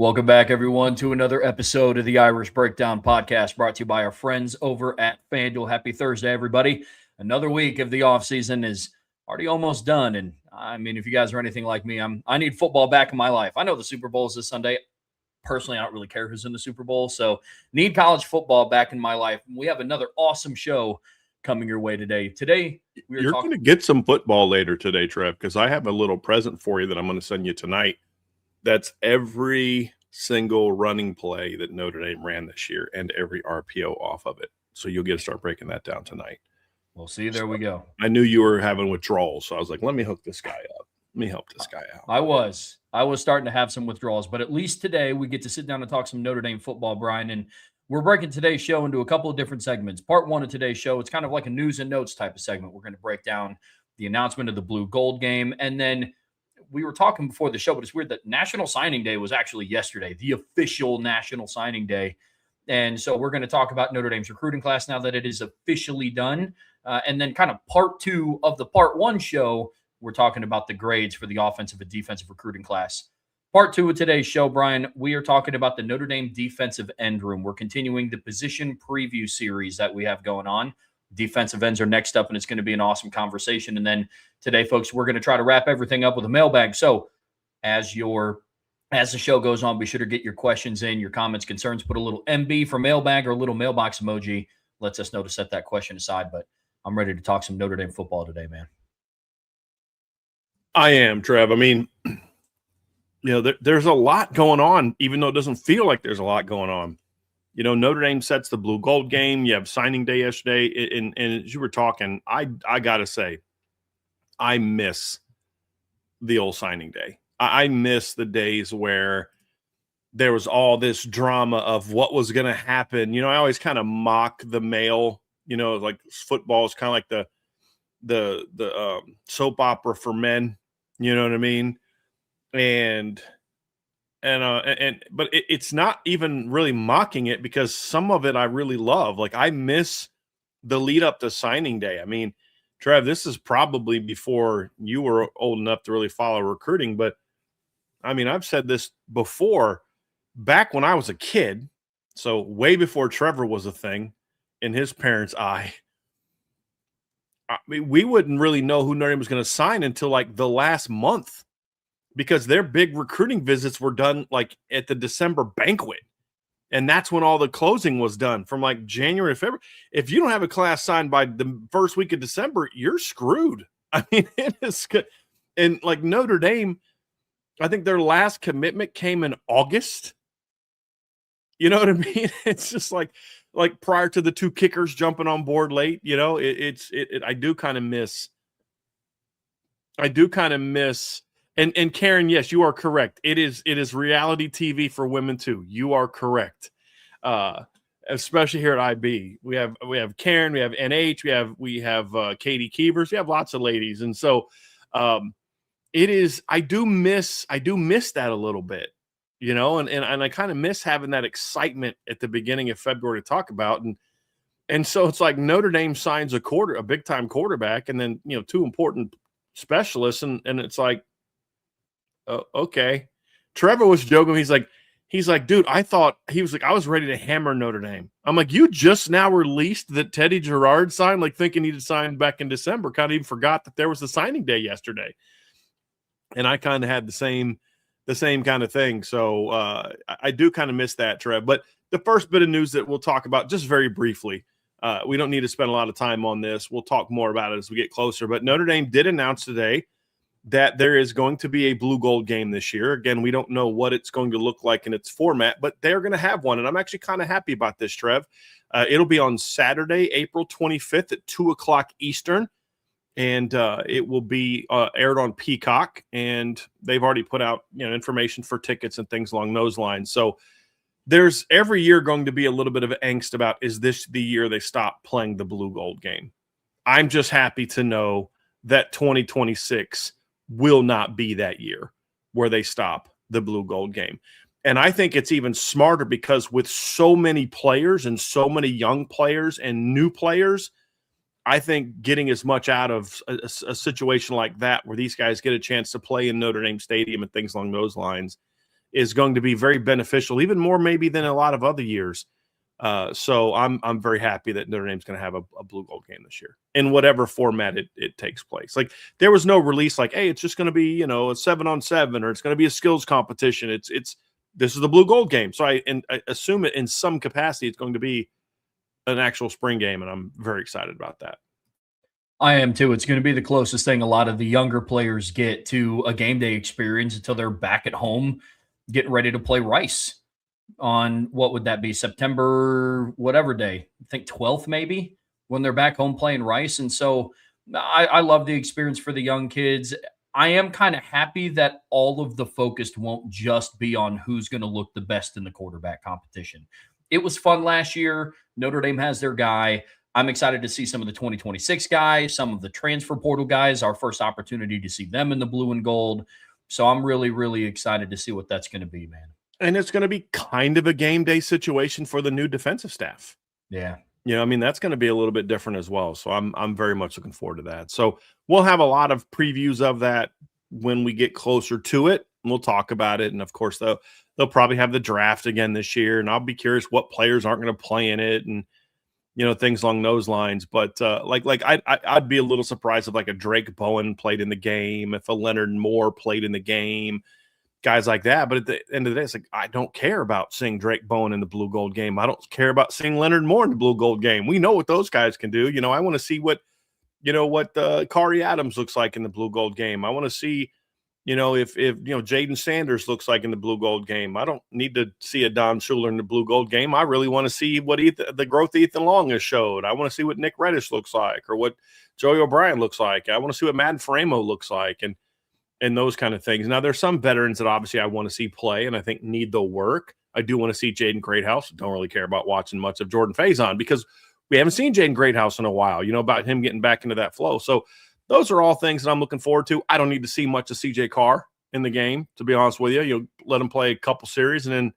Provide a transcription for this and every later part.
Welcome back, everyone, to another episode of the Irish Breakdown Podcast, brought to you by our friends over at FanDuel. Happy Thursday, everybody. Another week of the offseason is already almost done. And I mean, if you guys are anything like me, I need football back in my life. I know the Super Bowl is this Sunday. Personally, I don't really care who's in the Super Bowl. So need college football back in my life. We have another awesome show coming your way today. You're going to get some football later today, Trev, because I have a little present for you that I'm going to send you tonight. That's every single running play that Notre Dame ran this year and every RPO off of it. So you'll get to start breaking that down tonight. We'll see. There we go. I knew you were having withdrawals, so I was like, let me hook this guy up. Let me help this guy out. I was starting to have some withdrawals, but at least today we get to sit down and talk some Notre Dame football, Brian. And we're breaking today's show into a couple of different segments. Part one of today's show, it's kind of like a news and notes type of segment. We're going to break down the announcement of the Blue Gold game. And then we were talking before the show, but it's weird that National Signing Day was actually yesterday, the official National Signing Day. And so we're going to talk about Notre Dame's recruiting class now that it is officially done. And then kind of part two of the part one show, we're talking about the grades for the offensive and defensive recruiting class. Part two of today's show, Brian, we are talking about the Notre Dame defensive end room. We're continuing the position preview series that we have going on. Defensive ends are next up, and it's going to be an awesome conversation. And then today, folks, we're going to try to wrap everything up with a mailbag. So as the show goes on, be sure to get your questions in, your comments, concerns, put a little MB for mailbag or a little mailbox emoji. Lets us know to set that question aside. But I'm ready to talk some Notre Dame football today, man. I am, Trev. I mean, there's a lot going on, even though it doesn't feel like there's a lot going on. Notre Dame sets the Blue Gold game. You have signing day yesterday. And as you were talking, I got to say, I miss the old signing day. I miss the days where there was all this drama of what was going to happen. I always kind of mock the mail, like football is kind of like the soap opera for men. You know what I mean? But it's not even really mocking it because some of it I really love. Like I miss the lead up to signing day. I mean, Trev, this is probably before you were old enough to really follow recruiting. But I mean, I've said this before, back when I was a kid, so way before Trevor was a thing in his parents' eye, I mean, we wouldn't really know who Notre Dame was going to sign until like the last month because their big recruiting visits were done like at the December banquet. And that's when all the closing was done from like January to February. If you don't have a class signed by the first week of December, you're screwed. I mean, it is good. And like Notre Dame, I think their last commitment came in August. You know what I mean? It's just like prior to the two kickers jumping on board late, I do kind of miss. And Karen, yes, you are correct. It is reality TV for women too. You are correct. Especially here at IB. We have Karen, we have NH, we have Katie Keevers, we have lots of ladies. And so I do miss that a little bit, and I kind of miss having that excitement at the beginning of February to talk about. And so it's like Notre Dame signs a big time quarterback and then, two important specialists. And it's like, okay. Trevor was joking. He's like, dude, I was ready to hammer Notre Dame. I'm like, you just now released that Teddy Gerard signed, like thinking he'd signed back in December. Kind of even forgot that there was the signing day yesterday. And I kind of had the same kind of thing. So I do kind of miss that, Trev. But the first bit of news that we'll talk about just very briefly, we don't need to spend a lot of time on this. We'll talk more about it as we get closer. But Notre Dame did announce today that there is going to be a Blue Gold game this year. Again, we don't know what it's going to look like in its format, but they're going to have one. And I'm actually kind of happy about this, Trev. It'll be on Saturday, April 25th at 2:00 Eastern. And it will be aired on Peacock. And they've already put out information for tickets and things along those lines. So there's every year going to be a little bit of angst about, is this the year they stop playing the Blue Gold game? I'm just happy to know that 2026 will not be that year where they stop the Blue Gold game. And I think it's even smarter because with so many players and so many young players and new players, I think getting as much out of a situation like that where these guys get a chance to play in Notre Dame Stadium and things along those lines is going to be very beneficial, even more maybe than a lot of other years. So I'm very happy that Notre Dame's going to have a blue gold game this year in whatever format it takes place. Like there was no release like, hey, it's just going to be, a 7-on-7 or it's going to be a skills competition. This is the blue gold game. So I assume it in some capacity it's going to be an actual spring game, and I'm very excited about that. I am too. It's going to be the closest thing a lot of the younger players get to a game day experience until they're back at home getting ready to play Rice on what would that be? September, whatever day, I think 12th, maybe, when they're back home playing Rice. And so I love the experience for the young kids. I am kind of happy that all of the focus won't just be on who's going to look the best in the quarterback competition. It was fun last year. Notre Dame has their guy. I'm excited to see some of the 2026 guys, some of the transfer portal guys, our first opportunity to see them in the blue and gold. So I'm really, really excited to see what that's going to be, man. And it's going to be kind of a game day situation for the new defensive staff. Yeah. That's going to be a little bit different as well. So I'm very much looking forward to that. So we'll have a lot of previews of that when we get closer to it. We'll talk about it. And of course, they'll probably have the draft again this year. And I'll be curious what players aren't going to play in it and, things along those lines. But I'd be a little surprised if like a Drake Bowen played in the game, if a Leonard Moore played in the game, guys like that. But at the end of the day, it's like, I don't care about seeing Drake Bowen in the blue gold game. I don't care about seeing Leonard Moore in the blue gold game. We know what those guys can do. I want to see what Kari Adams looks like in the blue gold game. I want to see, if Jaden Sanders looks like in the blue gold game. I don't need to see a Don Schuler in the blue gold game. I really want to see what the growth Ethan Long has showed. I want to see what Nick Reddish looks like or what Joey O'Brien looks like. I want to see what Madden Faramo looks like and those kind of things. Now, there's some veterans that obviously I want to see play and I think need the work. I do want to see Jaden Greathouse. Don't really care about watching much of Jordan Faison because we haven't seen Jaden Greathouse in a while, about him getting back into that flow. So those are all things that I'm looking forward to. I don't need to see much of CJ Carr in the game, to be honest with you. Let him play a couple series and then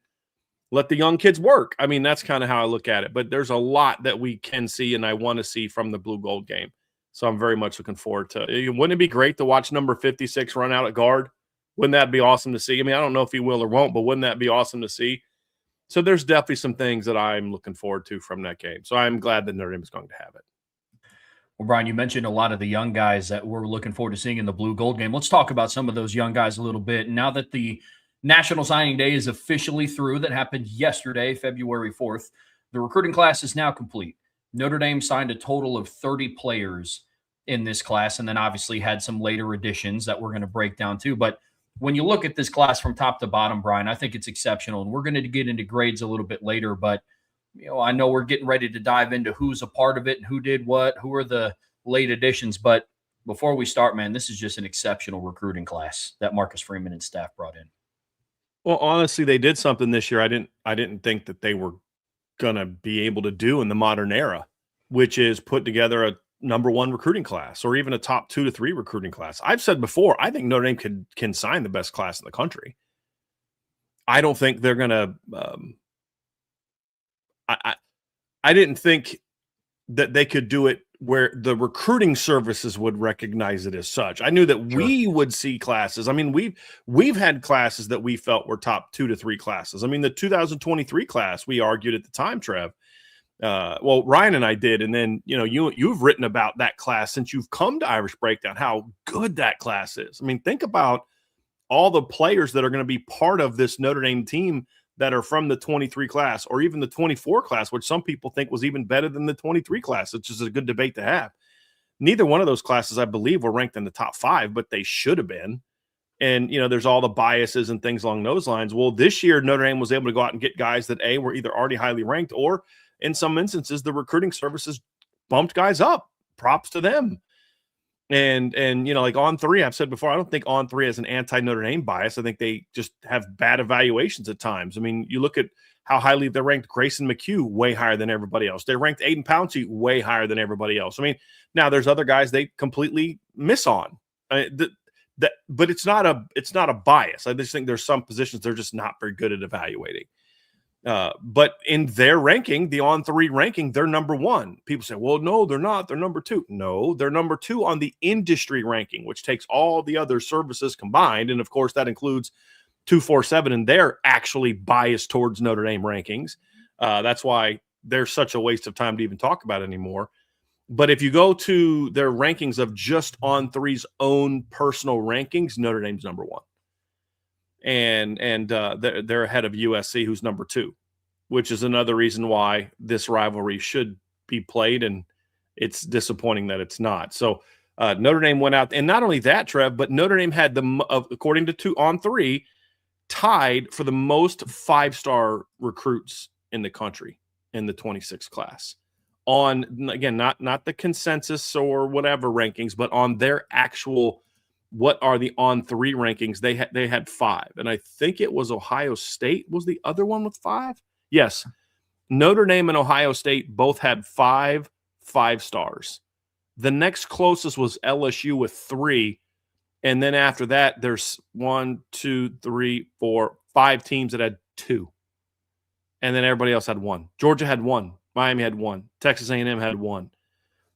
let the young kids work. I mean, that's kind of how I look at it. But there's a lot that we can see and I want to see from the blue gold game. So I'm very much looking forward to it. Wouldn't it be great to watch number 56 run out at guard? Wouldn't that be awesome to see? I mean, I don't know if he will or won't, but wouldn't that be awesome to see? So there's definitely some things that I'm looking forward to from that game. So I'm glad that Notre Dame is going to have it. Well, Brian, you mentioned a lot of the young guys that we're looking forward to seeing in the blue gold game. Let's talk about some of those young guys a little bit. Now that the National Signing Day is officially through, that happened yesterday, February 4th, the recruiting class is now complete. Notre Dame signed a total of 30 players in this class, and then obviously had some later additions that we're going to break down too. But when you look at this class from top to bottom, Brian, I think it's exceptional. And we're going to get into grades a little bit later, but I know we're getting ready to dive into who's a part of it and who did what, who are the late additions. But before we start, man, this is just an exceptional recruiting class that Marcus Freeman and staff brought in. Well, honestly, they did something this year I didn't think that they were going to be able to do in the modern era, which is put together a number one recruiting class or even a top 2 to 3 recruiting class. I've said before, I think Notre Dame can sign the best class in the country. I don't think they're going to I didn't think that they could do it where the recruiting services would recognize it as such. I knew that we would see classes. I mean, we've had classes that we felt were top 2 to 3 classes. I mean, the 2023 class, we argued at the time, Trev. Well, Ryan and I did, and then you've written about that class since you've come to Irish Breakdown, how good that class is. I mean, think about all the players that are going to be part of this Notre Dame team that are from the 23 class or even the 24 class, which some people think was even better than the 23 class, which is a good debate to have. Neither one of those classes, I believe, were ranked in the top 5, but they should have been. And, there's all the biases and things along those lines. Well, this year, Notre Dame was able to go out and get guys that, A, were either already highly ranked or, in some instances, the recruiting services bumped guys up. Props to them. And like On3, I've said before, I don't think On3 has an anti-Notre Dame bias. I think they just have bad evaluations at times. I mean, you look at how highly they ranked Grayson McHugh, way higher than everybody else. They ranked Aiden Pouncey way higher than everybody else. I mean, now there's other guys they completely miss on. But it's not a bias. I just think there's some positions they're just not very good at evaluating. But in their ranking, the On3 ranking, they're number 1. People say, well, no, they're not. They're number 2. No, they're number 2 on the industry ranking, which takes all the other services combined. And of course, that includes 247, and they're actually biased towards Notre Dame rankings. That's why they're such a waste of time to even talk about it anymore. But if you go to their rankings of just On3's own personal rankings, Notre Dame's number one. And they're ahead of USC, who's number two, which is another reason why this rivalry should be played, and it's disappointing that it's not. So Notre Dame went out, and not only that, Trev, but Notre Dame had according to On3, tied for the most five-star recruits in the country in the 26 class. On, again, not the consensus or whatever rankings, but on their actual what are the On3 rankings, they had five. And I think it was Ohio State was the other one with five. Yes. Notre Dame and Ohio State both had five stars. The next closest was LSU with three. And then after that, there's 1, 2, 3, 4, 5 teams that had two. And then everybody else had one. Georgia had one. Miami had one. Texas A&M had one.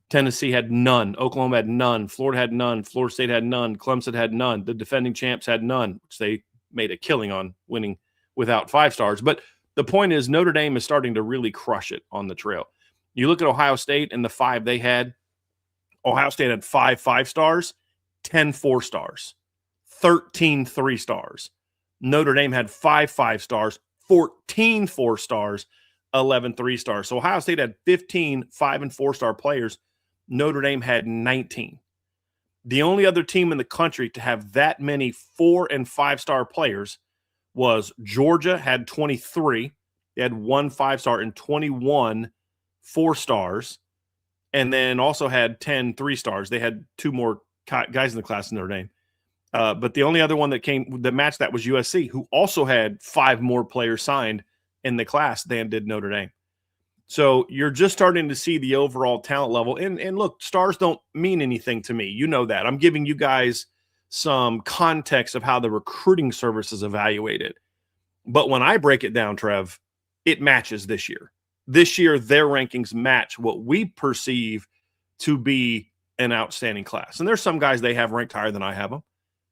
Tennessee had none. Oklahoma had none. Florida had none. Florida State had none. Clemson had none. The defending champs had none, which they made a killing on winning without five stars. But the point is Notre Dame is starting to really crush it on the trail. You look at Ohio State and the five they had. Ohio State had 5 stars, 10 4 stars, 13 3 stars. Notre Dame had 5 stars, 14 4 stars, 11 3 stars. So Ohio State had 15 5 and 4 star players. Notre Dame had 19. The only other team in the country to have that many 4 and 5 star players was Georgia, had 23. They had 1 5 star and 21 4 stars, and then also had 10 3 stars. They had 2 more guys in the class in Notre Dame. But the only other one that matched that was USC, who also had 5 more players signed in the class than did Notre Dame. So you're just starting to see the overall talent level. And look, stars don't mean anything to me. You know that. I'm giving you guys some context of how the recruiting service is evaluated. But when I break it down, Trev, it matches this year. This year, their rankings match what we perceive to be an outstanding class. And there's some guys they have ranked higher than I have them.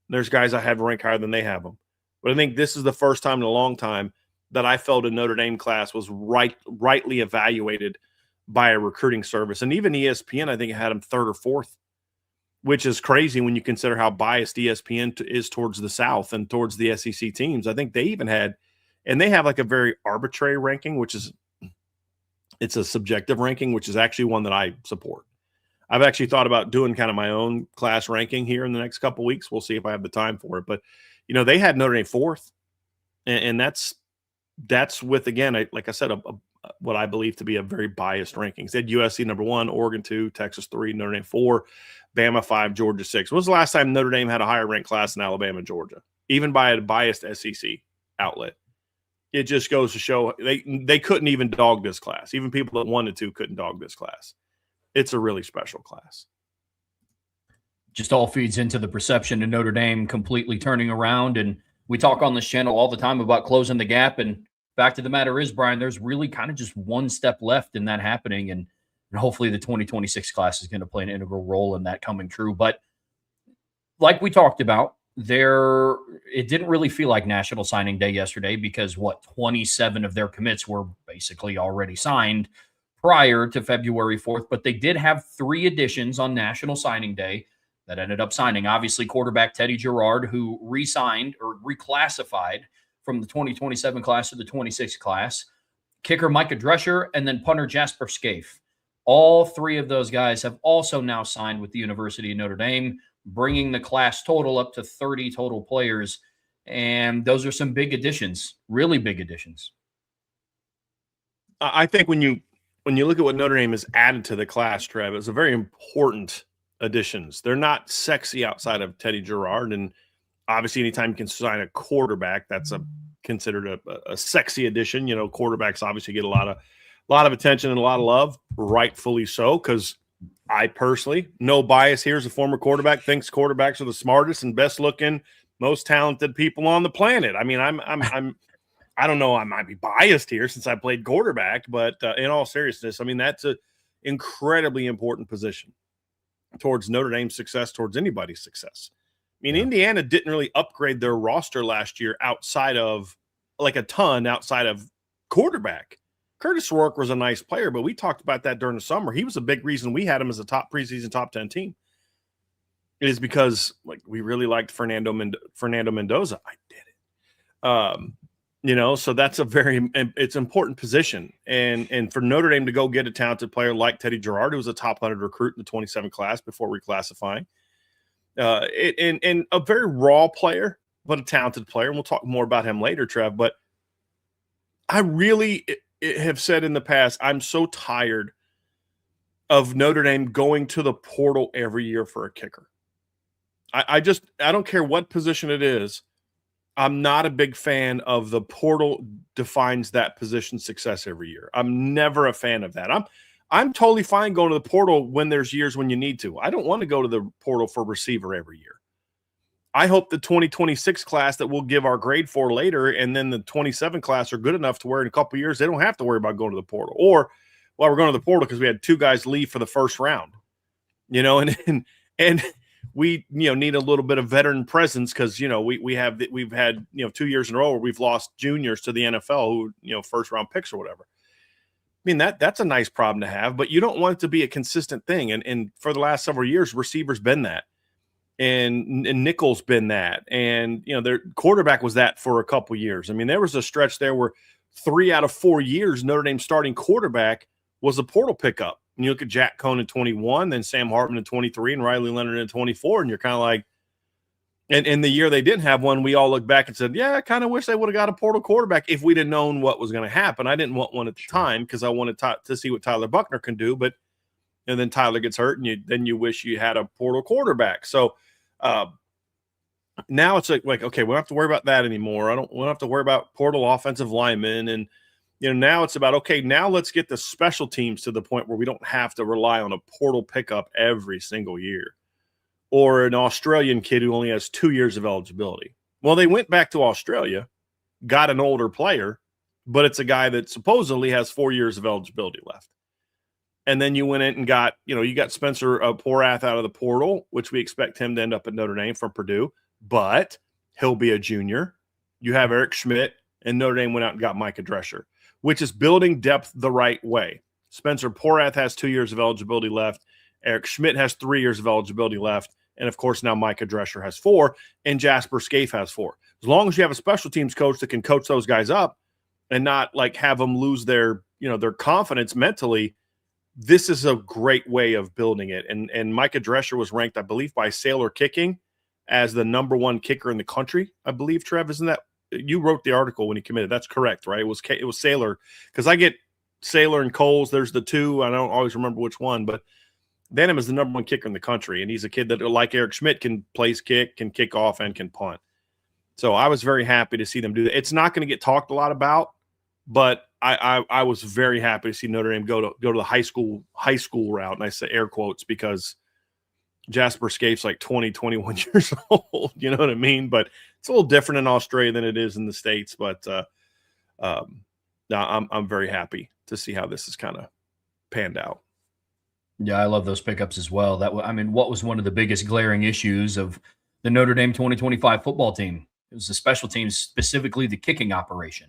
There's guys I have ranked higher than they have them. But I think this is the first time in a long time that I felt a Notre Dame class was rightly evaluated by a recruiting service. And even ESPN, I think, had them 3rd or 4th, which is crazy when you consider how biased ESPN is towards the South and towards the SEC teams. I think they even had, and they have like a very arbitrary ranking, which is, it's a subjective ranking, which is actually one that I support. I've actually thought about doing kind of my own class ranking here in the next couple of weeks. We'll see if I have the time for it. But, you know, they had Notre Dame 4th, and that's with, again, like I said, what I believe to be a very biased rankings. They had USC number 1, Oregon 2, Texas 3, Notre Dame 4, Bama 5, Georgia 6. When was the last time Notre Dame had a higher ranked class than Alabama and Georgia, even by a biased SEC outlet? It just goes to show they couldn't even dog this class. Even people that wanted to couldn't dog this class. It's a really special class. Just all feeds into the perception of Notre Dame completely turning around. And we talk on this channel all the time about closing the gap. And fact of the matter is, Brian, there's really kind of just one step left in that happening. And hopefully the 2026 class is going to play an integral role in that coming true. But like we talked about, it didn't really feel like National Signing Day yesterday because 27 of their commits were basically already signed prior to February 4th, but they did have 3 additions on National Signing Day that ended up signing. Obviously, quarterback Teddy Gerard, who re-signed or reclassified from the 2027 class to the 26 class, kicker Micah Drescher, and then punter Jasper Scaife. All 3 of those guys have also now signed with the University of Notre Dame, bringing the class total up to 30 total players. And those are some big additions, really big additions. I think when you look at what Notre Dame has added to the class, Trev, it's a very important additions. They're not sexy outside of Teddy Gerard. And obviously, anytime you can sign a quarterback, that's considered a sexy addition. You know, quarterbacks obviously get a lot of attention and a lot of love, rightfully so, because I personally, no bias here, as a former quarterback, thinks quarterbacks are the smartest and best looking, most talented people on the planet. I mean, I don't know, I might be biased here since I played quarterback, but in all seriousness, I mean, that's an incredibly important position towards Notre Dame's success, towards anybody's success. mean, Indiana didn't really upgrade their roster last year outside of quarterback. Curtis Rourke was a nice player, but we talked about that during the summer. He was a big reason we had him as a preseason top 10 team. It is because we really liked Fernando Mendoza. I did it. So that's it's an important position. And for Notre Dame to go get a talented player like Teddy Girard, who was a top 100 recruit in the 27 class before reclassifying, and a very raw player, but a talented player. And we'll talk more about him later, Trev. But I really have said in the past, I'm so tired of Notre Dame going to the portal every year for a kicker. I don't care what position it is. I'm not a big fan of the portal defines that position's success every year. I'm never a fan of that. I'm totally fine going to the portal when there's years when you need to. I don't want to go to the portal for receiver every year. I hope the 2026 class that we'll give our grade for later and then the 27 class are good enough to where in a couple of years they don't have to worry about going to the portal. Or, well, we're going to the portal because we had 2 guys leave for the first round. And we need a little bit of veteran presence because we've had 2 years in a row where we've lost juniors to the NFL who first round picks or whatever. I mean that's a nice problem to have, but you don't want it to be a consistent thing. And for the last several years, receivers been that, and nickel's been that, and their quarterback was that for a couple years. I mean there was a stretch there where 3 out of 4 years Notre Dame starting quarterback was a portal pickup. And you look at Jack Cohn in 21, then Sam Hartman in 23, and Riley Leonard in 24, and you're kind of like, and in the year they didn't have one, we all look back and said, yeah, I kind of wish they would have got a portal quarterback if we'd have known what was going to happen. I didn't want one at the time because I wanted to see what Tyler Buckner can do, but then Tyler gets hurt, and then you wish you had a portal quarterback. So now it's like okay, we don't have to worry about that anymore. We don't have to worry about portal offensive linemen, and now it's about, okay, now let's get the special teams to the point where we don't have to rely on a portal pickup every single year or an Australian kid who only has 2 years of eligibility. Well, they went back to Australia, got an older player, but it's a guy that supposedly has 4 years of eligibility left. And then you went in and got, you got Spencer Porath out of the portal, which we expect him to end up at Notre Dame from Purdue, but he'll be a junior. You have Eric Schmidt, and Notre Dame went out and got Micah Drescher, which is building depth the right way. Spencer Porath has 2 years of eligibility left. Eric Schmidt has 3 years of eligibility left. And, of course, now Micah Drescher has 4, and Jasper Scaife has 4. As long as you have a special teams coach that can coach those guys up and not, have them lose their confidence mentally, this is a great way of building it. And Micah Drescher was ranked, I believe, by Sailor Kicking as the number 1 kicker in the country. I believe, Trev, isn't that? You wrote the article when he committed. That's correct, right? It was Sailor, because I get Sailor and Coles. There's the 2. I don't always remember which one, but Denham is the number 1 kicker in the country, and he's a kid that, like Eric Schmidt, can place kick, can kick off, and can punt. So I was very happy to see them do that. It's not going to get talked a lot about, but I was very happy to see Notre Dame go to the high school route, and I say air quotes because Jasper Scaife's like 20, 21 years old. You know what I mean? But it's a little different in Australia than it is in the States. But I'm very happy to see how this is kind of panned out. Yeah, I love those pickups as well. What was one of the biggest glaring issues of the Notre Dame 2025 football team? It was the special teams, specifically the kicking operation.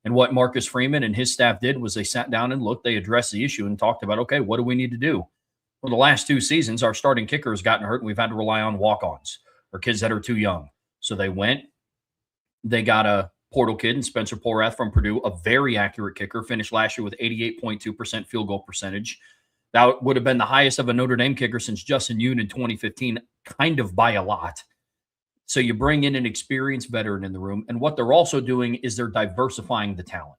And what Marcus Freeman and his staff did was they sat down and looked, they addressed the issue and talked about, okay, what do we need to do? Well, the last 2 seasons, our starting kicker has gotten hurt, and we've had to rely on walk-ons or kids that are too young. So they got a portal kid in Spencer Porath from Purdue, a very accurate kicker, finished last year with 88.2% field goal percentage. That would have been the highest of a Notre Dame kicker since Justin Yoon in 2015, kind of by a lot. So you bring in an experienced veteran in the room, and what they're also doing is they're diversifying the talent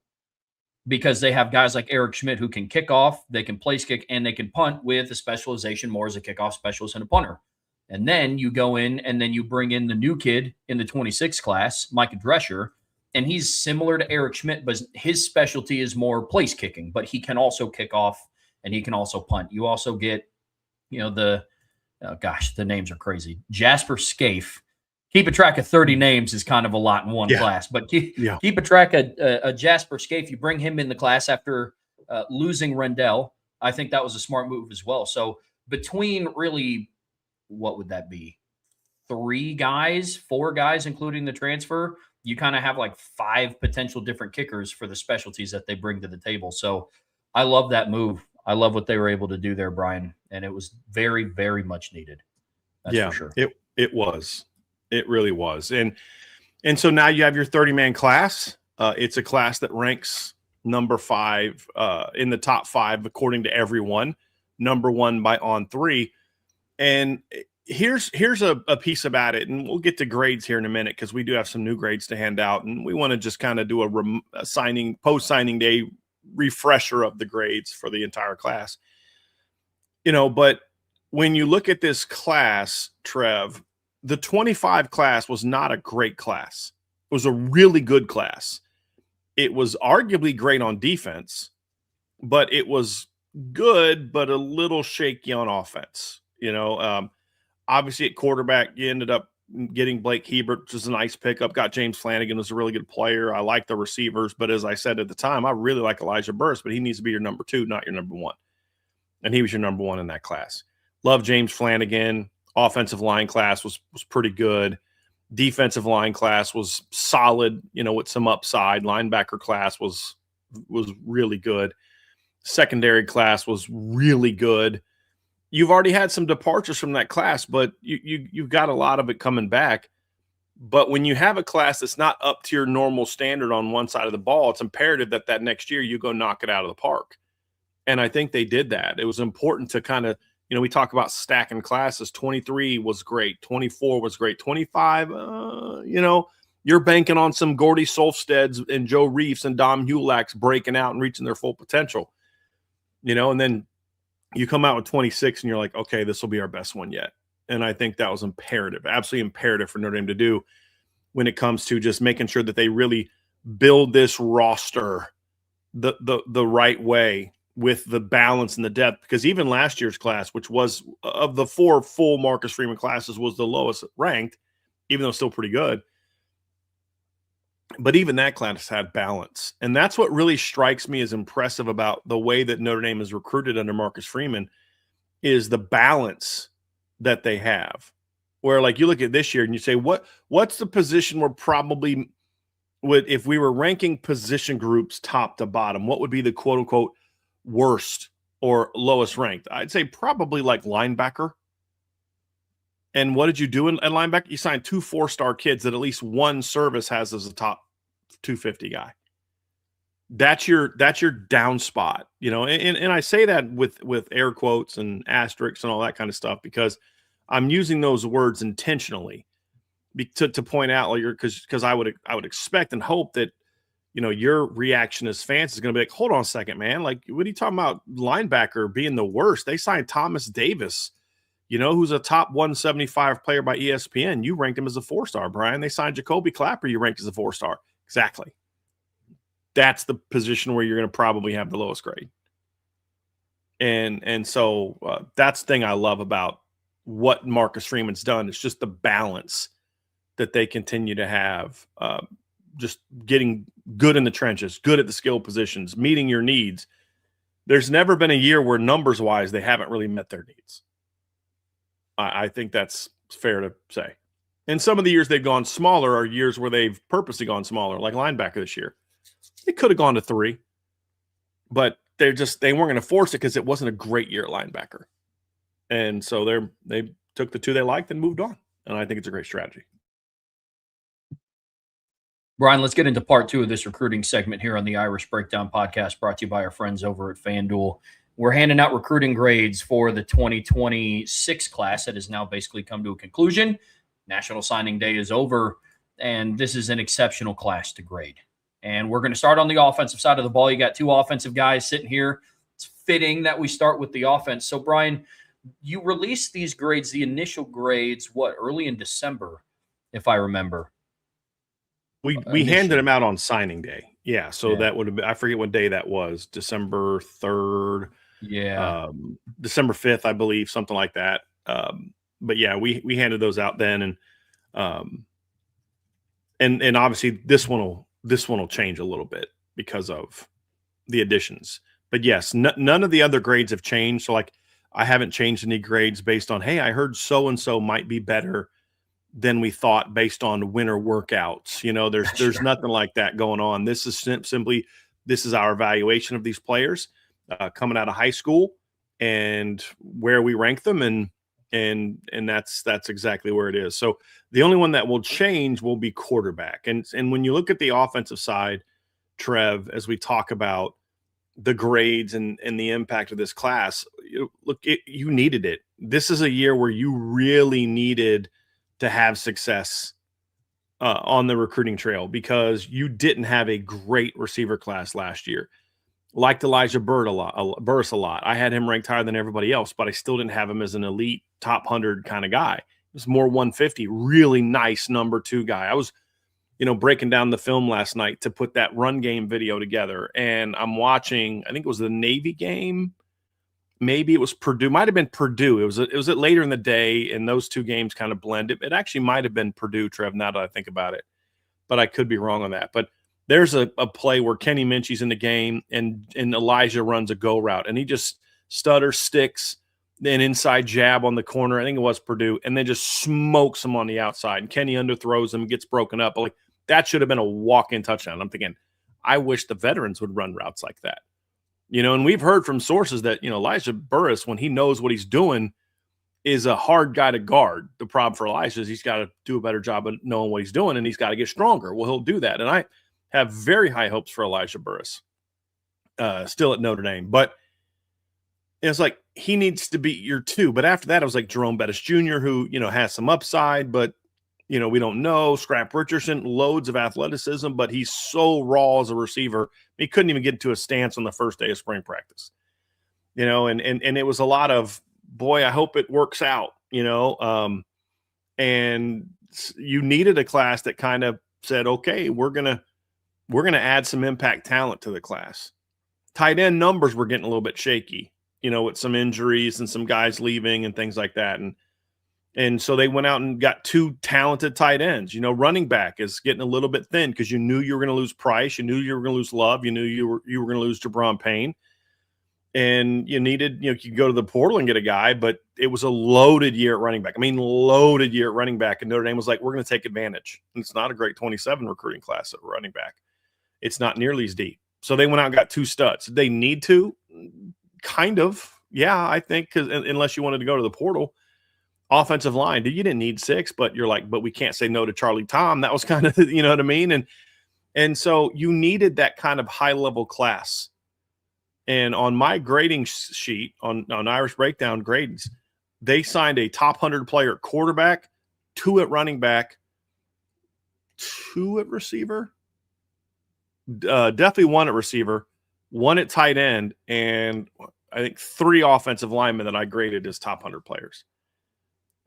because they have guys like Eric Schmidt who can kick off, they can place kick, and they can punt with a specialization more as a kickoff specialist and a punter. And then you go in and then you bring in the new kid in the 26 class, Micah Drescher, and he's similar to Eric Schmidt, but his specialty is more place kicking, but he can also kick off and he can also punt. You also get, the names are crazy. Jasper Scaife. Keep a track of 30 names is kind of a lot in one class, but keep a track of Jasper Scaife. You bring him in the class after losing Rendell. I think that was a smart move as well. So between really, what would that be? 4 guys, including the transfer, you kind of have like 5 potential different kickers for the specialties that they bring to the table. So I love that move. I love what they were able to do there, Brian. And it was very, very much needed. That's for sure. It was. It really was. And so now you have your 30-man class. It's a class that ranks number 5 in the top 5 according to everyone, number 1 by On3. And here's a piece about it, and we'll get to grades here in a minute because we do have some new grades to hand out, and we want to just kind of do a post-signing day refresher of the grades for the entire class. But when you look at this class, Trev, the 25 class was not a great class. It was a really good class. It was arguably great on defense, but it was good, but a little shaky on offense. Obviously at quarterback, you ended up getting Blake Hebert, which is a nice pickup. Got James Flanagan, who's a really good player. I like the receivers, but as I said at the time, I really like Elijah Burris, but he needs to be your number 2, not your number 1. And he was your number 1 in that class. Love James Flanagan. Offensive line class was pretty good. Defensive line class was solid, with some upside. Linebacker class was really good. Secondary class was really good. You've already had some departures from that class, but you've got a lot of it coming back. But when you have a class that's not up to your normal standard on one side of the ball, it's imperative that next year you go knock it out of the park. And I think they did that. It was important to kind of, we talk about stacking classes. 23 was great. 24 was great. 25, you're banking on some Gordy Solsteds and Joe Reefs and Dom Hulaks breaking out and reaching their full potential, and then you come out with 26 and you're like, okay, this will be our best one yet. And I think that was imperative, absolutely imperative for Notre Dame to do when it comes to just making sure that they really build this roster the right way with the balance and the depth. Because even last year's class, which was of the 4 full Marcus Freeman classes, was the lowest ranked, even though still pretty good. But even that class had balance. And that's what really strikes me as impressive about the way that Notre Dame is recruited under Marcus Freeman is the balance that they have. Where, like, you look at this year and you say, what's the position where probably would, if we were ranking position groups top to bottom, what would be the quote-unquote worst or lowest ranked? I'd say probably like linebacker. And what did you do in linebacker? You signed 2 4-star kids that at least one service has as a top 250 guy. That's your down spot, and I say that with air quotes and asterisks and all that kind of stuff because I'm using those words intentionally to point out, like, because I would expect and hope that your reaction as fans is going to be like, hold on a second, man, like, what are you talking about linebacker being the worst? They signed Thomas Davis, who's a top 175 player by ESPN. You ranked him as a 4-star, Brian. They signed Jacoby Clapper. You ranked as a 4-star. Exactly. That's the position where you're going to probably have the lowest grade. And so that's the thing I love about what Marcus Freeman's done. It's just the balance that they continue to have, just getting good in the trenches, good at the skill positions, meeting your needs. There's never been a year where numbers-wise they haven't really met their needs. I think that's fair to say. And some of the years they've gone smaller are years where they've purposely gone smaller, like linebacker this year. They could have gone to 3, but they weren't going to force it because it wasn't a great year at linebacker. And so they took the 2 they liked and moved on. And I think it's a great strategy. Brian, let's get into part 2 of this recruiting segment here on the Irish Breakdown podcast, brought to you by our friends over at FanDuel. We're handing out recruiting grades for the 2026 class that has now basically come to a conclusion. National Signing Day is over, and this is an exceptional class to grade. And we're going to start on the offensive side of the ball. You got 2 offensive guys sitting here. It's fitting that we start with the offense. So, Brian, you released these grades, the initial grades, early in December, if I remember. We handed them out on signing day. Yeah, so that would have been, I forget what day that was, December 3rd. Yeah. December 5th, I believe, something like that. But yeah, we handed those out then, and obviously this one will change a little bit because of the additions. But yes, none of the other grades have changed. So, like, I haven't changed any grades based on, hey, I heard so and so might be better than we thought based on winter workouts. There's Sure. nothing like that going on. This is simply this is our evaluation of these players coming out of high school and where we rank them, and that's exactly where it is. So the only one that will change will be quarterback. And when you look at the offensive side, Trev, as we talk about the grades and the impact of this class, you needed it. This is a year where you really needed to have success on the recruiting trail because you didn't have a great receiver class last year. Liked Elijah Burris a lot. I had him ranked higher than everybody else, but I still didn't have him as an elite top 100 kind of guy. It was more 150, really nice number 2 guy. I was, breaking down the film last night to put that run game video together, and I'm watching, I think it was the Navy game. Maybe it was Purdue. Might have been Purdue. It was later in the day, and those 2 games kind of blended. It actually might have been Purdue, Trev, now that I think about it. But I could be wrong on that. But there's a play where Kenny Minchie's in the game, and Elijah runs a go route, and he just stutters, sticks, then inside jab on the corner. I think it was Purdue, and then just smokes him on the outside. And Kenny underthrows him, gets broken up. Like, that should have been a walk-in touchdown. I'm thinking, I wish the veterans would run routes like that. And we've heard from sources that, Elijah Burris, when he knows what he's doing, is a hard guy to guard. The problem for Elijah is he's got to do a better job of knowing what he's doing, and he's got to get stronger. Well, he'll do that. And I have very high hopes for Elijah Burris, still at Notre Dame. But it's like he needs to be year 2. But after that, it was like Jerome Bettis Jr., who, has some upside, but, we don't know. Scrap Richardson, loads of athleticism, but he's so raw as a receiver. He couldn't even get into a stance on the first day of spring practice. And it was a lot of, boy, I hope it works out, and you needed a class that kind of said, okay, we're going to add some impact talent to the class. Tight end numbers were getting a little bit shaky, with some injuries and some guys leaving and things like that. And so they went out and got 2 talented tight ends. Running back is getting a little bit thin because you knew you were going to lose Price. You knew you were going to lose Love. You knew you were going to lose Jabron Payne. And you needed, you could go to the portal and get a guy, but it was a loaded year at running back. Loaded year at running back. And Notre Dame was like, we're going to take advantage. And it's not a great 27 recruiting class at running back. It's not nearly as deep. So they went out and got 2 studs. Did they need to? Kind of. Yeah, I think, because unless you wanted to go to the portal. Offensive line, you didn't need 6, but you're like, but we can't say no to Charlie Tom. That was kind of, you know what I mean? And so you needed that kind of high-level class. And on my grading sheet, on Irish Breakdown grades, they signed a top 100 player at quarterback, 2 at running back, 2 at receiver, definitely 1 at receiver, 1 at tight end, and I think 3 offensive linemen that I graded as top 100 players.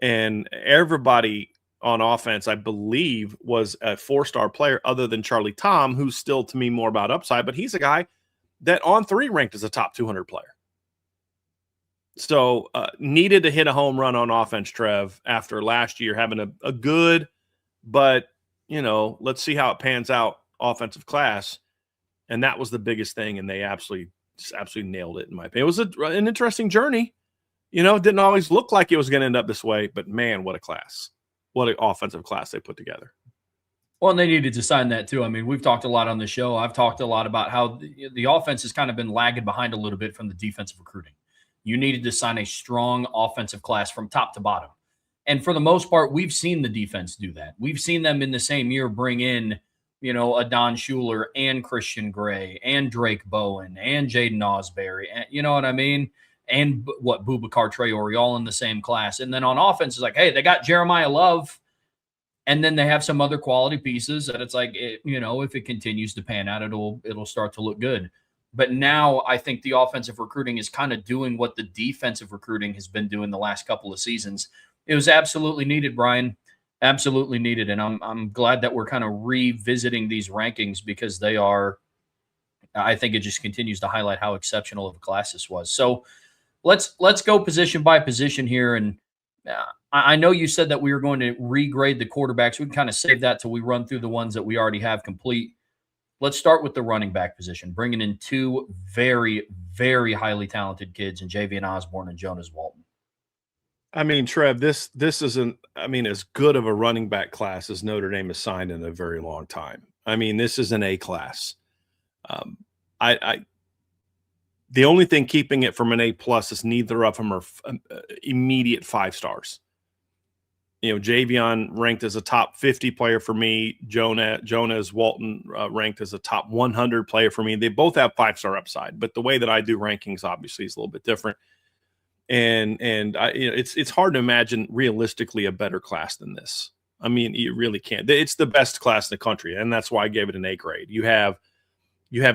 And everybody on offense, I believe, was a 4-star player other than Charlie Tom, who's still, to me, more about upside. But he's a guy that on 3 ranked as a top 200 player. So needed to hit a home run on offense, Trev, after last year having a good, but, let's see how it pans out offensive class. And that was the biggest thing. And they absolutely nailed it, in my opinion. It was an interesting journey. It didn't always look like it was going to end up this way, but man, what a class. What an offensive class they put together. Well, and they needed to sign that too. We've talked a lot on the show. I've talked a lot about how the offense has kind of been lagging behind a little bit from the defensive recruiting. You needed to sign a strong offensive class from top to bottom. And for the most part, we've seen the defense do that. We've seen them in the same year bring in, a Don Schuler and Christian Gray and Drake Bowen and Jaden Osbury. And, you know what I mean? And Boubacar Traore, all in the same class. And then on offense, it's like, hey, they got Jeremiah Love. And then they have some other quality pieces that it's like, if it continues to pan out, it'll start to look good. But now I think the offensive recruiting is kind of doing what the defensive recruiting has been doing the last couple of seasons. It was absolutely needed, Brian. Absolutely needed. And I'm glad that we're kind of revisiting these rankings because they are, I think it just continues to highlight how exceptional of a class this was. So let's go position by position here. And I know you said that we were going to regrade the quarterbacks. We can kind of save that till we run through the ones that we already have complete. Let's start with the running back position, bringing in 2 very, very highly talented kids in Javian Osborne and Jonas Walton. I mean, Trev, this isn't, I mean, as good of a running back class as Notre Dame has signed in a very long time. I mean, this is an A class. Um, I the only thing keeping it from an A plus is neither of them are immediate 5 stars. You know, Javion ranked as a top 50 player for me. Jonas Walton ranked as a top 100 player for me. They both have 5-star upside, but the way that I do rankings obviously is a little bit different. And it's hard to imagine realistically a better class than this. I mean, you really can't. It's the best class in the country, and that's why I gave it an A grade. You have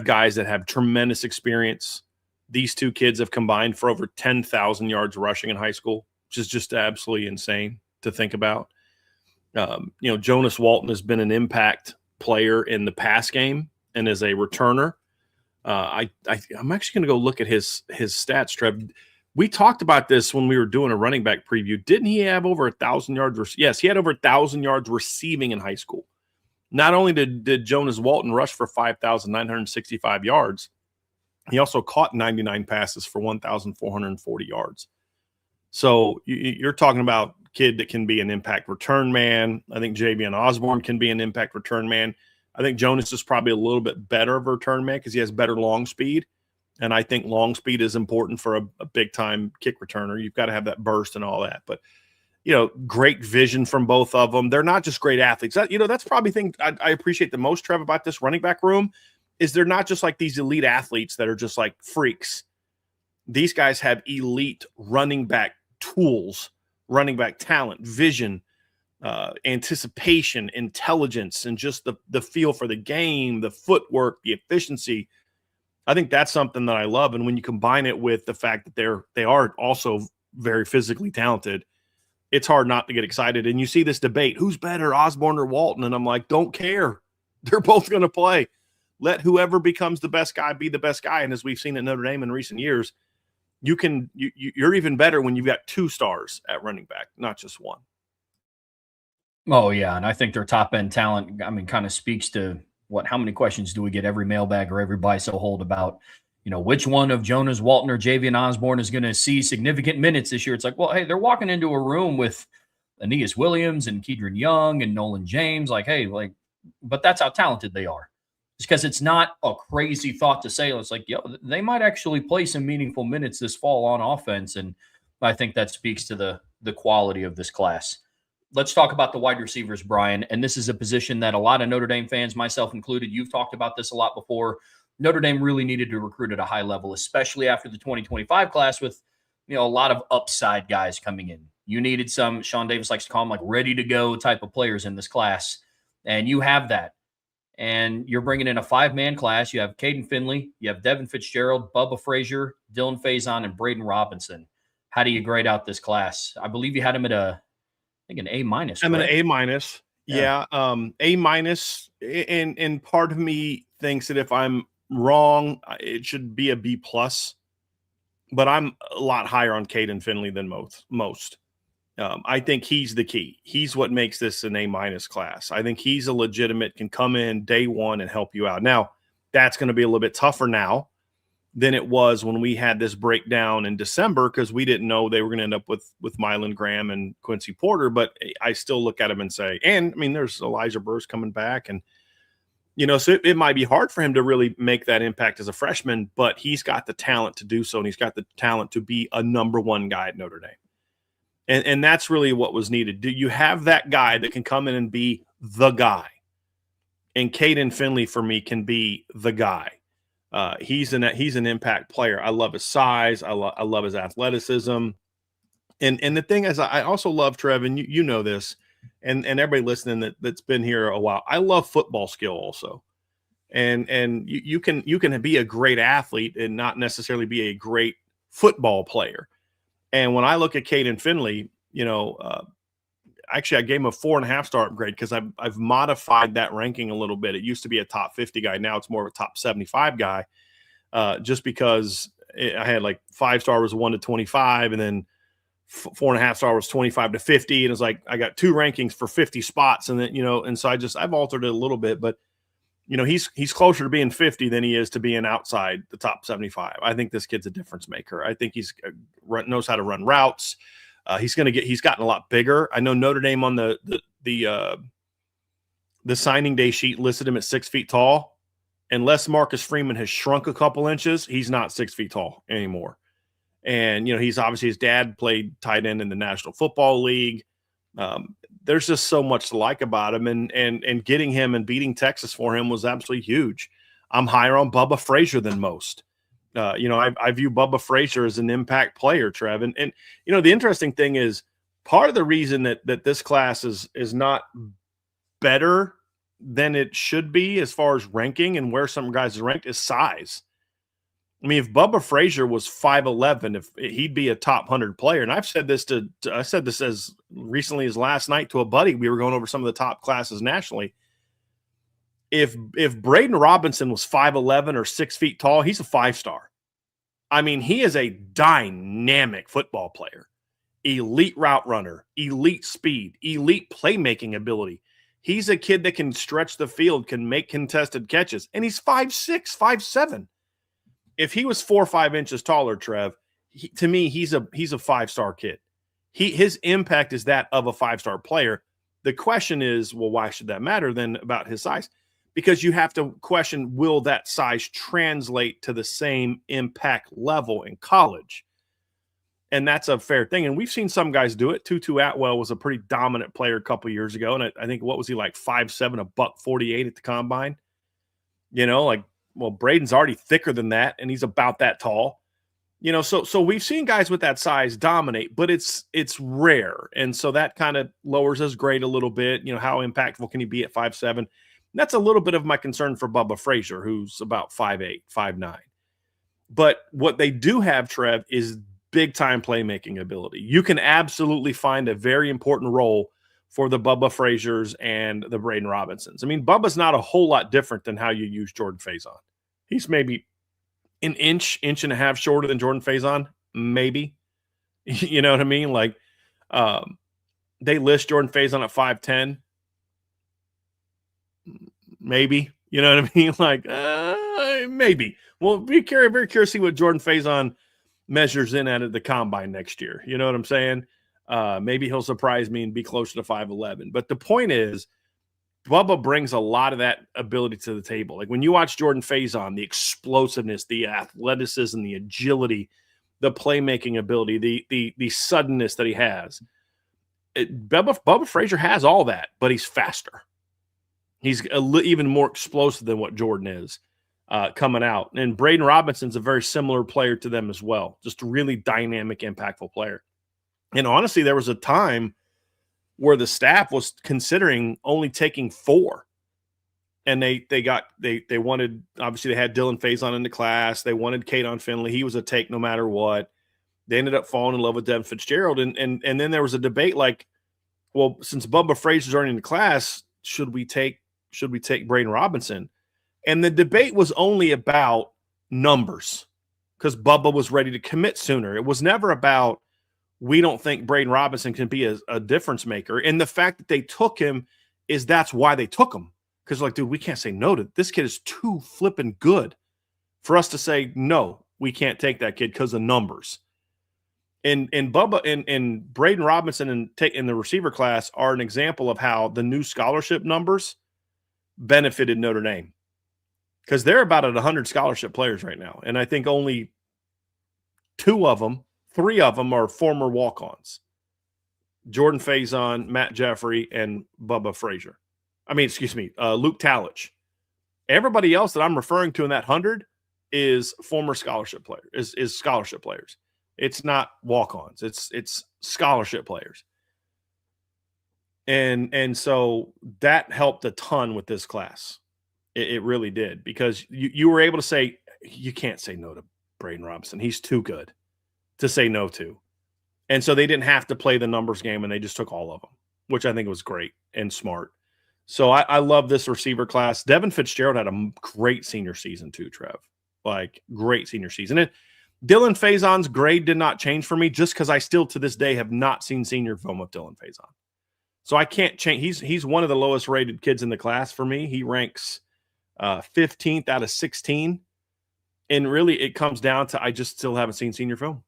guys that have tremendous experience. These two kids have combined for over 10,000 yards rushing in high school, which is just absolutely insane to think about. Jonas Walton has been an impact player in the pass game and as a returner. I'm actually going to go look at his stats, Trev. We talked about this when we were doing a running back preview. Didn't he have over 1,000 yards? Yes, he had over 1,000 yards receiving in high school. Not only did Jonas Walton rush for 5,965 yards, he also caught 99 passes for 1,440 yards. So you're talking about a kid that can be an impact return man. I think Javion Osborne can be an impact return man. I think Jonas is probably a little bit better of a return man because he has better long speed. And I think long speed is important for a big-time kick returner. You've got to have that burst and all that. But, great vision from both of them. They're not just great athletes. That's probably the thing I appreciate the most, Trev, about this running back room is they're not just like these elite athletes that are just like freaks. These guys have elite running back tools, running back talent, vision, anticipation, intelligence, and just the feel for the game, the footwork, the efficiency. I think that's something that I love. And when you combine it with the fact that they are also very physically talented, it's hard not to get excited. And you see this debate, who's better, Osborne or Walton? And I'm like, don't care. They're both going to play. Let whoever becomes the best guy be the best guy. And as we've seen at Notre Dame in recent years, you're even better when you've got 2 stars at running back, not just one. Oh, yeah, and I think their top-end talent, kind of speaks to how many questions do we get every mailbag or every buy-sell hold about, which one of Jonas Walton or Javion Osborne is going to see significant minutes this year? It's like, well, hey, they're walking into a room with Aeneas Williams and Kedron Young and Nolan James. But that's how talented they are. Just because it's not a crazy thought to say. It's like, they might actually play some meaningful minutes this fall on offense, and I think that speaks to the quality of this class. Let's talk about the wide receivers, Brian. And this is a position that a lot of Notre Dame fans, myself included, you've talked about this a lot before. Notre Dame really needed to recruit at a high level, especially after the 2025 class with, a lot of upside guys coming in. You needed some, Sean Davis likes to call them ready to go type of players in this class. And you have that. And you're bringing in a 5-man class. You have Caden Finley, you have Devin Fitzgerald, Bubba Frazier, Dylan Faison, and Braden Robinson. How do you grade out this class? I believe you had him at an A minus. I'm an A minus. Yeah. A minus. And part of me thinks that if I'm wrong, it should be a B plus, but I'm a lot higher on Caden Finley than most. I think he's the key. He's what makes this an A minus class. I think he's a legitimate, can come in day one and help you out. Now that's going to be a little bit tougher now than it was when we had this breakdown in December, because we didn't know they were going to end up with Mylan Graham and Quincy Porter. But I still look at him and say, and I mean, there's Elijah Burrs coming back, and so it might be hard for him to really make that impact as a freshman, but he's got the talent to do so, and he's got the talent to be a number 1 guy at Notre Dame. And that's really what was needed. Do you have that guy that can come in and be the guy? And Caden Finley for me can be the guy. He's an impact player. I love his size. I love his athleticism. And the thing is, I also love, Trev, and you know this, and everybody listening that's been here a while, I love football skill also. And you can be a great athlete and not necessarily be a great football player. And when I look at Caden Finley, actually I gave him a 4.5-star upgrade because I've modified that ranking a little bit. It used to be a top 50 guy. Now it's more of a top 75 guy, just because I had 5-star was 1 to 25, and then 4.5-star was 25 to 50. And it's like, I got 2 rankings for 50 spots. And then, and so I've altered it a little bit, but he's closer to being 50 than he is to being outside the top 75. I think this kid's a difference maker. I think he's knows how to run routes. He's gotten a lot bigger. I know Notre Dame on the signing day sheet listed him at 6 feet tall. Unless Marcus Freeman has shrunk a couple inches, he's not 6 feet tall anymore. And, he's obviously, his dad played tight end in the National Football League. There's just so much to like about him, and getting him and beating Texas for him was absolutely huge. I'm higher on Bubba Frazier than most. I view Bubba Frazier as an impact player, Trev. And the interesting thing is, part of the reason that this class is not better than it should be as far as ranking and where some guys are ranked is size. I mean, if Bubba Frazier was 5'11", if he'd be a top 100 player. And I've said this I said this as recently as last night to a buddy. We were going over some of the top classes nationally. If Braden Robinson was 5'11" or 6 feet tall, he's a 5-star. I mean, he is a dynamic football player, elite route runner, elite speed, elite playmaking ability. He's a kid that can stretch the field, can make contested catches, and he's 5'6", 5'7". If he was 4 or 5 inches taller, Trev, to me, he's a 5-star kid. His impact is that of a 5-star player. The question is, well, why should that matter then about his size? Because you have to question, will that size translate to the same impact level in college? And that's a fair thing. And we've seen some guys do it. Tutu Atwell was a pretty dominant player a couple years ago. And I think, what was he, like 5'7", $148 at the combine? Well, Braden's already thicker than that, and he's about that tall. So we've seen guys with that size dominate, but it's rare. And so that kind of lowers his grade a little bit. How impactful can he be at 5'7"? That's a little bit of my concern for Bubba Frazier, who's about 5'8", 5'9". But what they do have, Trev, is big-time playmaking ability. You can absolutely find a very important role for the Bubba Fraziers and the Braden Robinsons. I mean, Bubba's not a whole lot different than how you use Jordan Faison. He's maybe an inch and a half shorter than Jordan Faison, maybe. You know what I mean? Like, they list Jordan Faison at 5'10". Maybe. You know what I mean? Like, maybe. Well, very curious to see what Jordan Faison measures in at the combine next year. You know what I'm saying? Maybe he'll surprise me and be closer to 5'11". But the point is, Bubba brings a lot of that ability to the table. Like when you watch Jordan Faison, the explosiveness, the athleticism, the agility, the playmaking ability, the suddenness that he has. Bubba Frazier has all that, but he's faster. He's even more explosive than what Jordan is coming out. And Braden Robinson's a very similar player to them as well. Just a really dynamic, impactful player. And honestly, there was a time where the staff was considering only taking 4. And they wanted, obviously they had Dylan Faison in the class. They wanted Kadon Finley. He was a take no matter what. They ended up falling in love with Devin Fitzgerald. And then there was a debate like, well, since Bubba Frazier's already in the class, should we take Braden Robinson? And the debate was only about numbers because Bubba was ready to commit sooner. It was never about, we don't think Braden Robinson can be a difference maker. And the fact that they took him that's why they took him. Because like, dude, we can't say no to this kid is too flipping good for us to say, no, we can't take that kid because of numbers. And Bubba and Braden Robinson in the receiver class are an example of how the new scholarship numbers benefited Notre Dame. Because they're about at 100 scholarship players right now. And I think only 3 of them are former walk-ons. Jordan Faison, Matt Jeffrey, and Bubba Frazier. Luke Talich. Everybody else that I'm referring to in that 100 is former scholarship players, is scholarship players. It's not walk-ons. It's scholarship players. And so that helped a ton with this class. It really did, because you were able to say, you can't say no to Braden Robinson. He's too good to say no to. And so they didn't have to play the numbers game, and they just took all of them, which I think was great and smart. So I love this receiver class. Devin Fitzgerald had a great senior season too, Trev. Like, great senior season. And Dylan Faison's grade did not change for me just because I still to this day have not seen senior film of Dylan Faison. So I can't change. He's one of the lowest rated kids in the class for me. He ranks 15th out of 16. And really it comes down to I just still haven't seen senior film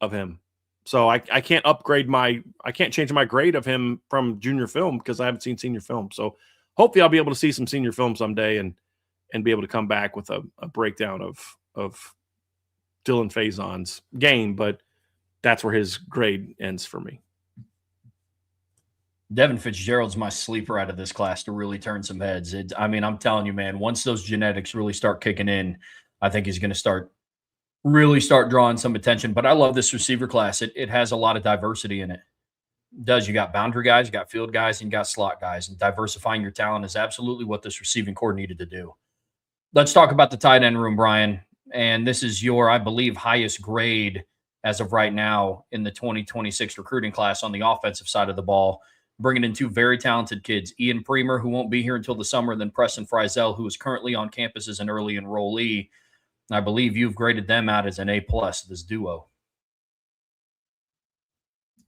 of him. So I can't I can't change my grade of him from junior film because I haven't seen senior film. So hopefully I'll be able to see some senior film someday and be able to come back with a breakdown of Dylan Faison's game. But that's where his grade ends for me. Devin Fitzgerald's my sleeper out of this class to really turn some heads. I mean, I'm telling you, man, once those genetics really start kicking in, I think he's going to really start drawing some attention. But I love this receiver class. It has a lot of diversity in it. It does. You got boundary guys, you got field guys, and you got slot guys. And diversifying your talent is absolutely what this receiving core needed to do. Let's talk about the tight end room, Brian. And this is your, I believe, highest grade as of right now in the 2026 recruiting class on the offensive side of the ball. Bringing in two very talented kids, Ian Premer, who won't be here until the summer, and then Preston Frizel, who is currently on campus as an early enrollee. I believe you've graded them out as an A+, this duo.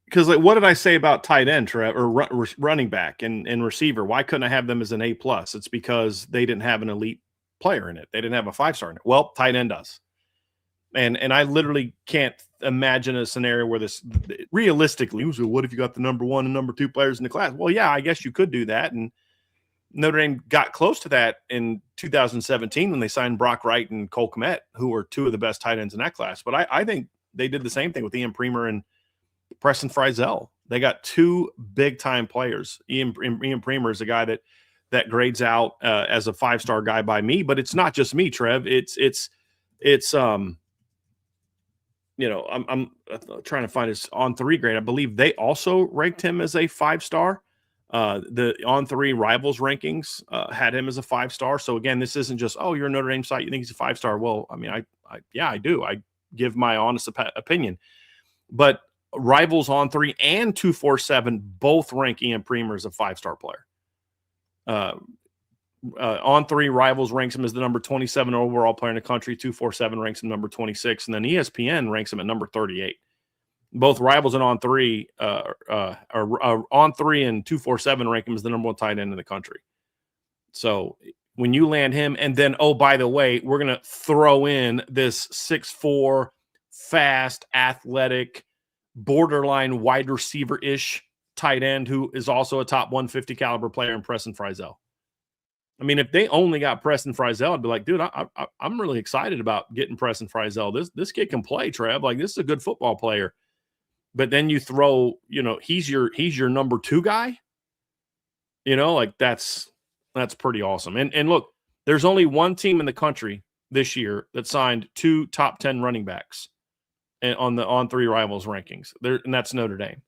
Because what did I say about tight end, Trev, or running back and receiver? Why couldn't I have them as an A+? It's because they didn't have an elite player in it. They didn't have a 5-star in it. Well, tight end does. And I literally can't imagine a scenario where this realistically, so what if you got the number 1 and number 2 players in the class? Well, yeah, I guess you could do that. And Notre Dame got close to that in 2017 when they signed Brock Wright and Cole Kmet, who were 2 of the best tight ends in that class. But I think they did the same thing with Ian Premer and Preston Frizel. They got 2 big-time players. Ian Premer is a guy that grades out as a 5-star guy by me, but it's not just me, Trev. It's I'm trying to find his On3 grade. I believe they also ranked him as a 5-star. The On3 Rivals rankings had him as a 5-star. So again, this isn't just, oh, you're a Notre Dame site, you think he's a 5-star. Well, I mean, I do. I give my honest opinion. But Rivals On3 and 247 both rank Ian Premer as a 5-star player. On3 Rivals ranks him as the number 27 overall player in the country. 247 ranks him number 26, and then ESPN ranks him at number 38. Both Rivals and On3 On3 and 247 rank him as the number 1 tight end in the country. So when you land him, and then, oh, by the way, we're going to throw in this 6'4", fast, athletic, borderline wide receiver-ish tight end who is also a top 150 caliber player in Preston Frizel. I mean, if they only got Preston Frizel, I'd be like, dude, I'm really excited about getting Preston Frizel. This kid can play, Trev. Like, this is a good football player. But then you throw, he's your number 2 guy. Like that's pretty awesome. And look, there's only one team in the country this year that signed 2 top 10 running backs on the On3 Rivals rankings. And that's Notre Dame.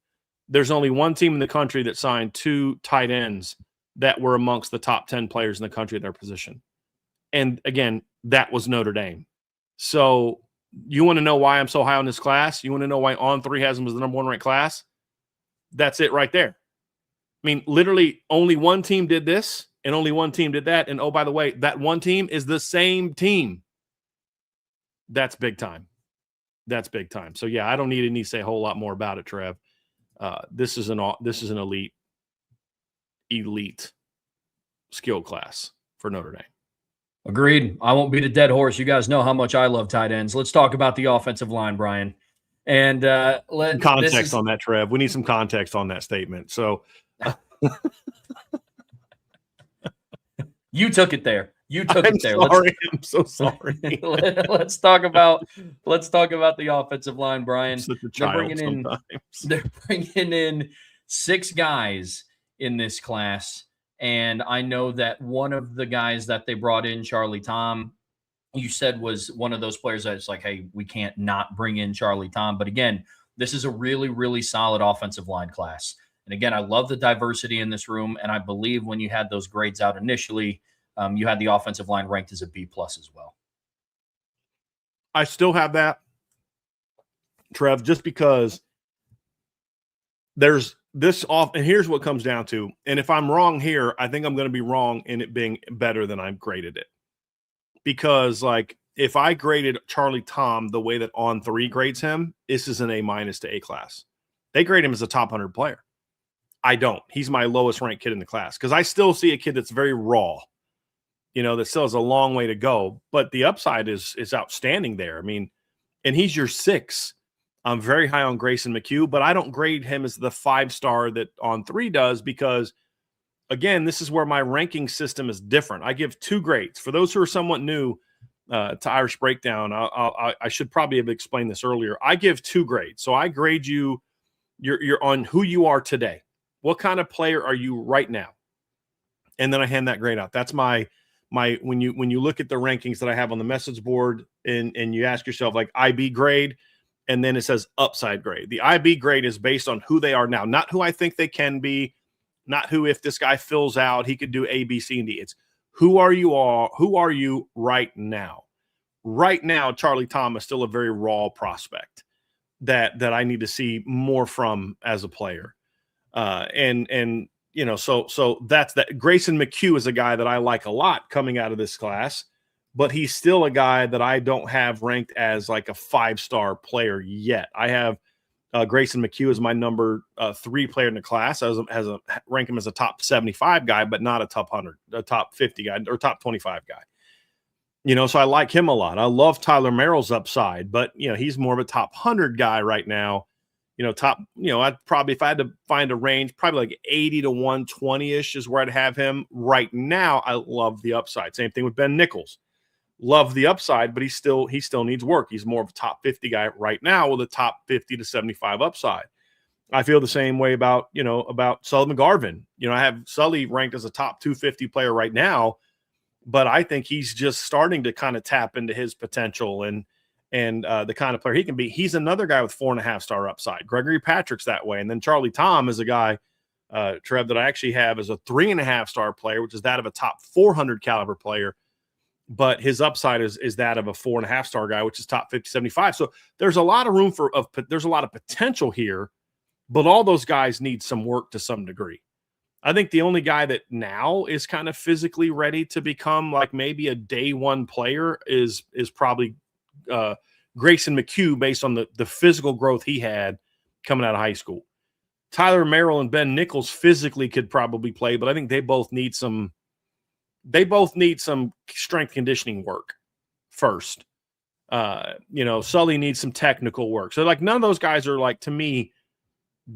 There's only one team in the country that signed 2 tight ends that were amongst the top 10 players in the country at their position. And again, that was Notre Dame. So you want to know why I'm so high on this class? You want to know why On3 has them as the number 1 ranked class? That's it right there. I mean, literally only one team did this and only one team did that. And oh, by the way, that one team is the same team. That's big time. That's big time. So yeah, I don't need to say a whole lot more about it, Trev. This is an elite skill class for Notre Dame. Agreed. I won't beat a dead horse. You guys know how much I love tight ends. Let's talk about the offensive line, Brian. And context on that, Trev. We need some context on that statement. So you took it there. You took it there. I'm so sorry. Let's talk about the offensive line, Brian. I'm such a child They're bringing in 6 guys in this class. And I know that one of the guys that they brought in, Charlie Tom, you said was one of those players that's like, hey, we can't not bring in Charlie Tom. But again, this is a really, really solid offensive line class. And again, I love the diversity in this room. And I believe when you had those grades out initially, you had the offensive line ranked as a B+ as well. I still have that, Trev, just because there's this off, and here's what comes down to. And if I'm wrong here, I think I'm going to be wrong in it being better than I've graded it. Because, like, if I graded Charlie Tom the way that On3 grades him, this is an A- to A class. They grade him as a top 100 player. I don't. He's my lowest ranked kid in the class because I still see a kid that's very raw, that still has a long way to go. But the upside is outstanding there. I mean, and he's your 6 I'm very high on Grayson McHugh, but I don't grade him as the 5-star that On Three does because, again, this is where my ranking system is different. I give 2 grades. For those who are somewhat new to Irish Breakdown, I should probably have explained this earlier. I give 2 grades. So I grade you, you're on who you are today. What kind of player are you right now? And then I hand that grade out. That's my when you look at the rankings that I have on the message board and you ask yourself like IB grade, and then it says upside grade. The IB grade is based on who they are now, not who I think they can be, not who, if this guy fills out, he could do A, B, C, and D. It's who are you right now? Right now, Charlie Thomas still a very raw prospect that I need to see more from as a player. And you know, so that's that. Grayson McHugh is a guy that I like a lot coming out of this class, but he's still a guy that I don't have ranked as like a 5-star player yet. I have Grayson McHugh as my number 3 player in the class. As a rank him as a top 75 guy, but not a top 100, a top 50 guy or top 25 guy. You know, so I like him a lot. I love Tyler Merrill's upside, but you know, he's more of a top 100 guy right now. You know, top, you know, I'd probably, if I had to find a range, probably like 80 to 120-ish is where I'd have him right now. I love the upside. Same thing with Ben Nichols. Love the upside, but he still needs work. He's more of a top 50 guy right now with a top 50 to 75 upside. I feel the same way about Sullivan Garvin. You know, I have Sully ranked as a top 250 player right now, but I think he's just starting to kind of tap into his potential and the kind of player he can be. He's another guy with 4.5-star upside. Gregory Patrick's that way. And then Charlie Tom is a guy, Trev, that I actually have as a 3.5-star player, which is that of a top 400 caliber player. But his upside is that of a 4.5-star guy, which is top 50, 75. So there's a lot of room there's a lot of potential here, but all those guys need some work to some degree. I think the only guy that now is kind of physically ready to become like maybe a day one player is probably Grayson McHugh, based on the physical growth he had coming out of high school. Tyler Merrill and Ben Nichols physically could probably play, but I think they both need some strength conditioning work first. You know, Sully needs some technical work. So like none of those guys are like, to me,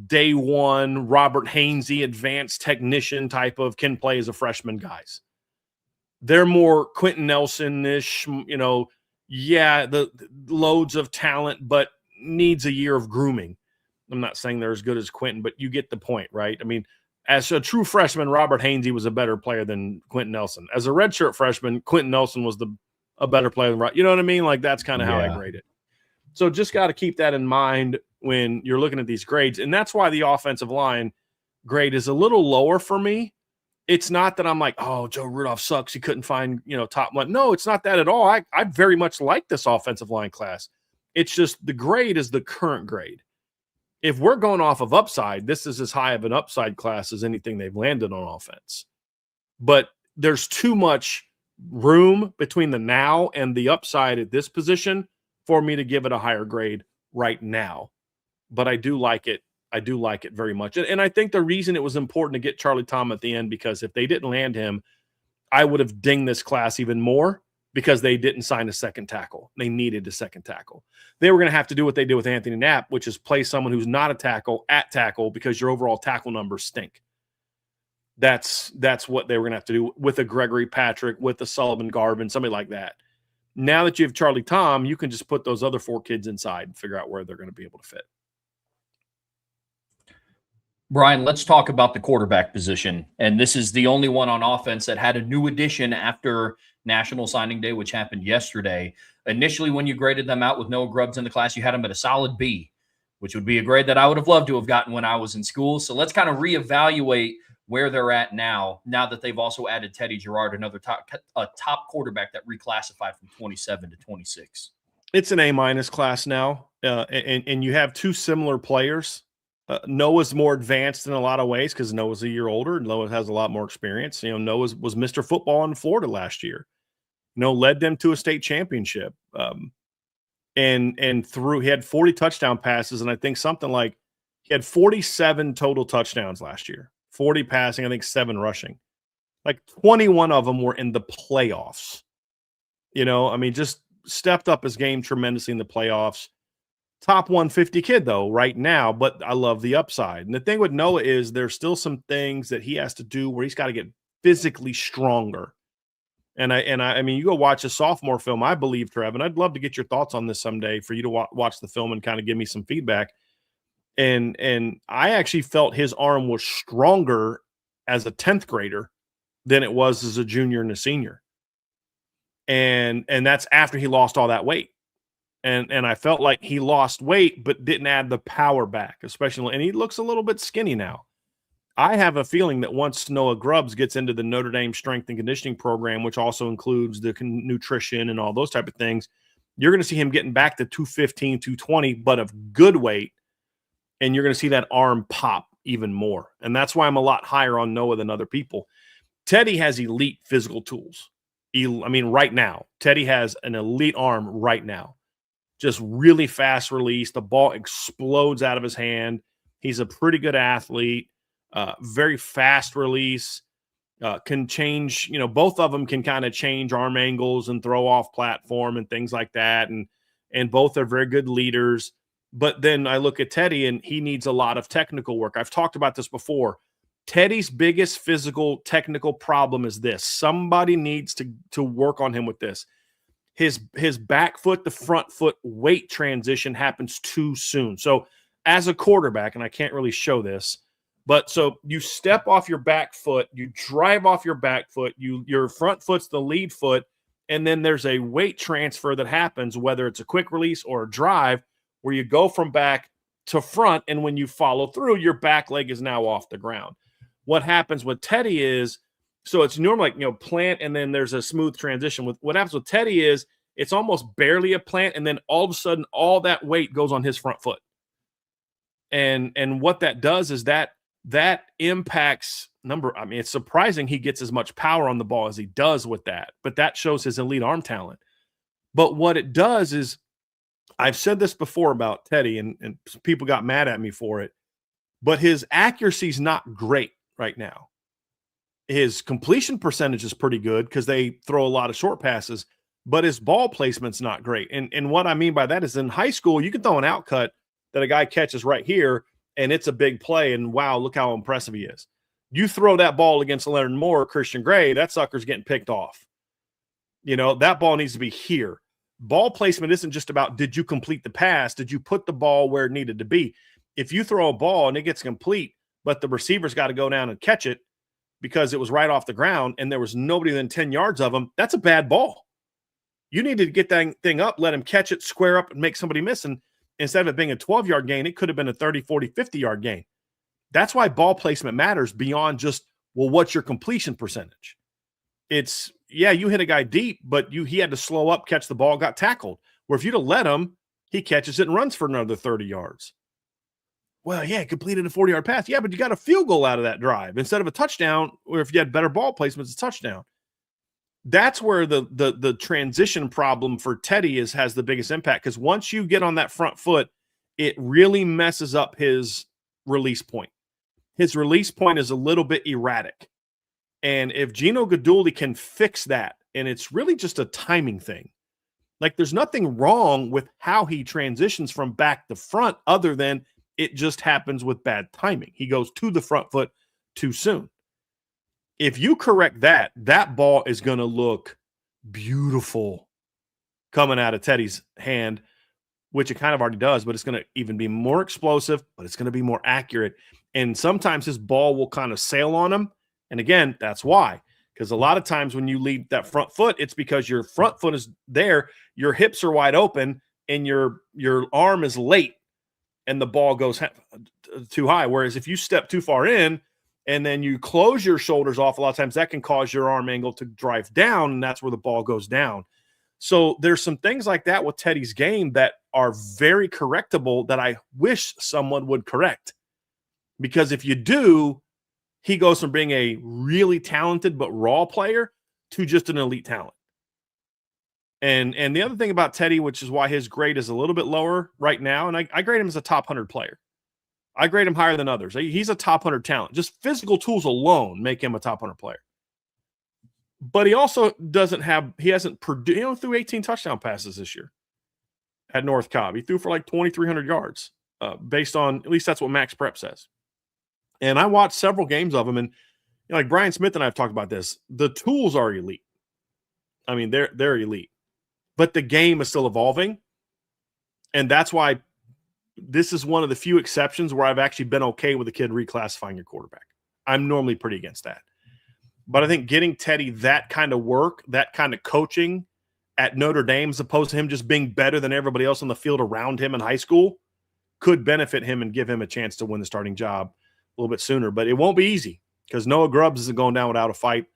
day one Robert Hainsey advanced technician type of can play as a freshman guys. They're more Quentin Nelson-ish, you know, the loads of talent, but needs a year of grooming. I'm not saying they're as good as Quentin, but you get the point, right? I mean, as a true freshman, Robert Hainsey was a better player than Quentin Nelson. As a redshirt freshman, Quentin Nelson was a better player than Robert. You know what I mean? Like that's kind of how I grade it. So just got to keep that in mind when you're looking at these grades. And that's why the offensive line grade is a little lower for me. It's not that I'm like, oh, Joe Rudolph sucks. He couldn't find, top one. No, it's not that at all. I very much like this offensive line class. It's just the grade is the current grade. If we're going off of upside, this is as high of an upside class as anything they've landed on offense. But there's too much room between the now and the upside at this position for me to give it a higher grade right now. But I do like it. I do like it very much. And I think the reason it was important to get Charlie Tom at the end, because if they didn't land him, I would have dinged this class even more because they didn't sign a second tackle. They needed a second tackle. They were going to have to do what they did with Anthony Knapp, which is play someone who's not a tackle at tackle because your overall tackle numbers stink. That's what they were going to have to do with a Gregory Patrick, with a Sullivan Garvin, somebody like that. Now that you have Charlie Tom, you can just put those other 4 kids inside and figure out where they're going to be able to fit. Brian, let's talk about the quarterback position. And this is the only one on offense that had a new addition after National Signing Day, which happened yesterday. Initially, when you graded them out with Noah Grubbs in the class, you had them at a solid B, which would be a grade that I would have loved to have gotten when I was in school. So let's kind of reevaluate where they're at now that they've also added Teddy Gerard, another top quarterback that reclassified from 27 to 26. It's an A- class now, and you have 2 similar players. Noah's more advanced in a lot of ways because Noah's a year older and Noah has a lot more experience. Noah was Mr. Football in Florida last year. Led them to a state championship. And he had 40 touchdown passes, and I think something like he had 47 total touchdowns last year. 40 passing, I think 7 rushing. Like 21 of them were in the playoffs. Just stepped up his game tremendously in the playoffs. top 150 kid though right now, but I love the upside. And the thing with Noah is there's still some things that he has to do where he's got to get physically stronger. And I mean, you go watch a sophomore film, I believe, Trev, and I'd love to get your thoughts on this someday for you to watch the film and kind of give me some feedback. And I actually felt his arm was stronger as a 10th grader than it was as a junior and a senior. And that's after he lost all that weight. And I felt like he lost weight but didn't add the power back, especially, and he looks a little bit skinny now. I have a feeling that once Noah Grubbs gets into the Notre Dame strength and conditioning program, which also includes the nutrition and all those type of things, you're going to see him getting back to 215, 220, but of good weight, and you're going to see that arm pop even more. And that's why I'm a lot higher on Noah than other people. Teddy has elite physical tools. I mean, right now, Teddy has an elite arm right now. Just really fast release. The ball explodes out of his hand. He's a pretty good athlete. Very fast release, can change, both of them can kind of change arm angles and throw off platform and things like that. And both are very good leaders. But then I look at Teddy and he needs a lot of technical work. I've talked about this before. Teddy's biggest physical technical problem is this. Somebody needs to work on him with this. His back foot to front foot weight transition happens too soon. So as a quarterback, and I can't really show this, but so you step off your back foot, you drive off your back foot, your front foot's the lead foot, and then there's a weight transfer that happens, whether it's a quick release or a drive, where you go from back to front, and when you follow through, your back leg is now off the ground. What happens with Teddy is, so it's normally like, plant, and then there's a smooth transition. What happens with Teddy is it's almost barely a plant, and then all of a sudden, all that weight goes on his front foot. And what that does is that impacts number. I mean, it's surprising he gets as much power on the ball as he does with that, but that shows his elite arm talent. But what it does is, I've said this before about Teddy, and people got mad at me for it, but his accuracy is not great right now. His completion percentage is pretty good because they throw a lot of short passes, but his ball placement's not great. And what I mean by that is, in high school, you can throw an out cut that a guy catches right here, and it's a big play, and wow, look how impressive he is. You throw that ball against Leonard Moore or Christian Gray, that sucker's getting picked off. That ball needs to be here. Ball placement isn't just about, did you complete the pass? Did you put the ball where it needed to be? If you throw a ball and it gets complete, but the receiver's got to go down and catch it because it was right off the ground and there was nobody within 10 yards of him, that's a bad ball. You need to get that thing up, let him catch it, square up, and make somebody miss. And instead of it being a 12-yard gain, it could have been a 30, 40, 50-yard gain. That's why ball placement matters beyond just, well, what's your completion percentage? It's, yeah, you hit a guy deep, but he had to slow up, catch the ball, got tackled. Where if you'd have let him, he catches it and runs for another 30 yards. Well, yeah, completed a 40-yard pass. Yeah, but you got a field goal out of that drive instead of a touchdown, or if you had better ball placement, it's a touchdown. That's where the transition problem for Teddy has the biggest impact, because once you get on that front foot, it really messes up his release point. His release point is a little bit erratic. And if Gino Guidugli can fix that, and it's really just a timing thing, like there's nothing wrong with how he transitions from back to front other than it just happens with bad timing. He goes to the front foot too soon. If you correct that, that ball is going to look beautiful coming out of Teddy's hand, which it kind of already does, but it's going to even be more explosive, but it's going to be more accurate. And sometimes his ball will kind of sail on him. And again, that's why, because a lot of times when you lead that front foot, it's because your front foot is there, your hips are wide open, and your arm is late, and the ball goes too high. Whereas if you step too far in and then you close your shoulders off, a lot of times that can cause your arm angle to drive down, and that's where the ball goes down. So there's some things like that with Teddy's game that are very correctable that I wish someone would correct. Because if you do, he goes from being a really talented but raw player to just an elite talent. And the other thing about Teddy, which is why his grade is a little bit lower right now, and I grade him as a top 100 player. I grade him higher than others. He's a top 100 talent. Just physical tools alone make him a top 100 player. But he also hasn't produced, threw 18 touchdown passes this year. at North Cobb. He threw for like 2,300 yards, based on, at least that's what Max Prep says. And I watched several games of him, and like Brian Smith and I have talked about this. The tools are elite. I mean, they're elite, but the game is still evolving, and that's why this is one of the few exceptions where I've actually been okay with a kid reclassifying your quarterback. I'm normally pretty against that. But I think getting Teddy that kind of work, that kind of coaching at Notre Dame, as opposed to him just being better than everybody else on the field around him in high school, could benefit him and give him a chance to win the starting job a little bit sooner. But it won't be easy because Noah Grubbs isn't going down without a fight,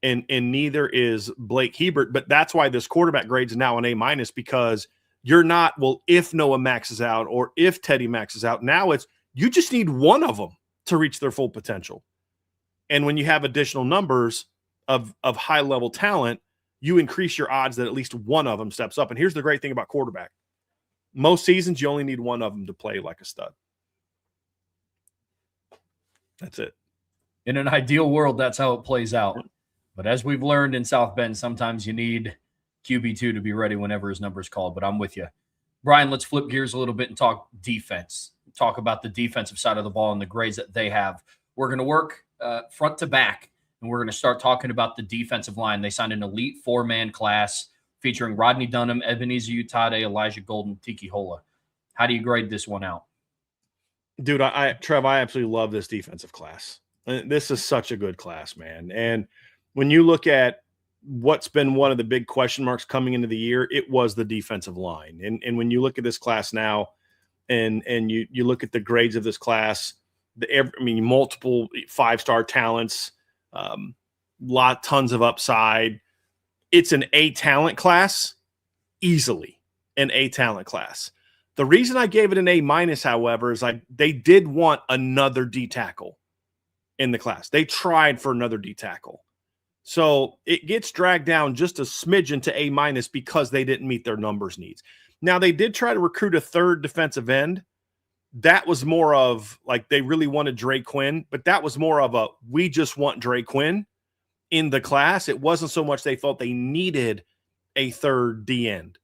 and neither is Blake Hebert. But that's why this quarterback grade is now an A-, because you're not, well, if Noah maxes out or if Teddy maxes out. Now it's you just need one of them to reach their full potential. And when you have additional numbers of high-level talent, you increase your odds that at least one of them steps up. And here's the great thing about quarterback. Most seasons, you only need one of them to play like a stud. That's it. In an ideal world, that's how it plays out. But as we've learned in South Bend, sometimes you need QB2 to be ready whenever his number is called. But I'm with you. Brian, let's flip gears a little bit and talk defense. Talk about the defensive side of the ball and the grades that they have. We're going to work front to back, and we're going to start talking about the defensive line. They signed an elite 4-man class featuring Rodney Dunham, Ebenezer Utade, Elijah Golden, Tiki Hola. How do you grade this one out? Dude, Trev, I absolutely love this defensive class. This is such a good class, man. And when you look at what's been one of the big question marks coming into the year, it was the defensive line. And when you look at this class now and you look at the grades of this class, multiple 5-star talents, tons of upside. It's an A talent class, easily an A talent class. The reason I gave it an A-, however, is they did want another D tackle in the class. They tried for another D tackle. So it gets dragged down just a smidgen to A- because they didn't meet their numbers needs. Now, they did try to recruit a third defensive end. That was more of like they really wanted Dre Quinn, but that was more of a we just want Dre Quinn in the class. It wasn't so much they felt they needed a third D end.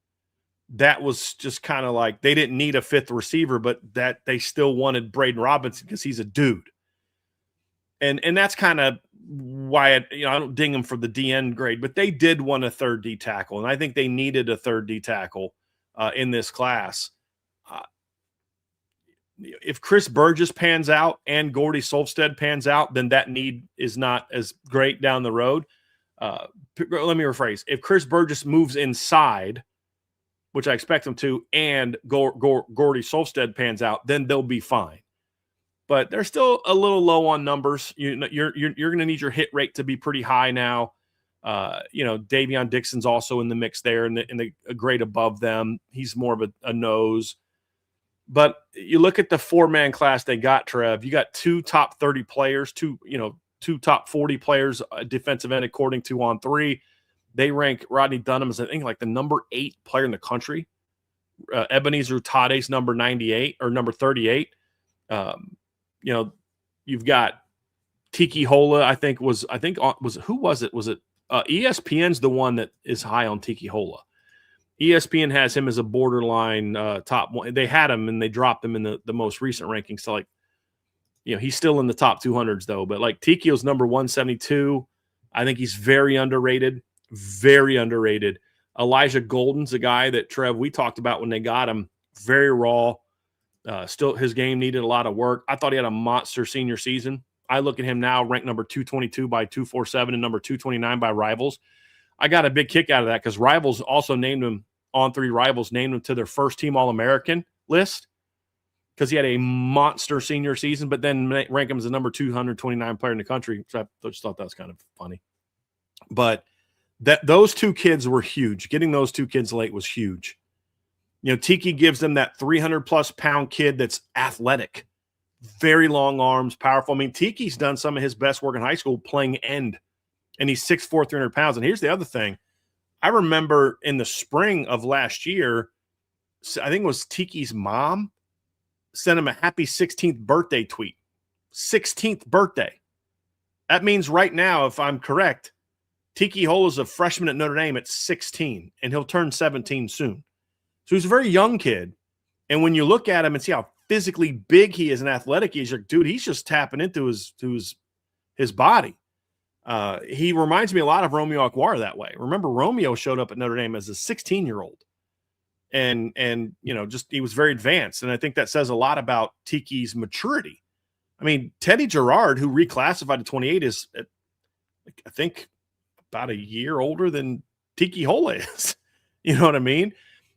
That was just kind of like they didn't need a fifth receiver, but that they still wanted Braden Robinson because he's a dude. And that's kind of why I don't ding them for the DN grade, but they did want a third D tackle, and I think they needed a third D tackle in this class. If Chris Burgess pans out and Gordy Solstead pans out, then that need is not as great down the road. Let me rephrase. If Chris Burgess moves inside, which I expect him to, and Gordy Solstead pans out, then they'll be fine. But they're still a little low on numbers. You're going to need your hit rate to be pretty high now. Davion Dixon's also in the mix there, in the grade above them. He's more of a nose. But you look at the 4-man class they got, Trev. You got 2 top 30 players, 2 top 40 players, defensive end according to On3. They rank Rodney Dunham as, I think, like the number 8 player in the country. Ebenezer Utade's number 98 or number 38. You've got Tiki Hola, who was it? Was it ESPN's the one that is high on Tiki Hola? ESPN has him as a borderline top one. They had him and they dropped him in the most recent rankings. So he's still in the top 200s though. But like Tikio's number 172. I think he's very underrated. Very underrated. Elijah Golden's a guy that, Trev, we talked about when they got him. Very raw. Still, his game needed a lot of work. I thought he had a monster senior season. I look at him now, ranked number 222 by 247 and number 229 by Rivals. I got a big kick out of that because Rivals also named him, On3 Rivals named him to their first team All-American list because he had a monster senior season, but then rank him as the number 229 player in the country. So I just thought that was kind of funny. But those 2 kids were huge. Getting those 2 kids late was huge. Tiki gives them that 300-plus pound kid that's athletic, very long arms, powerful. Tiki's done some of his best work in high school playing end, and he's 6'4", 300 pounds. And here's the other thing. I remember in the spring of last year, I think it was Tiki's mom sent him a happy 16th birthday tweet. 16th birthday. That means right now, if I'm correct, Tiki Hola is a freshman at Notre Dame at 16, and he'll turn 17 soon. So he's a very young kid. And when you look at him and see how physically big he is and athletic he is, you're like, dude, he's just tapping into his body. He reminds me a lot of Romeo Aguirre that way. Remember, Romeo showed up at Notre Dame as a 16-year-old. And just he was very advanced. And I think that says a lot about Tiki's maturity. I mean, Teddy Gerard, who reclassified to 28, is, I think, about a year older than Tiki Hola is. You know what I mean?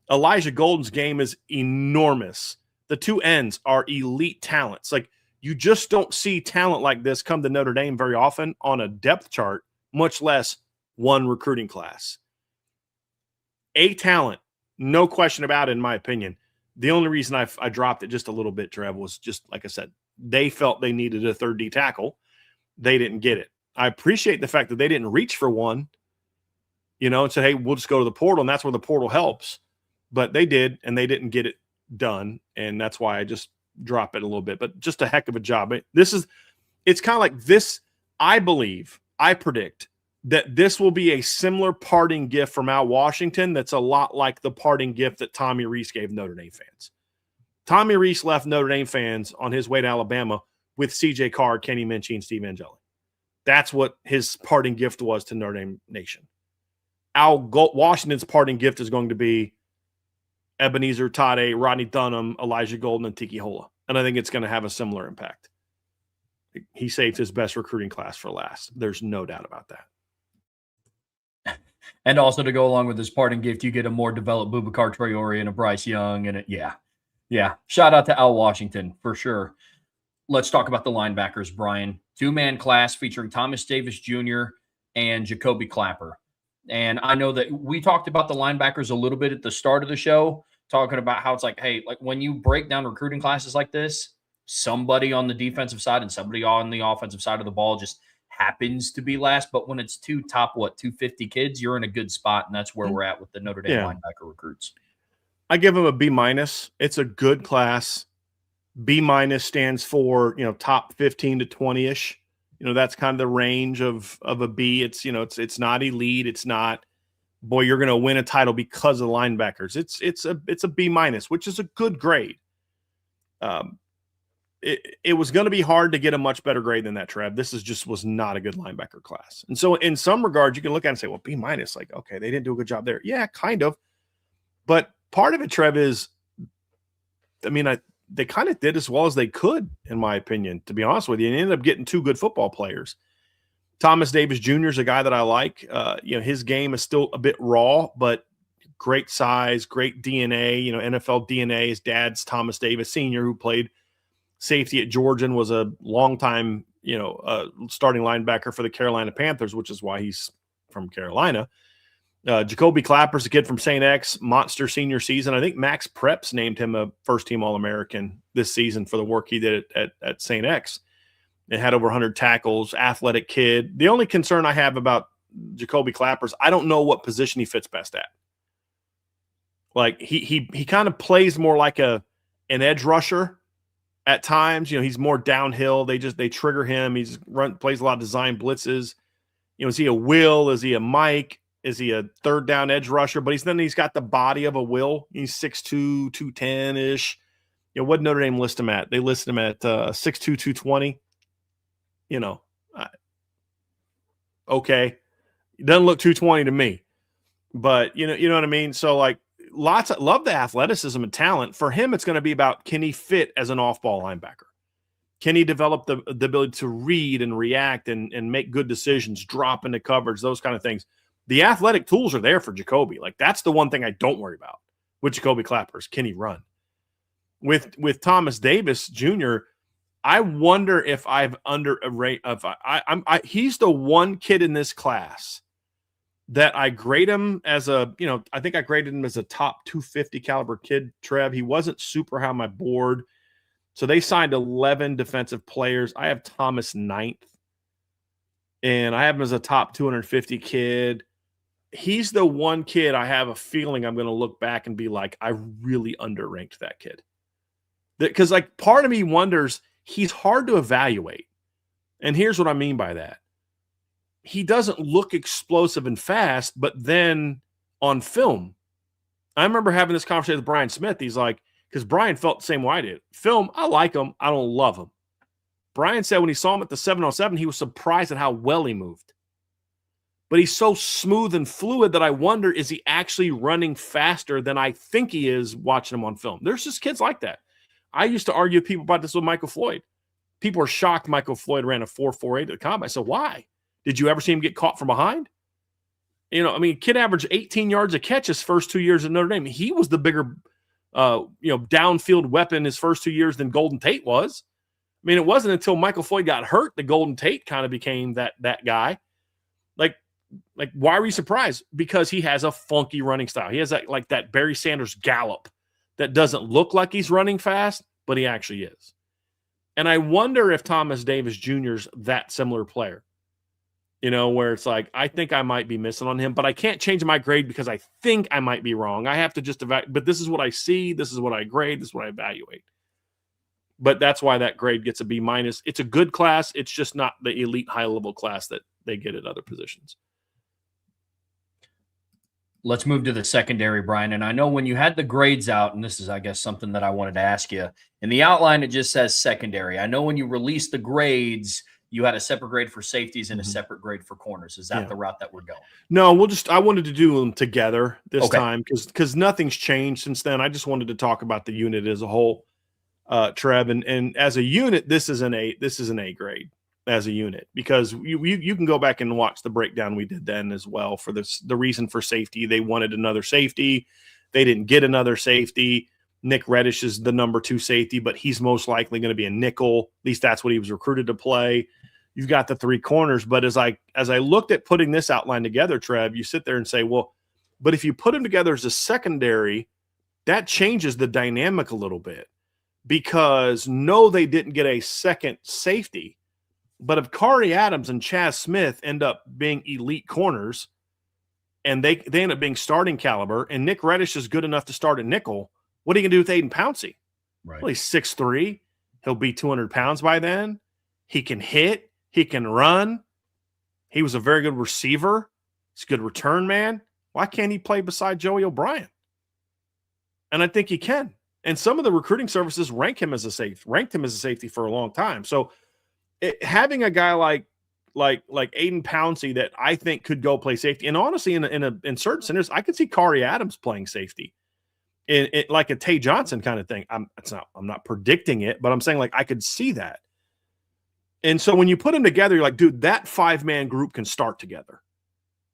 Elijah Golden's game is enormous. The two ends are elite talents. Like, you just don't see talent like this come to Notre Dame very often on a depth chart, much less one recruiting class. A talent, no question about it, in my opinion. The only reason I dropped it just a little bit, Trev, was just, like I said, they felt they needed a third D tackle. They didn't get it. I appreciate the fact that they didn't reach for one, and said, hey, we'll just go to the portal, and that's where the portal helps. But they did, and they didn't get it done, and that's why I just drop it a little bit. But just a heck of a job. It's kind of like this. I predict that this will be a similar parting gift from Al Washington that's a lot like the parting gift that Tommy Rees gave Notre Dame fans. Tommy Rees left Notre Dame fans on his way to Alabama with C.J. Carr, Kenny Minchie, and Steve Angeli. That's what his parting gift was to Notre Dame Nation. Washington's parting gift is going to be Ebenezer Tade, Rodney Dunham, Elijah Golden, and Tiki Hola. And I think it's going to have a similar impact. He saved his best recruiting class for last. There's no doubt about that. And also, to go along with this parting gift, you get a more developed Boubacar Traore and a Bryce Young. And yeah. Shout out to Al Washington for sure. Let's talk about the linebackers, Brian. Two-man class featuring Thomas Davis Jr. and Jacoby Clapper. And I know that we talked about the linebackers a little bit at the start of the show, talking about how it's like, hey, like when you break down recruiting classes like this, somebody on the defensive side and somebody on the offensive side of the ball just happens to be last. But when it's two top, 250 kids, you're in a good spot. And that's where we're at with the Notre Dame linebacker recruits. I give them a B-. It's a good class. B- stands for, top 15 to 20-ish. That's kind of the range of a B. It's, it's not elite. It's not, boy, you're going to win a title because of the linebackers. It's a B-, which is a good grade. It was going to be hard to get a much better grade than that, Trev. This was not a good linebacker class. And so in some regards, you can look at it and say, well, B-, like, okay, they didn't do a good job there. Yeah, kind of. But part of it, Trev, is, they kind of did as well as they could, in my opinion, to be honest with you. And ended up getting two good football players. Thomas Davis Jr. is a guy that I like. His game is still a bit raw, but great size, great DNA, NFL DNA. His dad's Thomas Davis Sr., who played safety at Georgia and was a longtime, starting linebacker for the Carolina Panthers, which is why he's from Carolina. Jacoby Clapper's a kid from St. X, monster senior season. I think Max Preps named him a first-team All-American this season for the work he did at St. X. It had over 100 tackles, athletic kid. The only concern I have about Jacoby Clapper is I don't know what position he fits best at. Like, he kind of plays more like an edge rusher at times. He's more downhill. They trigger him. Plays a lot of design blitzes. Is he a Will? Is he a Mike? Is he a third down edge rusher? But he's got the body of a Will. He's 6'2", 210-ish. What did Notre Dame list him at? They listed him at 6'2", 220. Okay. It doesn't look 220 to me. But you know what I mean? So, like, love the athleticism and talent. For him, it's going to be about, can he fit as an off-ball linebacker? Can he develop the ability to read and react and make good decisions, drop into coverage, those kind of things? The athletic tools are there for Jacoby. Like, that's the one thing I don't worry about with Jacoby Clapper is, can he run? With Thomas Davis Jr., I wonder if I've underrated. He's the one kid in this class that I grade him as I think I graded him as a top 250 caliber kid, Trev. He wasn't super high on my board. So they signed 11 defensive players. I have Thomas 9th. And I have him as a top 250 kid. He's the one kid I have a feeling I'm going to look back and be like, I really underranked that kid. Because, like, part of me wonders, he's hard to evaluate. And here's what I mean by that. He doesn't look explosive and fast, but then on film, I remember having this conversation with Brian Smith. He's like, because Brian felt the same way I did. Film, I like him. I don't love him. Brian said when he saw him at the 7-on-7, he was surprised at how well he moved. But he's so smooth and fluid that I wonder, is he actually running faster than I think he is watching him on film? There's just kids like that. I used to argue with people about this with Michael Floyd. People are shocked Michael Floyd ran a 4.48 at the combine. I said, why? Did you ever see him get caught from behind? You know, I mean, kid averaged 18 yards a catch his first 2 years at Notre Dame. He was the bigger, downfield weapon his first 2 years than Golden Tate was. I mean, it wasn't until Michael Floyd got hurt that Golden Tate kind of became that guy. Like, why were you surprised? Because he has a funky running style. He has that Barry Sanders gallop that doesn't look like he's running fast, but he actually is. And I wonder if Thomas Davis Jr. is that similar player, where it's like, I think I might be missing on him, but I can't change my grade because I think I might be wrong. I have to just evaluate, but this is what I see. This is what I grade. This is what I evaluate. But that's why that grade gets a B-. It's a good class. It's just not the elite high-level class that they get at other positions. Let's move to the secondary, Brian. And I know when you had the grades out, and this is, I guess, something that I wanted to ask you. In the outline, it just says secondary. I know when you released the grades, you had a separate grade for safeties and a separate grade for corners. Is that the route that we're going? No, I wanted to do them together this time because nothing's changed since then. I just wanted to talk about the unit as a whole, Trev. And as a unit, this is an A grade. As a unit, because you can go back and watch the breakdown we did then as well for the reason for safety. They wanted another safety. They didn't get another safety. Nick Reddish is the number 2 safety, but he's most likely going to be a nickel. At least that's what he was recruited to play. You've got the 3 corners, but as I looked at putting this outline together, Trev, you sit there and say, well, but if you put them together as a secondary, that changes the dynamic a little bit, because no, they didn't get a second safety. But if Kari Adams and Chaz Smith end up being elite corners and they end up being starting caliber, and Nick Reddish is good enough to start at nickel, what are you going to do with Aiden Pouncey? Right. Well, he's 6'3". He'll be 200 pounds by then. He can hit. He can run. He was a very good receiver. He's a good return man. Why can't he play beside Joey O'Brien? And I think he can. And some of the recruiting services ranked him as a safety for a long time. So having a guy like Aiden Pouncey that I think could go play safety, and honestly, in certain centers, I could see Kari Adams playing safety, in like a Tay Johnson kind of thing. I'm not predicting it, but I'm saying like I could see that. And so when you put them together, you're like, dude, that 5-man group can start together,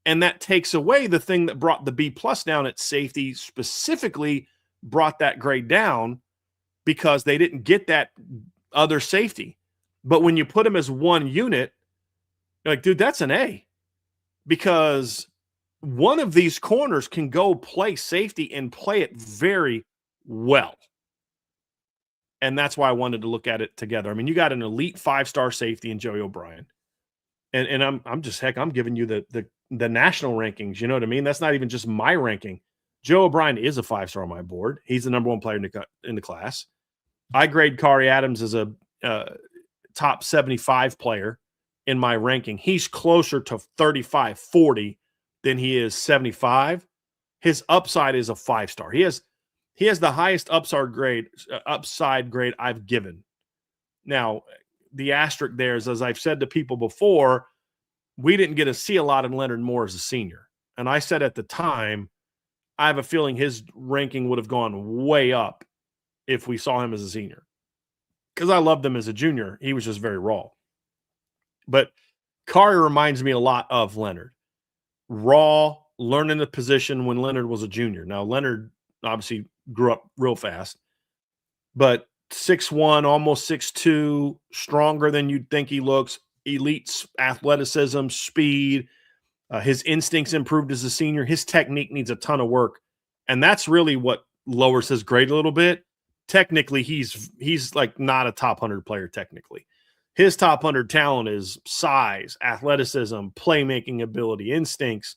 and that takes away the thing that brought the B+ down at safety, specifically brought that grade down because they didn't get that other safety. But when you put them as one unit, you're like, dude, that's an A, because one of these corners can go play safety and play it very well. And that's why I wanted to look at it together. I mean, you got an elite 5-star safety in Joey O'Brien. And I'm giving you the national rankings. You know what I mean? That's not even just my ranking. Joe O'Brien is a 5-star on my board. He's the number 1 player in the class. I grade Kari Adams as a top 75 player in my ranking. He's closer to 35, 40 than he is 75. His upside is a 5-star. He has the highest upside grade I've given. Now, the asterisk there is, as I've said to people before, we didn't get to see a lot of Leonard Moore as a senior. And I said at the time, I have a feeling his ranking would have gone way up if we saw him as a senior, because I loved him as a junior. He was just very raw. But Kari reminds me a lot of Leonard. Raw, learning the position when Leonard was a junior. Now, Leonard obviously grew up real fast, but 6'1", almost 6'2", stronger than you'd think he looks, elite athleticism, speed. His instincts improved as a senior. His technique needs a ton of work, and that's really what lowers his grade a little bit. Technically, he's like not a top 100 player technically. His top 100 talent is size, athleticism, playmaking ability, instincts.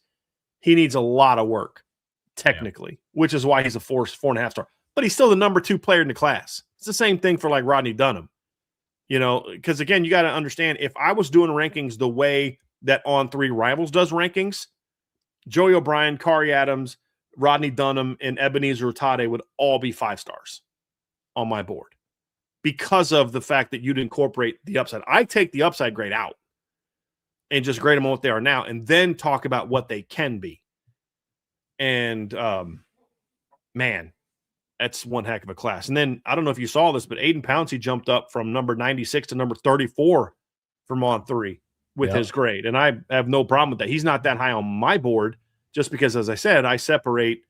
He needs a lot of work technically, which is why he's a 4.5 star. But he's still the number 2 player in the class. It's the same thing for like Rodney Dunham. You know, because again, you got to understand, if I was doing rankings the way that On3 Rivals does rankings, Joey O'Brien, Kari Adams, Rodney Dunham, and Ebenezer Utade would all be 5 stars on my board because of the fact that you'd incorporate the upside. I take the upside grade out and just grade them on what they are now and then talk about what they can be. And, man, that's one heck of a class. And then I don't know if you saw this, but Aiden Pouncey jumped up from number 96 to number 34 from on 3 with his grade. And I have no problem with that. He's not that high on my board just because, as I said, I separate,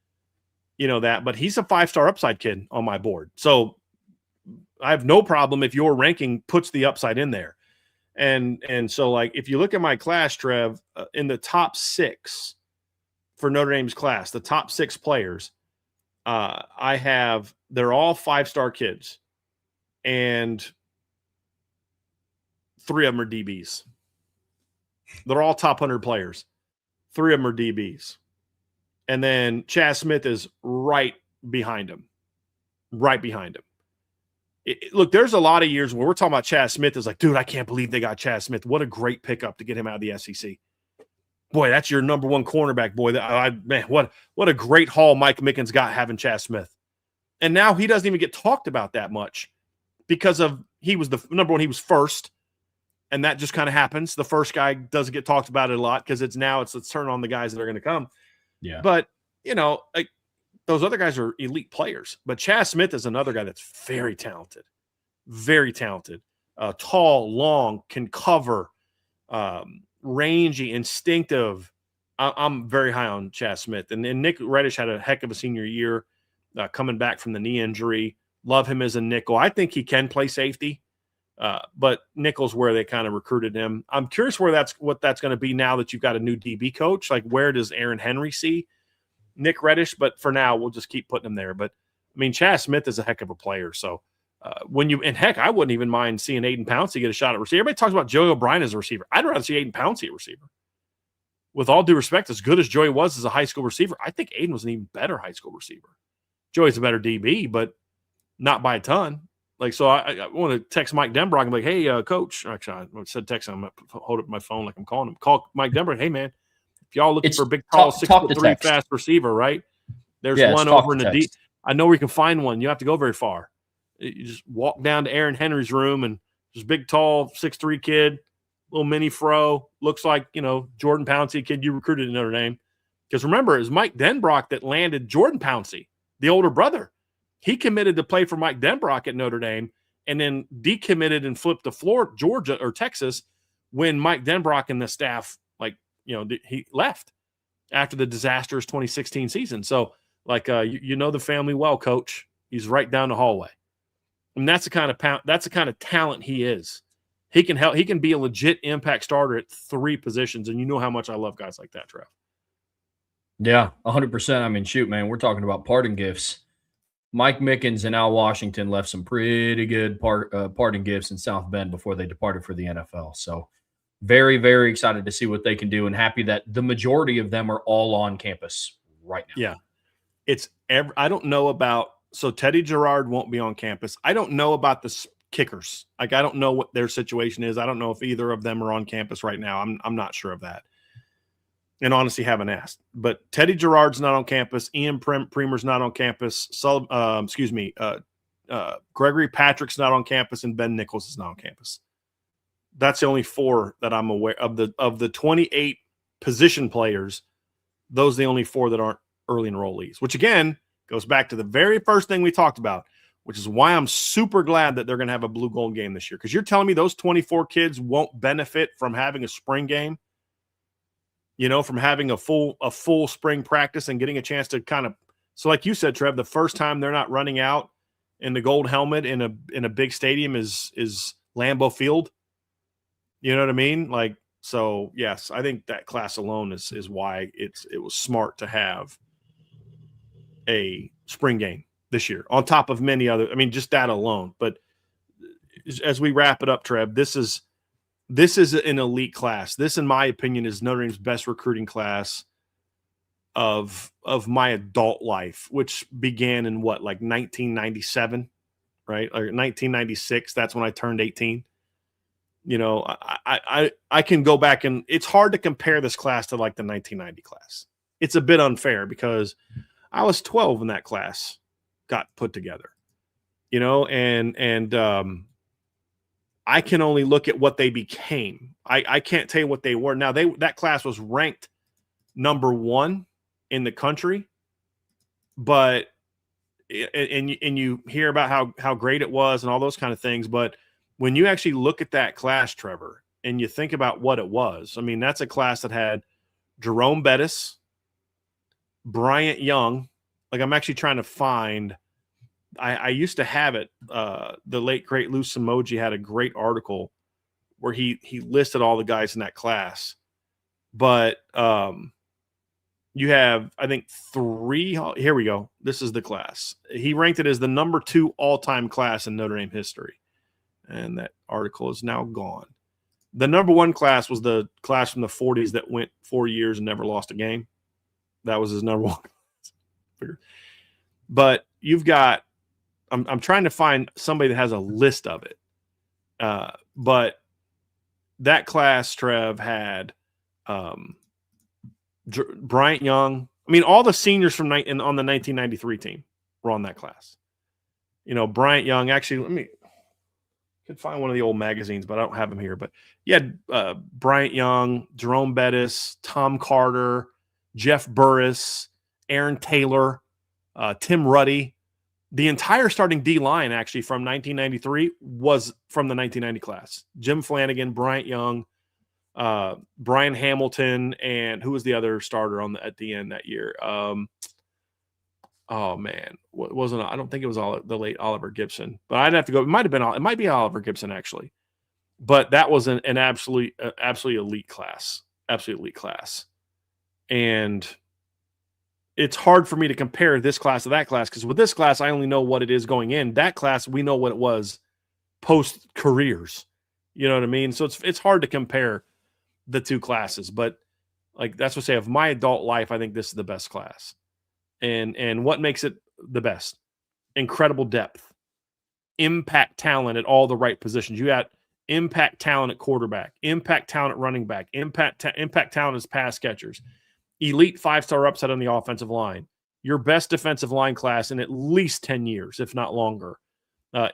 that. But he's a 5-star upside kid on my board. So I have no problem if your ranking puts the upside in there. And so, like, if you look at my class, Trev, in the top 6 for Notre Dame's class, the top 6 players, they're all 5-star kids, and 3 of them are DBs. They're all top 100 players. 3 of them are DBs. And then Chaz Smith is right behind him. Right behind him. Look, there's a lot of years where we're talking about Chaz Smith is like, dude, I can't believe they got Chaz Smith. What a great pickup to get him out of the SEC. Boy, that's your number 1 cornerback, boy. Man, what a great haul Mike Mickens got having Chaz Smith. And now he doesn't even get talked about that much because he was the number 1, he was first. And that just kind of happens. The first guy doesn't get talked about it a lot because let's turn on the guys that are going to come. Yeah. But, like, those other guys are elite players. But Chaz Smith is another guy that's very talented. Very talented. Tall, long, can cover, rangy, instinctive. I'm very high on Chaz Smith. And Nick Reddish had a heck of a senior year coming back from the knee injury. Love him as a nickel. I think he can play safety. But nickel's where they kind of recruited him. I'm curious what that's going to be now that you've got a new DB coach. Like, where does Aaron Henry see Nick Reddish? But for now, we'll just keep putting him there. But, I mean, Chaz Smith is a heck of a player. So, I wouldn't even mind seeing Aiden Pouncey get a shot at receiver. Everybody talks about Joey O'Brien as a receiver. I'd rather see Aiden Pouncey at receiver. With all due respect, as good as Joey was as a high school receiver, I think Aiden was an even better high school receiver. Joey's a better DB, but not by a ton. Like, so I want to text Mike Denbrock and be like, hey, coach. Actually, I said text him. I'm going to hold up my phone like I'm calling him. Call Mike Denbrock. Hey, man, if y'all looking for a big, tall, 6'3" fast receiver, right? There's one over in the deep. I know where you can find one. You don't have to go very far. You just walk down to Aaron Henry's room, and there's a big, tall, 6'3" kid, little mini fro. Looks like, Jordan Pouncey, kid you recruited in Notre Dame. Because remember, it was Mike Denbrock that landed Jordan Pouncey, the older brother. He committed to play for Mike Denbrock at Notre Dame and then decommitted and flipped to Florida, Georgia, or Texas when Mike Denbrock and the staff, he left after the disastrous 2016 season. So, the family well, coach. He's right down the hallway. And that's the kind of talent he is. He can help. He can be a legit impact starter at 3 positions, and you know how much I love guys like that, Trev. Yeah, 100%. I mean, shoot, man, we're talking about parting gifts. Mike Mickens and Al Washington left some pretty good parting gifts in South Bend before they departed for the NFL. So very, very excited to see what they can do, and happy that the majority of them are all on campus right now. Yeah. I don't know about – so Teddy Gerard won't be on campus. I don't know about the kickers. Like, I don't know what their situation is. I don't know if either of them are on campus right now. I'm not sure of that. And honestly haven't asked. But Teddy Gerard's not on campus. Ian Premer's not on campus. Gregory Patrick's not on campus, and Ben Nichols is not on campus. That's the only 4 that I'm aware of. The 28 position players, those are the only 4 that aren't early enrollees, which again goes back to the very first thing we talked about, which is why I'm super glad that they're going to have a blue gold game this year. Because you're telling me those 24 kids won't benefit from having a spring game? From having a full spring practice and getting a chance to kind of – so like you said, Trev, the first time they're not running out in the gold helmet in a big stadium is Lambeau Field. You know what I mean? Like, so, yes, I think that class alone is why it was smart to have a spring game this year on top of many other – I mean, just that alone. But as we wrap it up, Trev, this is an elite class. This, in my opinion, is Notre Dame's best recruiting class of my adult life, which began in 1997, right? Or 1996. That's when I turned 18. I can go back, and it's hard to compare this class to like the 1990 class. It's a bit unfair because I was 12 when that class got put together, and I can only look at what they became. I can't tell you what they were. Now that class was ranked number 1 in the country, but and you hear about how great it was and all those kind of things, but when you actually look at that class, Trevor, and you think about what it was, I mean, that's a class that had Jerome Bettis, Bryant Young. Like, I'm actually trying to find. I used to have it. The late great Lou Samoji had a great article where he listed all the guys in that class, but you have, I think, 3. Here we go. This is the class. He ranked it as the number 2 all-time class in Notre Dame history. And that article is now gone. The number 1 class was the class from the 40s that went 4 years and never lost a game. That was his number 1 class. But you've got, I'm trying to find somebody that has a list of it. But that class, Trev, had Bryant Young. I mean, all the seniors on the 1993 team were on that class. Bryant Young. Actually, could find one of the old magazines, but I don't have them here. But you had Bryant Young, Jerome Bettis, Tom Carter, Jeff Burris, Aaron Taylor, Tim Ruddy. The entire starting D line actually from 1993 was from the 1990 class. Jim Flanagan, Bryant Young, Brian Hamilton, and who was the other starter at the end that year? Oh man, wasn't I don't think it was the late Oliver Gibson, but I'd have to go. It might be Oliver Gibson actually, but that was an absolute elite class, and it's hard for me to compare this class to that class because with this class I only know what it is going in. That class we know what it was post careers. You know what I mean? So it's hard to compare the 2 classes, but like that's what I say of my adult life, I think this is the best class. And what makes it the best? Incredible depth, impact talent at all the right positions. You got impact talent at quarterback, impact talent at running back, impact talent as pass catchers, elite 5-star upside on the offensive line, your best defensive line class in at least 10 years, if not longer,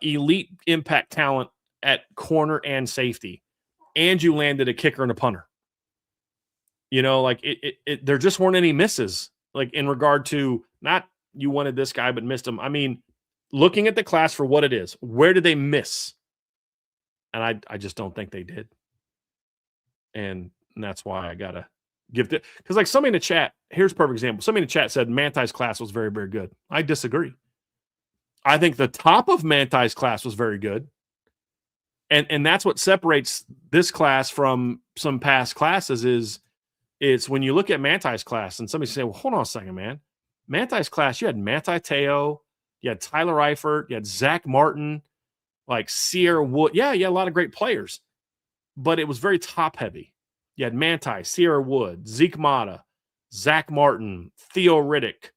elite impact talent at corner and safety, and you landed a kicker and a punter. There just weren't any misses. Like in regard to not you wanted this guy but missed him. I mean, looking at the class for what it is, where did they miss? And I just don't think they did. And that's why I gotta give it, because like somebody in the chat, here's a perfect example. Somebody in the chat said Manti's class was very, very good. I disagree. I think the top of Manti's class was very good. And that's what separates this class from some past classes is when you look at Manti's class and somebody say, well, hold on a second, man. Manti's class, you had Manti Te'o, you had Tyler Eifert, you had Zach Martin, like Sierra Wood. Yeah, a lot of great players, but it was very top heavy. You had Manti, Sierra Wood, Zeke Mata, Zach Martin, Theo Riddick,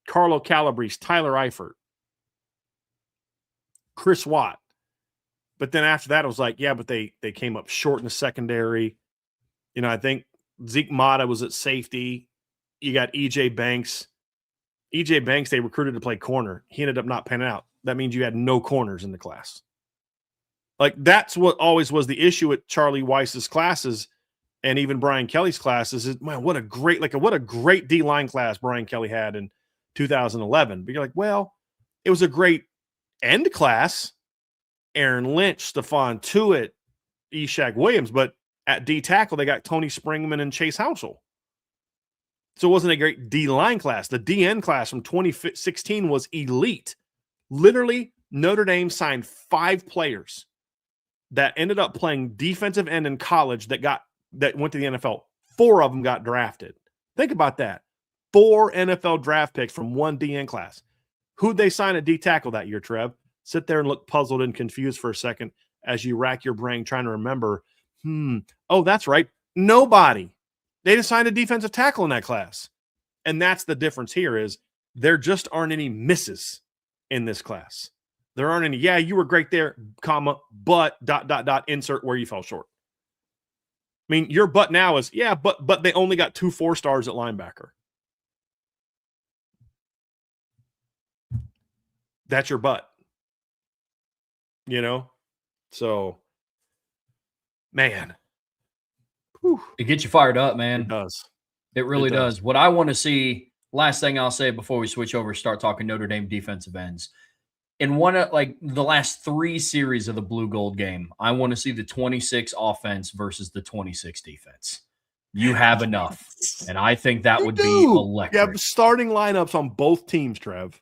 Carlo Calabrese, Tyler Eifert, Chris Watt. But then after that, it was like, yeah, but they came up short in the secondary. I think Zeke Mata was at safety. You got EJ Banks. EJ Banks, they recruited to play corner. He ended up not panning out. That means you had no corners in the class. Like, that's what always was the issue at Charlie Weiss's classes and even Brian Kelly's classes is, man, what a great D-line class Brian Kelly had in 2011. But you're like, well, it was a great end class. Aaron Lynch, Stephon Tuitt, Ishaq Williams, but at D tackle, they got Tony Springman and Chase Housel. So it wasn't a great D-line class. The DN class from 2016 was elite. Literally, Notre Dame signed 5 players that ended up playing defensive end in college that went to the NFL. 4 of them got drafted. Think about that. 4 NFL draft picks from 1 DN class. Who'd they sign at D tackle that year, Trev? Sit there and look puzzled and confused for a second as you rack your brain trying to remember, oh, that's right. Nobody. They just signed a defensive tackle in that class. And that's the difference here is there just aren't any misses in this class. There aren't any, yeah, you were great there, comma, but, ... insert where you fell short. I mean, your but now is, yeah, but they only got 2 4-stars at linebacker. that's your butt. You know? So, man. Whew. It gets you fired up, man. It does. It really does. What I want to see, last thing I'll say before we switch over, start talking Notre Dame defensive ends. In one of the last 3 series of the blue gold game, I want to see the 26 offense versus the 26 defense. You have enough. And I think that would be electric. You have starting lineups on both teams, Trev.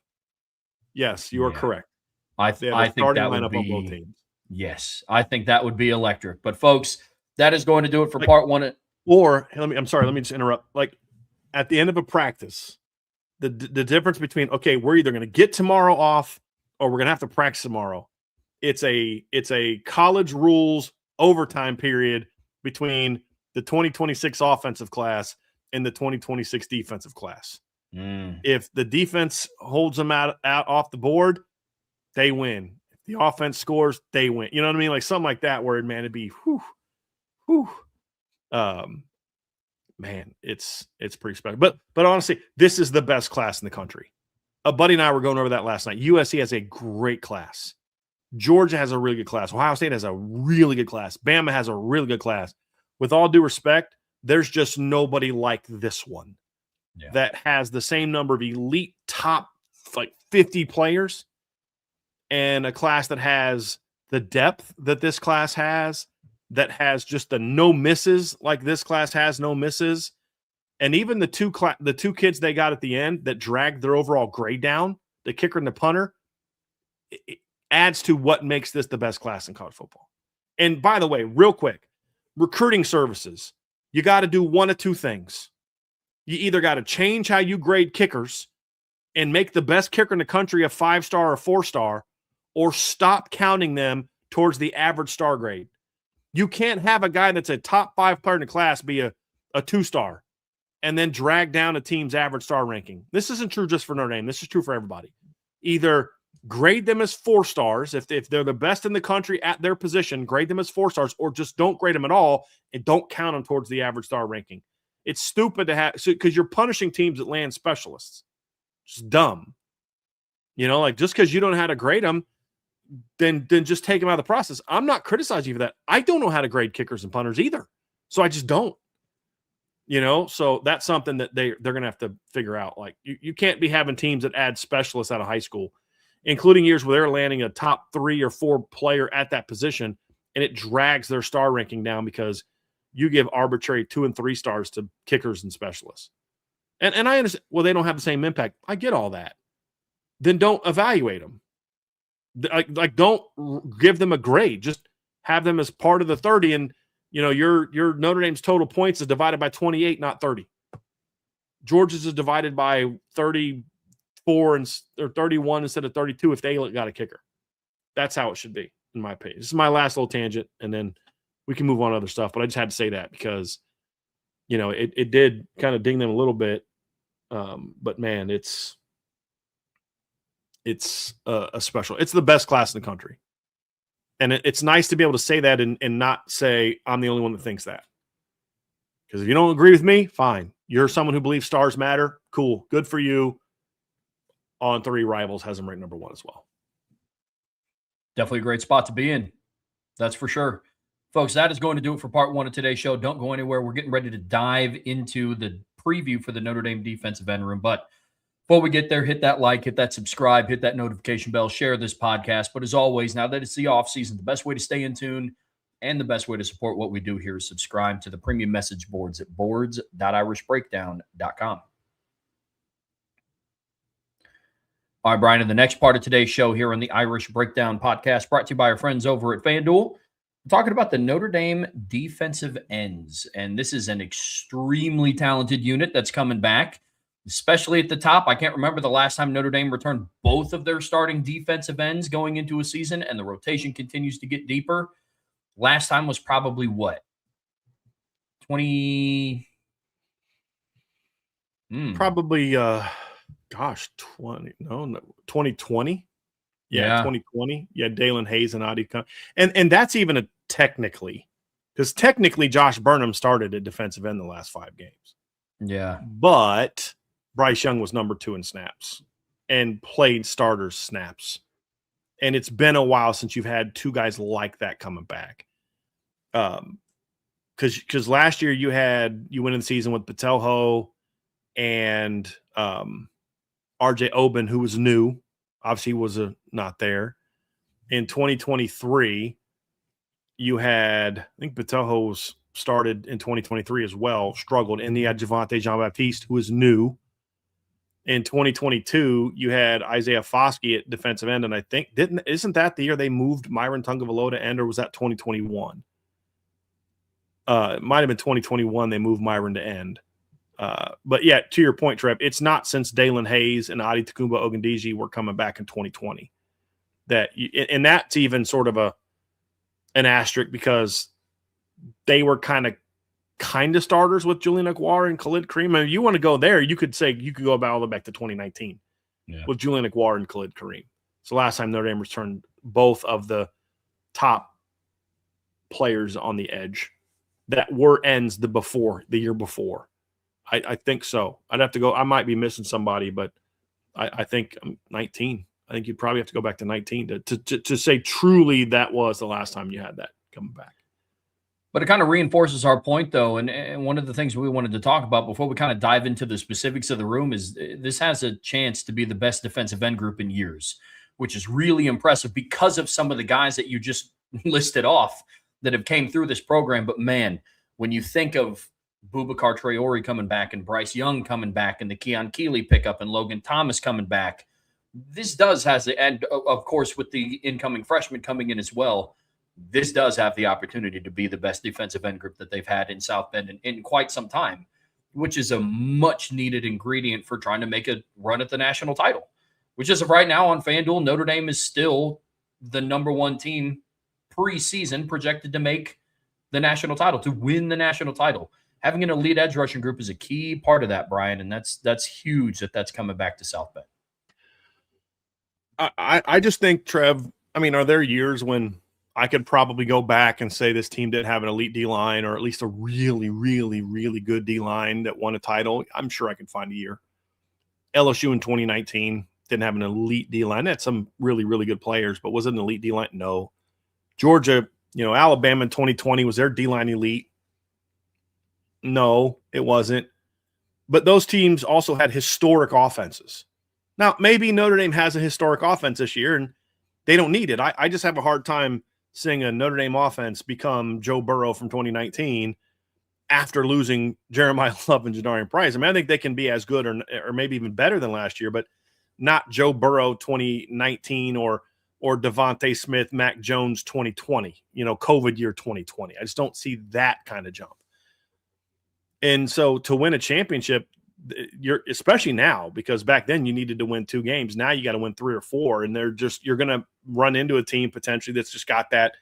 Yes, you are correct. I think that would be, on both teams. Yes, I think that would be electric. But folks, that is going to do it for part 1. Or I'm sorry, let me just interrupt. Like at the end of a practice, the difference between, okay, we're either going to get tomorrow off or we're going to have to practice tomorrow. It's a college rules overtime period between the 2026 offensive class and the 2026 defensive class. If the defense holds them out off the board, they win. If the offense scores, they win. You know what I mean? Like something like that where, man, it'd be man, it's pretty special. But honestly, this is the best class in the country. A buddy and I were going over that last night. USC has a great class. Georgia has a really good class. Ohio State has a really good class. Bama has a really good class. With all due respect, there's just nobody like this one that has the same number of elite top 50 players and a class that has the depth that this class has, that has just the no misses like this class has no misses. And even the two kids they got at the end that dragged their overall grade down, the kicker and the punter, it adds to what makes this the best class in college football. And by the way, real quick, recruiting services, you got to do one of two things. You either got to change how you grade kickers and make the best kicker in the country a 5-star or 4-star, or stop counting them towards the average star grade. You can't have a guy that's a top 5 player in the class be a 2-star and then drag down a team's average star ranking. This isn't true just for Notre Dame. This is true for everybody. Either grade them as 4 stars. If they're the best in the country at their position, grade them as 4 stars, or just don't grade them at all and don't count them towards the average star ranking. It's stupid to have, because you're punishing teams that land specialists. Just dumb. You know, like just because you don't know how to grade them, then just take them out of the process. I'm not criticizing you for that. I don't know how to grade kickers and punters either. So I just don't. You know, so that's something that they're going to have to figure out. Like you can't be having teams that add specialists out of high school, including years where they're landing a top 3 or 4 player at that position, and it drags their star ranking down because you give arbitrary 2 and 3 stars to kickers and specialists. And I understand, well, they don't have the same impact. I get all that. Then don't evaluate them. Like don't give them a grade. Just have them as part of the 30, and you know your Notre Dame's total points is divided by 28, not 30. Georgia's is divided by 34 or 31 instead of 32 if they got a kicker. That's how it should be, in my opinion. This is my last little tangent, and then we can move on to other stuff. But I just had to say that because, you know, it did kind of ding them a little bit. But man, it's a special. It's the best class in the country. And it's nice to be able to say that and not say I'm the only one that thinks that. Because if you don't agree with me, fine. You're someone who believes stars matter. Cool. Good for you. On 3 Rivals has them ranked number 1 as well. Definitely a great spot to be in. That's for sure. Folks, that is going to do it for part 1 of today's show. Don't go anywhere. We're getting ready to dive into the preview for the Notre Dame defensive end room. But before we get there, hit that like, hit that subscribe, hit that notification bell, share this podcast. But as always, now that it's the off season, the best way to stay in tune and the best way to support what we do here is subscribe to the premium message boards at boards.irishbreakdown.com. All right, Brian, in the next part of today's show here on the Irish Breakdown podcast, brought to you by our friends over at FanDuel, we're talking about the Notre Dame defensive ends. And this is an extremely talented unit that's coming back, especially at the top. I can't remember the last time Notre Dame returned both of their starting defensive ends going into a season, and the rotation continues to get deeper. Last time was probably what? 20. Probably, 2020. Yeah, 2020. Yeah, Dalen Hayes and Adi. And that's even technically, because technically Josh Burnham started at defensive end the last 5 games. Yeah. But Bryce Young was number 2 in snaps. and played starters snaps. And it's been a while since you've had two guys like that coming back. Because last year you went in the season with Patelho and RJ Oben, who was new. Obviously was not there. In 2023, you had, I think Patelho was started in 2023 as well, struggled. And you had Javonte Jean-Baptiste, who is new. In 2022, you had Isaiah Foskey at defensive end, and I think isn't that the year they moved Myron Tungavaloa to end, or was that 2021? It might have been 2021 they moved Myron to end. But yeah, to your point, Trev, it's not since Dalen Hayes and Adi Takumba Ogundeji were coming back in 2020 and that's even sort of an asterisk because they were kind of starters with Julian Aguar and Khalid Kareem. I mean, if you want to go there, you could go about all the way back to 2019 with Julian Aguar and Khalid Kareem. So last time Notre Dame returned both of the top players on the edge that were ends the year before. I think so. I'd have to go. I might be missing somebody, but I think 19. I think you'd probably have to go back to 19 to say truly that was the last time you had that coming back. But it kind of reinforces our point, though, and one of the things we wanted to talk about before we kind of dive into the specifics of the room is this has a chance to be the best defensive end group in years, which is really impressive because of some of the guys that you just listed off that have came through this program. But, man, when you think of Boubacar Traore coming back and Bryce Young coming back and the Keon Keeley pickup and Logan Thomas coming back, this and of course with the incoming freshmen coming in as well, this does have the opportunity to be the best defensive end group that they've had in South Bend in quite some time, which is a much needed ingredient for trying to make a run at the national title, which is right now on FanDuel, Notre Dame is still the number one team preseason projected to make the national title, to win the national title. Having an elite edge rushing group is a key part of that, Brian, and that's huge that's coming back to South Bend. I just think, Trev, I mean, are there years when I could probably go back and say this team didn't have an elite D-line or at least a really, really, really good D-line that won a title? I'm sure I could find a year. LSU in 2019 didn't have an elite D-line. They had some really, really good players, but was it an elite D-line? No. Georgia, Alabama in 2020, was their D-line elite? No, it wasn't. But those teams also had historic offenses. Now, maybe Notre Dame has a historic offense this year, and they don't need it. I just have a hard time seeing a Notre Dame offense become Joe Burrow from 2019 after losing Jeremiah Love and Jadarian Price. I mean, I think they can be as good or maybe even better than last year, but not Joe Burrow 2019 or Devontae Smith, Mac Jones 2020, COVID year 2020. I just don't see that kind of jump. And so to win a championship, you're especially now, because back then you needed to win 2 games. Now you got to win 3 or 4, and you're going to run into a team potentially that's just got that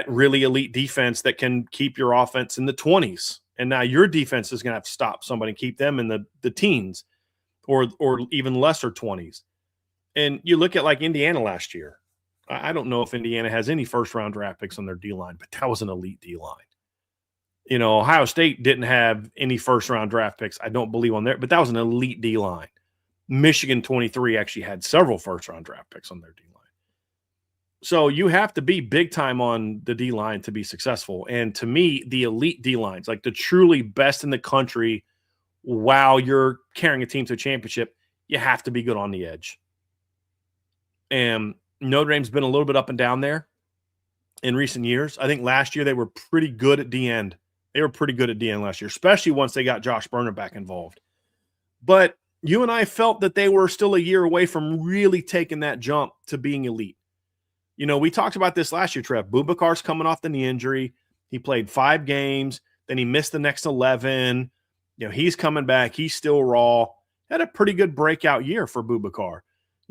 really elite defense that can keep your offense in the 20s. And now your defense is going to have to stop somebody and keep them in the teens or even lesser 20s. And you look at like Indiana last year. I don't know if Indiana has any first-round draft picks on their D-line, but that was an elite D-line. Ohio State didn't have any first-round draft picks, I don't believe, on there, but that was an elite D-line. Michigan 23 actually had several first-round draft picks on their D-line. So you have to be big time on the D-line to be successful. And to me, the elite D-lines, like the truly best in the country while you're carrying a team to a championship, you have to be good on the edge. And Notre Dame's been a little bit up and down there in recent years. I think last year they were pretty good at the end. They were pretty good at the end last year, especially once they got Josh Burnham back involved. But you and I felt that they were still a year away from really taking that jump to being elite. We talked about this last year, Trev. Boubacar's coming off the knee injury. He played 5 games. Then he missed the next 11. He's coming back. He's still raw. Had a pretty good breakout year for Boubacar.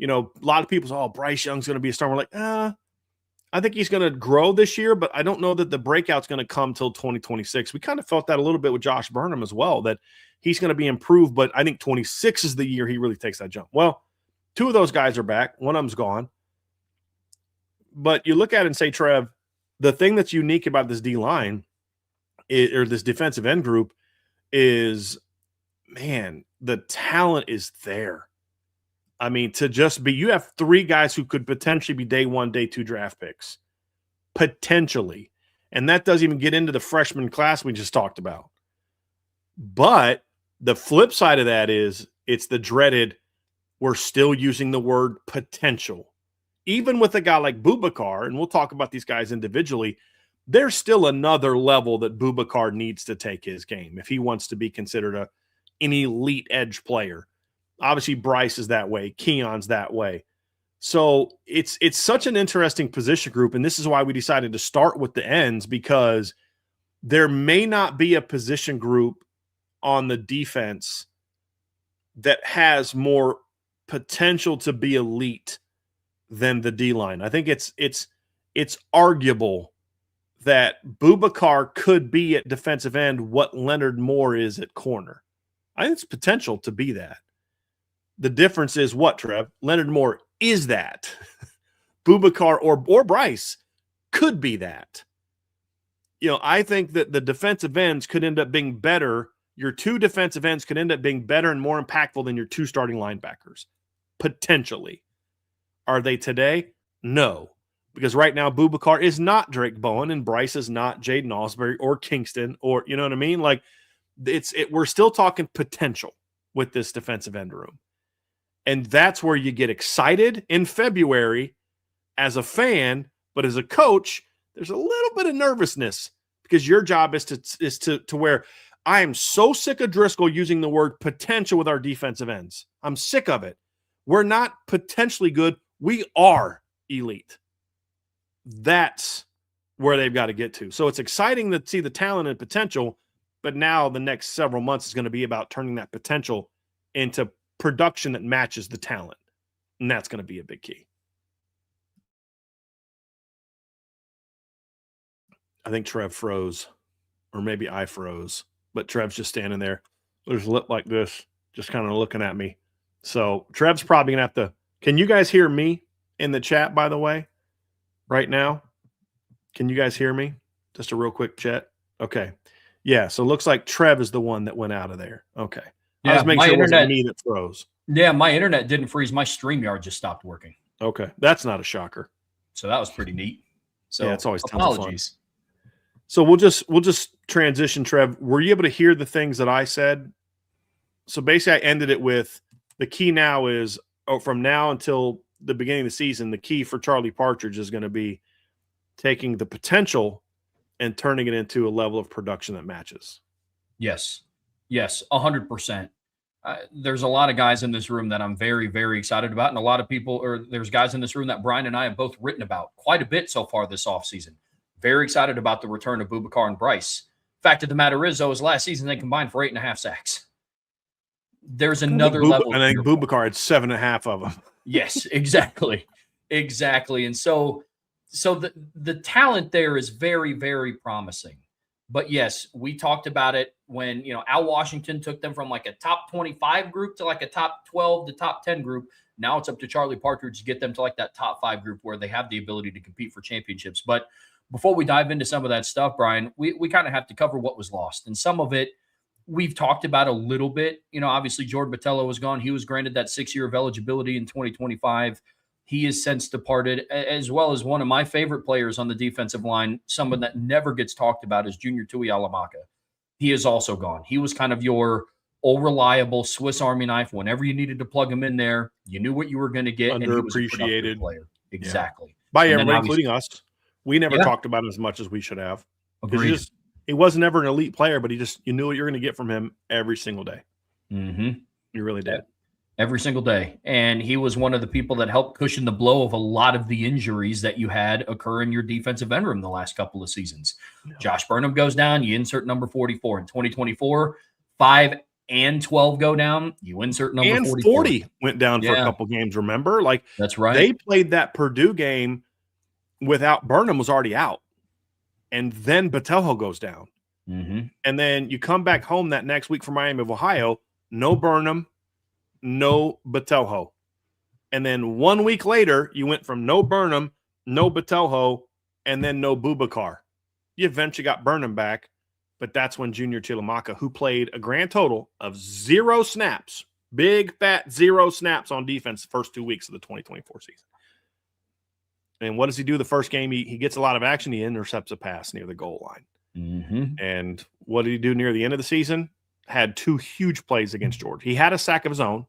A lot of people say, oh, Bryce Young's going to be a star. We're like, I think he's going to grow this year, but I don't know that the breakout's going to come till 2026. We kind of felt that a little bit with Josh Burnham as well, that he's going to be improved, but I think 26 is the year he really takes that jump. Well, 2 of those guys are back. One of them's gone. But you look at it and say, Trev, the thing that's unique about this D-line or this defensive end group is, man, the talent is there. I mean, to just be, you have 3 guys who could potentially be day 1, day 2 draft picks. Potentially. And that doesn't even get into the freshman class we just talked about. But the flip side of that is it's the dreaded, we're still using the word potential. Even with a guy like Boubacar, and we'll talk about these guys individually, there's still another level that Boubacar needs to take his game if he wants to be considered an elite edge player. Obviously, Bryce is that way. Keon's that way. So it's such an interesting position group, and this is why we decided to start with the ends, because there may not be a position group on the defense that has more potential to be elite than the D-line. I think it's arguable that Boubacar could be at defensive end what Leonard Moore is at corner. I think it's potential to be that. The difference is what, Trev? Leonard Moore is that. Boubacar or Bryce could be that. I think that the defensive ends could end up being better. Your 2 defensive ends could end up being better and more impactful than your 2 starting linebackers. Potentially. Are they today? No. Because right now, Boubacar is not Drake Bowen and Bryce is not Jaden Osbury or Kingston, or you know what I mean? Like we're still talking potential with this defensive end room. And that's where you get excited in February as a fan, but as a coach, there's a little bit of nervousness because your job is to where I am so sick of Driscoll using the word potential with our defensive ends. I'm sick of it. We're not potentially good. We are elite. That's where they've got to get to. So it's exciting to see the talent and potential, but now the next several months is going to be about turning that potential into production that matches the talent. And that's going to be a big key. I think Trev froze, or maybe I froze, but Trev's just standing there with his lip like this, just kind of looking at me. So Trev's probably going to have to, can you guys hear me in the chat, by the way, right now? Can you guys hear me? Just a real quick chat. Okay. Yeah. So it looks like Trev is the one that went out of there. Okay. Yeah, I was making sure it wasn't me that froze. Yeah, my internet didn't freeze. My StreamYard just stopped working. Okay. That's not a shocker. So that was pretty neat. So yeah, it's always apologies. So we'll just transition, Trev. Were you able to hear the things that I said? So basically I ended it with the key now is from now until the beginning of the season, the key for Charlie Partridge is going to be taking the potential and turning it into a level of production that matches. Yes. Yes, 100%. There's a lot of guys in this room that I'm very, very excited about. And a lot of people, or there's guys in this room that Brian and I have both written about quite a bit so far this offseason. Very excited about the return of Boubacar and Bryce. Fact of the matter is, though, is last season they combined for 8.5 sacks. There's another level. And I think Boubacar had 7.5 of them. Yes, exactly. Exactly. And so the talent there is very, very promising. But yes, we talked about it when, Al Washington took them from like a top 25 group to like a top 12 to top 10 group. Now it's up to Charlie Partridge to get them to like that top 5 group where they have the ability to compete for championships. But before we dive into some of that stuff, Brian, we kind of have to cover what was lost. And some of it we've talked about a little bit. Obviously Jordan Botelho was gone. He was granted that 6-year of eligibility in 2025. He has since departed, as well as one of my favorite players on the defensive line, someone that never gets talked about, is Junior Tui Alamaka. He is also gone. He was kind of your all reliable Swiss Army knife. Whenever you needed to plug him in there, you knew what you were going to get. Underappreciated player. Exactly. Yeah. By everybody, including us. We never talked about him as much as we should have. Agreed. He wasn't ever an elite player, but you knew what you're going to get from him every single day. Mm-hmm. You really did. Every single day. And he was one of the people that helped cushion the blow of a lot of the injuries that you had occur in your defensive end room the last couple of seasons. No. Josh Burnham goes down, you insert number 44. In 2024, 5 and 12 go down, you insert number and 44. 40 went down for a couple games, remember? Like, that's right. They played that Purdue game without Burnham was already out. And then Botelho goes down. Mm-hmm. And then you come back home that next week from Miami of Ohio, no Burnham, no Botelho. And then 1 week later, you went from no Burnham, no Botelho, and then no Boubacar. You eventually got Burnham back, but that's when Junior Chilamaka, who played a grand total of 0 snaps Big, fat 0 snaps on defense the first 2 weeks of the 2024 season. And what does he do the first game? He gets a lot of action. He intercepts a pass near the goal line. And what did he do near the end of the season? Had 2 huge plays against Georgia. He had a sack of his own,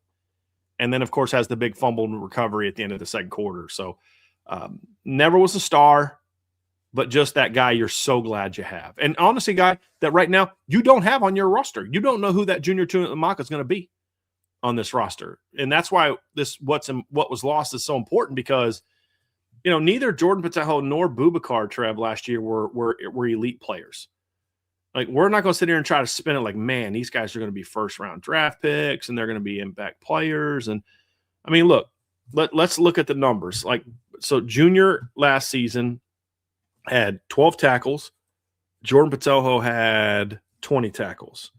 and then, of course, has the big fumble and recovery at the end of the second quarter. So never was a star, but just that guy you're so glad you have. And honestly, guy, that right now you don't have on your roster. You don't know who that junior Tuiamaka is going to be on this roster. And that's why what was lost is so important, because neither Jordan Patejo nor Boubacar, Trev, last year were elite players. Like, we're not going to sit here and try to spin it like, man, these guys are going to be first-round draft picks and they're going to be impact players. And, I mean, look, let's look at the numbers. Like, so Junior last season had 12 tackles. Jordan Patejo had 20 tackles.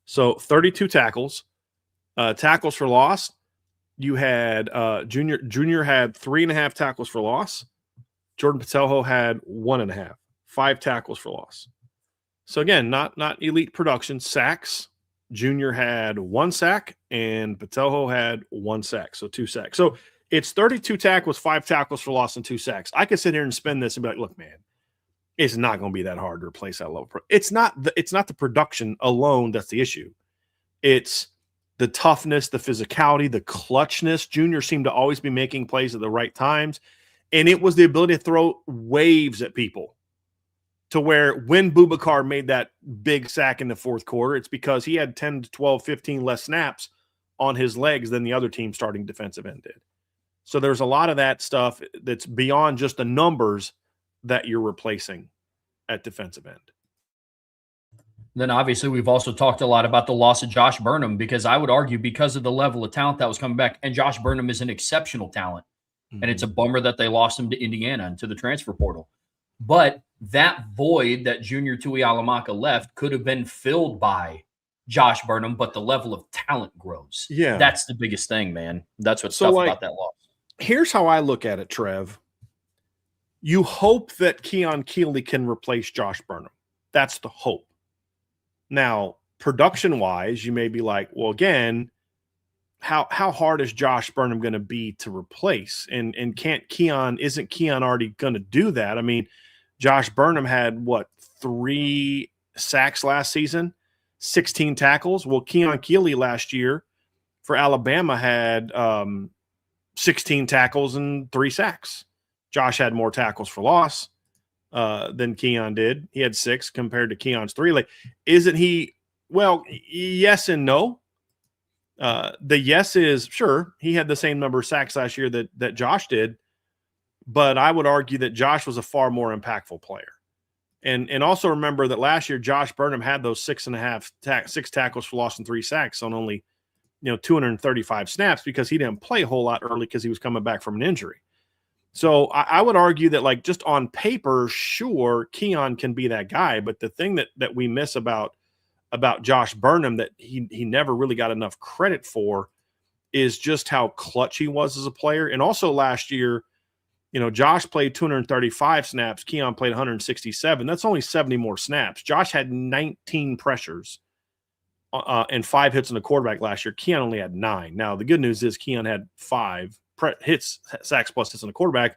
So 32 tackles. Tackles for loss, you had Junior had 3.5 tackles for loss. Jordan Patejo had 1.5, 5 tackles for loss. So again, not elite production. Sacks, Junior had 1 sack and Patejo had 1 sack, so 2 sacks. So it's 32 tackles, 5 tackles for loss, and 2 sacks. I could sit here and spin this and be like, look, man, it's not going to be that hard to replace that level. It's not the production alone that's the issue. It's the toughness, the physicality, the clutchness. Junior seemed to always be making plays at the right times. And it was the ability to throw waves at people, to where when Boubacar made that big sack in the fourth quarter, it's because he had 10 to 12, 15 less snaps on his legs than the other team starting defensive end did. So there's a lot of that stuff that's beyond just the numbers that you're replacing at defensive end. Then obviously we've also talked a lot about the loss of Josh Burnham, because I would argue because of the level of talent that was coming back, and Josh Burnham is an exceptional talent. And it's a bummer that they lost him to Indiana and to the transfer portal. But that void that Junior Tuiamaka left could have been filled by Josh Burnham, but the level of talent grows. Yeah. That's the biggest thing, man. That's what's tough about that loss. Here's how I look at it, Trev. You hope that Keon Keeley can replace Josh Burnham. That's the hope. Now, production-wise, you may be like, well, again, how hard is Josh Burnham going to be to replace? And isn't Keon already going to do that? I mean, Josh Burnham had, 3 sacks last season, 16 tackles. Well, Keon Keeley last year for Alabama had 16 tackles and 3 sacks. Josh had more tackles for loss than Keon did. He had 6 compared to Keon's 3. Like, isn't he? Well, yes and no. The yes is, sure, he had the same number of sacks last year that Josh did, but I would argue that Josh was a far more impactful player. And also remember that last year Josh Burnham had those 6 tackles for loss and 3 sacks on only 235 snaps, because he didn't play a whole lot early because he was coming back from an injury. So I would argue that, like, just on paper, sure, Keon can be that guy, but the thing that we miss about Josh Burnham that he never really got enough credit for is just how clutch he was as a player. And also last year, Josh played 235 snaps. Keon played 167. That's only 70 more snaps. Josh had 19 pressures and 5 hits on the quarterback last year. Keon only had 9. Now, the good news is Keon had 5 hits, sacks plus hits on the quarterback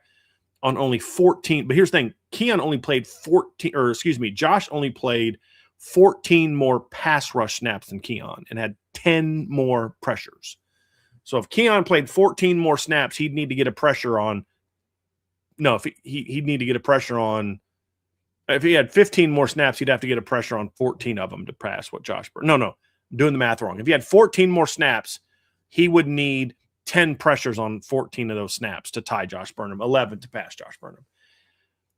on only 14. But here's the thing. Josh only played 14 more pass rush snaps than Keon and had 10 more pressures. So if Keon played 14 more snaps, he'd need to get a pressure on. No, if he'd need to get a pressure on. If he had 15 more snaps, he'd have to get a pressure on 14 of them to pass what Josh Burnham. No, I'm doing the math wrong. If he had 14 more snaps, he would need 10 pressures on 14 of those snaps to tie Josh Burnham, 11 to pass Josh Burnham.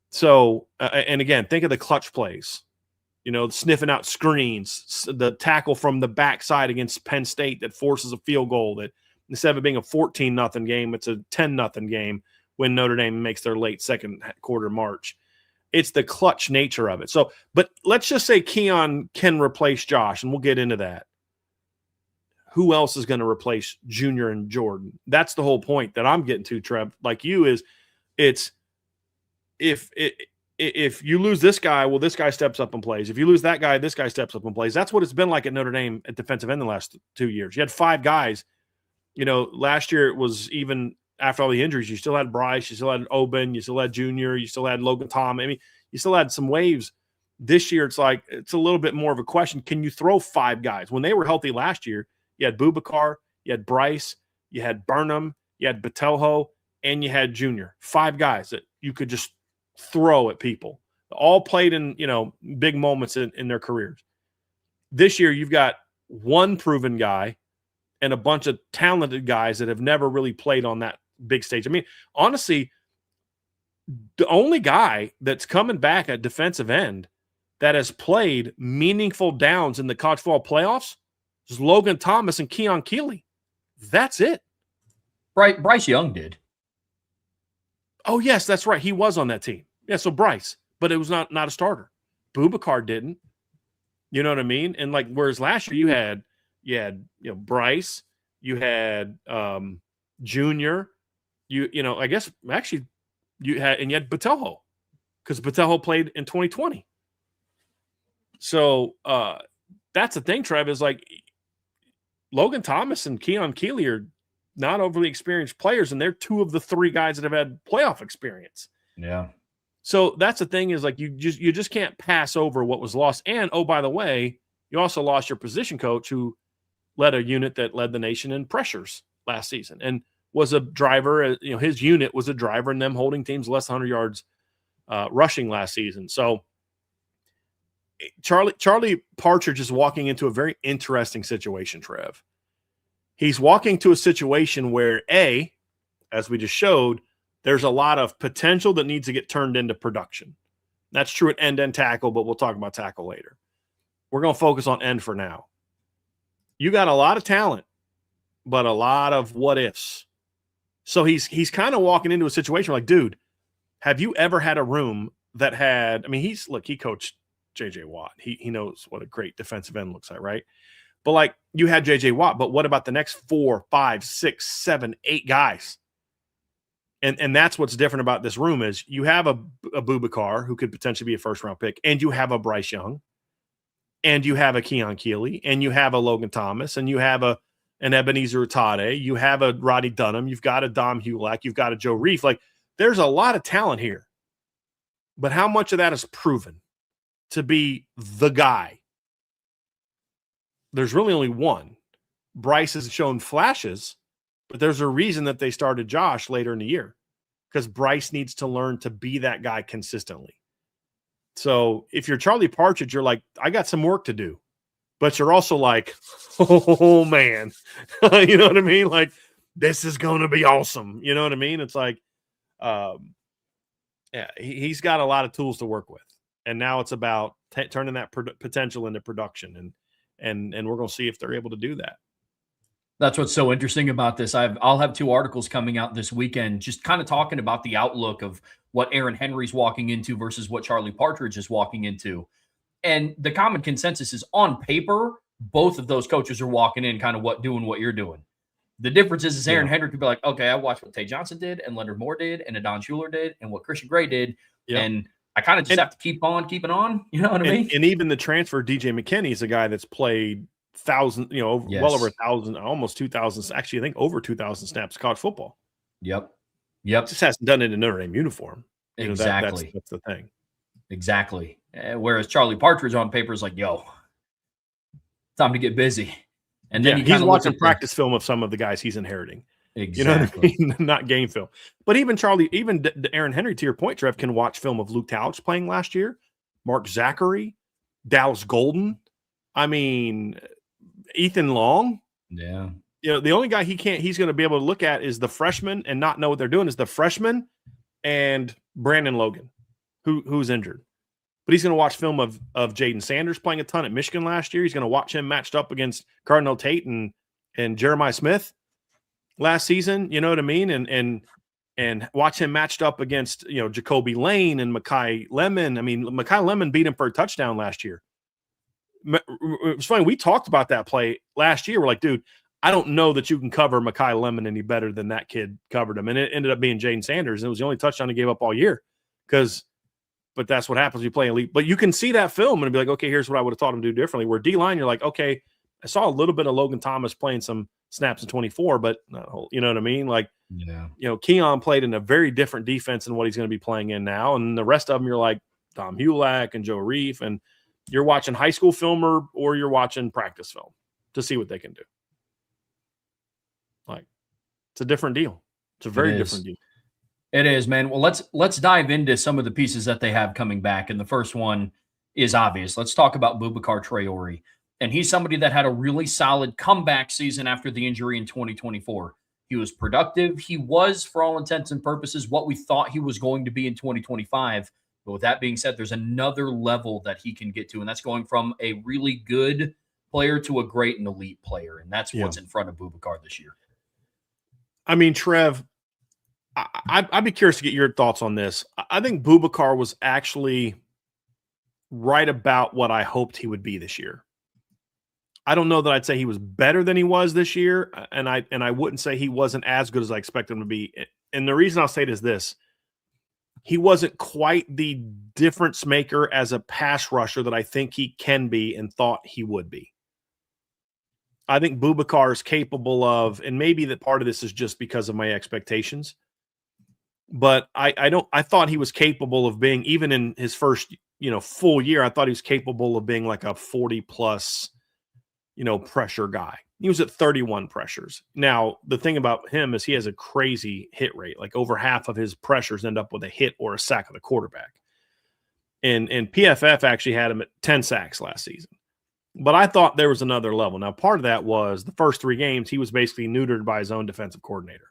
So, and again, think of the clutch plays. Sniffing out screens, the tackle from the backside against Penn State that forces a field goal, that instead of it being a 14-0 game, it's a 10-0 game when Notre Dame makes their late second quarter march. It's the clutch nature of it. So, but let's just say Keon can replace Josh, and we'll get into that. Who else is going to replace Junior and Jordan? That's the whole point that I'm getting to, Trev, like you, is if you lose this guy, well, this guy steps up and plays. If you lose that guy, this guy steps up and plays. That's what it's been like at Notre Dame at defensive end the last 2 years. You had 5 guys last year it was even after all the injuries, you still had Bryce, you still had Oben, you still had Junior, you still had Logan Tom. I mean, you still had some waves. This year, it's a little bit more of a question. Can you throw 5 guys? When they were healthy last year, you had Bubakar, you had Bryce, you had Burnham, you had Botelho, and you had Junior. 5 guys that you could just throw at people. All played in, big moments in their careers. This year, you've got one proven guy and a bunch of talented guys that have never really played on that big stage. I mean, honestly, the only guy that's coming back at defensive end that has played meaningful downs in the college football playoffs is Logan Thomas and Keon Keeley. That's it. Bryce Young did. Oh, yes, that's right. He was on that team. Yeah, so Bryce, but it was not a starter. Bubakar didn't. You know what I mean? And whereas last year you had Bryce, you had Junior, I guess actually you had Botelho, because Botelho played in 2020. So that's the thing, Trev, is Logan Thomas and Keon Keeley are not overly experienced players, and they're 2 of the 3 guys that have had playoff experience. Yeah. So that's the thing, is you just can't pass over what was lost. And, oh, by the way, you also lost your position coach who led a unit that led the nation in pressures last season and was a driver. His unit was a driver in them holding teams less than 100 yards rushing last season. So Charlie Partridge is walking into a very interesting situation, Trev. He's walking to a situation where, as we just showed, there's a lot of potential that needs to get turned into production. That's true at end and tackle, but we'll talk about tackle later. We're going to focus on end for now. You got a lot of talent, but a lot of what ifs. So he's kind of walking into a situation dude, have you ever had a room that had, he coached J.J. Watt. He knows what a great defensive end looks like, right? But you had J.J. Watt, but what about the next 4, 5, 6, 7, 8 guys? And that's what's different about this room is you have a Bubakar who could potentially be a first-round pick, and you have a Bryce Young, and you have a Keon Keeley, and you have a Logan Thomas, and you have an Ebenezer Utade, you have a Rodney Dunham, you've got a Dom Hulak, you've got a Joe Reif. There's a lot of talent here. But how much of that is proven to be the guy? There's really only one. Bryce has shown flashes, but there's a reason that they started Josh later in the year, because Bryce needs to learn to be that guy consistently. So if you're Charlie Partridge, you're I got some work to do, but you're also oh man, you know what I mean? This is going to be awesome. You know what I mean? It's he's got a lot of tools to work with, and now it's about turning that potential into production, and we're going to see if they're able to do that. That's what's so interesting about this. I'll have 2 articles coming out this weekend, just kind of talking about the outlook of what Aaron Henry's walking into versus what Charlie Partridge is walking into. And the common consensus is, on paper, both of those coaches are walking in kind of doing what you're doing. The difference is Aaron Henry could be okay, I watched what Tay Johnson did and Leonard Moore did and Adon Schuler did and what Christian Gray did. Yep. And I kind of just have to keep on keeping on. You know what I mean? And even the transfer, DJ McKinney, is a guy that's played 1,000, well over 1,000, almost 2,000. Actually, I think over 2,000 snaps college football. Yep. Just hasn't done it in Notre Dame uniform. Exactly. That's the thing. Exactly. Whereas Charlie Partridge on paper is time to get busy. And then he's watching practice film of some of the guys he's inheriting. Exactly. You know what I mean? Not game film. But even Aaron Henry, to your point, Trev, can watch film of Luke Talich playing last year, Mark Zachary, Dallas Golden. Ethan Long. Yeah. The only guy he's going to be able to look at is the freshman and not know what they're doing is the freshman and Brandon Logan, who's injured. But he's going to watch film of Jaden Sanders playing a ton at Michigan last year. He's going to watch him matched up against Cardinal Tate and Jeremiah Smith last season. You know what I mean? And watch him matched up against, Jacoby Lane and Mekhi Lemon. Mekhi Lemon beat him for a touchdown last year. It was funny. We talked about that play last year. We're like, dude, I don't know that you can cover Mekhi Lemon any better than that kid covered him. And it ended up being Jaden Sanders. And it was the only touchdown he gave up all year. But that's what happens when you play elite. But you can see that film and be like, okay, here's what I would have taught him to do differently. Where D-line, you're like, okay, I saw a little bit of Logan Thomas playing some snaps in 24, but not whole, you know what I mean? Like, Yeah. Keon played in a very different defense than what he's going to be playing in now. And the rest of them, you're like Tom Hulak and Joe Reif, and you're watching high school film or you're watching practice film to see what they can do. Like, it's a different deal. It's a very different deal. It is, man. Well, let's dive into some of the pieces that they have coming back. And the first one is obvious. Let's talk about Boubacar Traore. And he's somebody that had a really solid comeback season after the injury in 2024. He was productive. He was, for all intents and purposes, what we thought he was going to be in 2025. But with that being said, there's another level that he can get to, and that's going from a really good player to a great and elite player. And that's what's in front of Boubacar this year. I mean, Trev, I'd be curious to get your thoughts on this. I think Boubacar was actually right about what I hoped he would be this year. I don't know that I'd say he was better than he was this year, and I wouldn't say he wasn't as good as I expected him to be. And the reason I'll say it is this. He wasn't quite the difference maker as a pass rusher that I think he can be and thought he would be. I think Boubacar is capable of, and maybe that part of this is just because of my expectations, but I thought he was capable of being, even in his first, full year, I thought he was capable of being like a 40 plus, pressure guy. He was at 31 pressures. Now, the thing about him is he has a crazy hit rate. Like over half of his pressures end up with a hit or a sack of the quarterback. And PFF actually had him at 10 sacks last season. But I thought there was another level. Now, part of that was the first 3 games, he was basically neutered by his own defensive coordinator.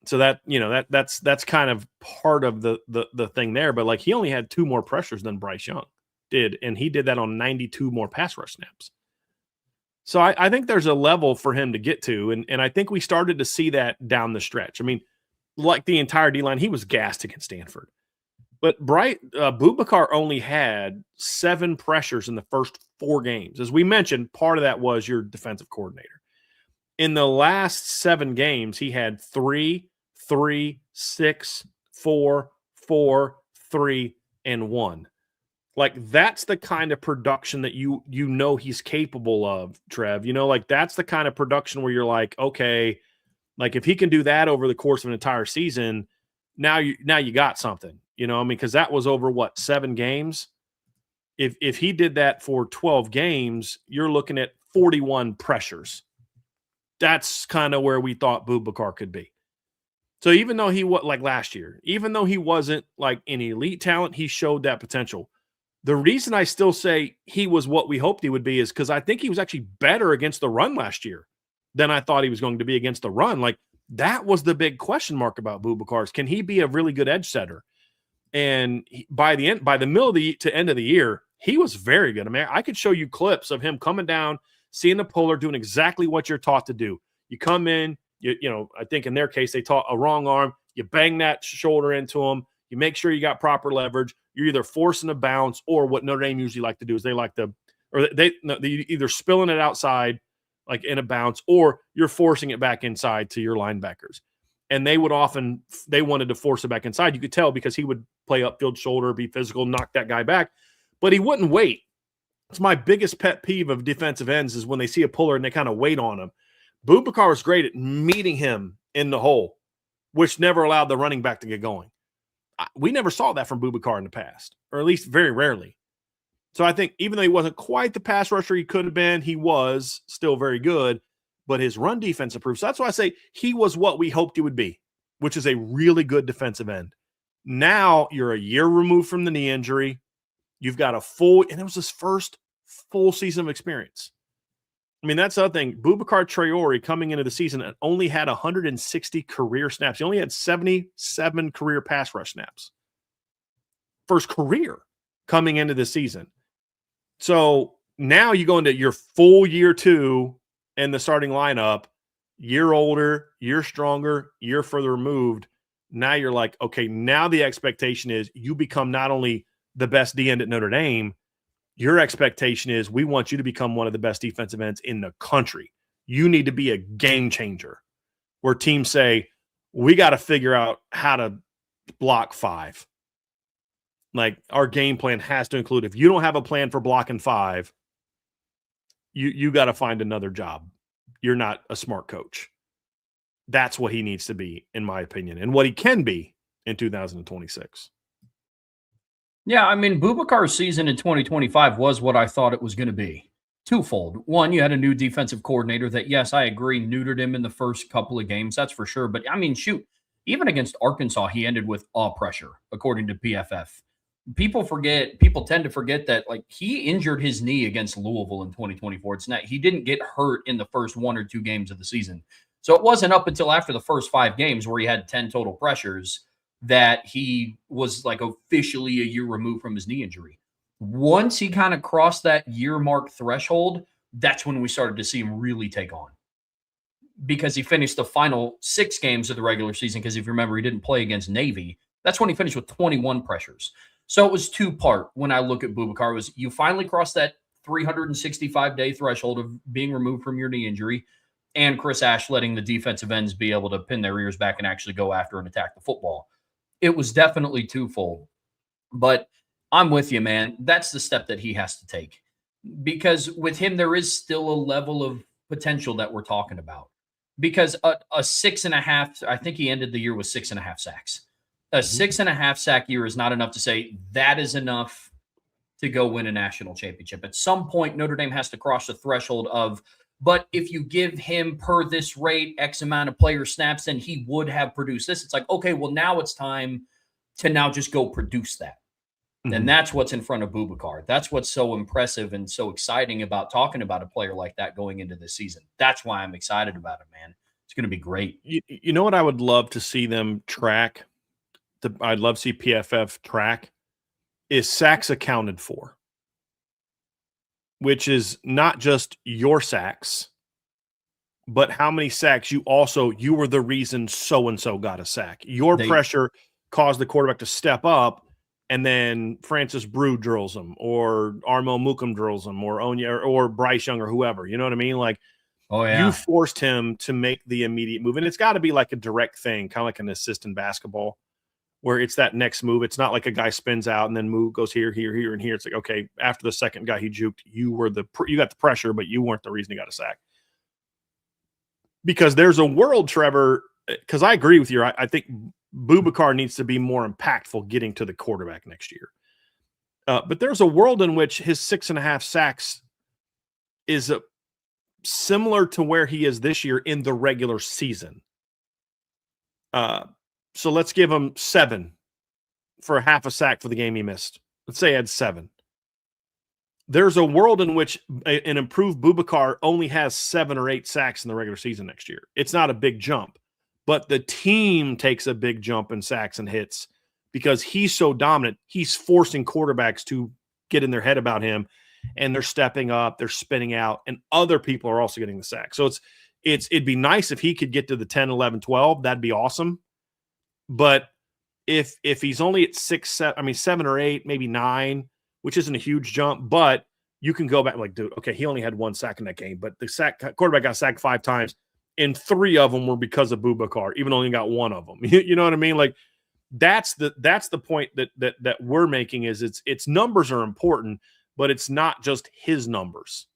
So that's kind of part of the thing there. But like, he only had 2 more pressures than Bryce Young did, and he did that on 92 more pass rush snaps. So I think there's a level for him to get to, and I think we started to see that down the stretch. I mean, like the entire D-line, he was gassed against Stanford. But Boubacar only had 7 pressures in the first 4 games. As we mentioned, part of that was your defensive coordinator. In the last 7 games, he had 3, 3, 6, 4, 4, 3, and 1. Like, that's the kind of production that he's capable of, Trev. Like, that's the kind of production where you're like, okay, like if he can do that over the course of an entire season, now you got something. Because that was over 7 games. If he did that for 12 games, you're looking at 41 pressures. That's kind of where we thought Boubacar could be. So even though he was like last year, even though he wasn't like an elite talent, he showed that potential. The reason I still say he was what we hoped he would be is because I think he was actually better against the run last year than I thought he was going to be against the run. Like, that was the big question mark about Boubacar. Can he be a really good edge setter? And by the middle of to end of the year, he was very good. I mean, I could show you clips of him coming down, seeing the puller, doing exactly what you're taught to do. You come in, I think in their case, they taught a wrong arm. You bang that shoulder into him. You make sure you got proper leverage. You're either forcing a bounce, or what Notre Dame usually like to do is they either spilling it outside, like in a bounce, or you're forcing it back inside to your linebackers. And they wanted to force it back inside. You could tell because he would play upfield shoulder, be physical, knock that guy back, but he wouldn't wait. It's my biggest pet peeve of defensive ends is when they see a puller and they kind of wait on him. Boubacar was great at meeting him in the hole, which never allowed the running back to get going. We never saw that from Boubacar in the past, or at least very rarely. So I think even though he wasn't quite the pass rusher he could have been, he was still very good, but his run defense improved. So that's why I say he was what we hoped he would be, which is a really good defensive end. Now you're a year removed from the knee injury. You've got and it was his first full season of experience. I mean, that's the other thing. Boubacar Traore coming into the season only had 160 career snaps. He only had 77 career pass rush snaps. First career coming into the season. So now you go into your full year 2 in the starting lineup, year older, year stronger, year further removed. Now you're like, okay, now the expectation is you become not only the best D end at Notre Dame, your expectation is we want you to become one of the best defensive ends in the country. You need to be a game changer where teams say, we got to figure out how to block 5. Like, our game plan has to include, if you don't have a plan for blocking 5, you got to find another job. you're not a smart coach. That's what he needs to be, in my opinion, and what he can be in 2026. Yeah, I mean, Bubakar's season in 2025 was what I thought it was going to be. Twofold. One, you had a new defensive coordinator that, yes, I agree, neutered him in the first couple of games. That's for sure. But I mean, shoot, even against Arkansas, he ended with all pressure, according to PFF. People tend to forget that like he injured his knee against Louisville in 2024. It's not, he didn't get hurt in the first 1 or 2 games of the season. So it wasn't up until after the first 5 games where he had 10 total pressures that he was like officially a year removed from his knee injury. Once he kind of crossed that year mark threshold, that's when we started to see him really take on, because he finished the final 6 games of the regular season. Because if you remember, he didn't play against Navy. That's when he finished with 21 pressures. So it was 2-part when I look at Bubakar. Was you finally crossed that 365-day threshold of being removed from your knee injury, and Chris Ash letting the defensive ends be able to pin their ears back and actually go after and attack the football. It was definitely twofold. But I'm with you, man. That's the step that he has to take. Because with him, there is still a level of potential that we're talking about. Because a 6.5, I think he ended the year with 6.5 sacks. A 6.5 sack year is not enough to say that is enough to go win a national championship. At some point, Notre Dame has to cross the threshold of, but if you give him per this rate, X amount of player snaps, then he would have produced this. It's like, okay, well, now it's time to now just go produce that. And that's what's in front of Bubakar. That's what's so impressive and so exciting about talking about a player like that going into this season. That's why I'm excited about it, man. It's going to be great. You know what I would love to see them track? I'd love to see PFF track is sacks accounted for, which is not just your sacks, but how many sacks you were the reason so-and-so got a sack. Your pressure caused the quarterback to step up, and then Francis Brew drills him, or Armo Mukum drills him, or Onya, or Bryce Young, or whoever. You know what I mean? Like, you forced him to make the immediate move. And it's got to be like a direct thing, kind of like an assist in basketball, where it's that next move. It's not like a guy spins out and then goes here, and here. It's like, okay, after the second guy he juked, you got the pressure, but you weren't the reason he got a sack. Because there's a world, Trevor, because I agree with you. I think Bubakar needs to be more impactful getting to the quarterback next year. But there's a world in which his 6.5 sacks is similar to where he is this year in the regular season. So let's give him 7 for a half a sack for the game he missed. Let's say he had 7. There's a world in which an improved Bubakar only has 7 or 8 sacks in the regular season next year. It's not a big jump, but the team takes a big jump in sacks and hits because he's so dominant. He's forcing quarterbacks to get in their head about him, and they're stepping up, they're spinning out, and other people are also getting the sack. So it'd be nice if he could get to the 10, 11, 12. That'd be awesome. But if he's only at 7 or 8, maybe 9, which isn't a huge jump, but you can go back and like, dude, okay, he only had 1 sack in that game, but the quarterback got sacked 5 times, and 3 of them were because of Bubakar, even though he got 1 of them. You know what I mean? Like, that's the point that we're making is its numbers are important, but it's not just his numbers.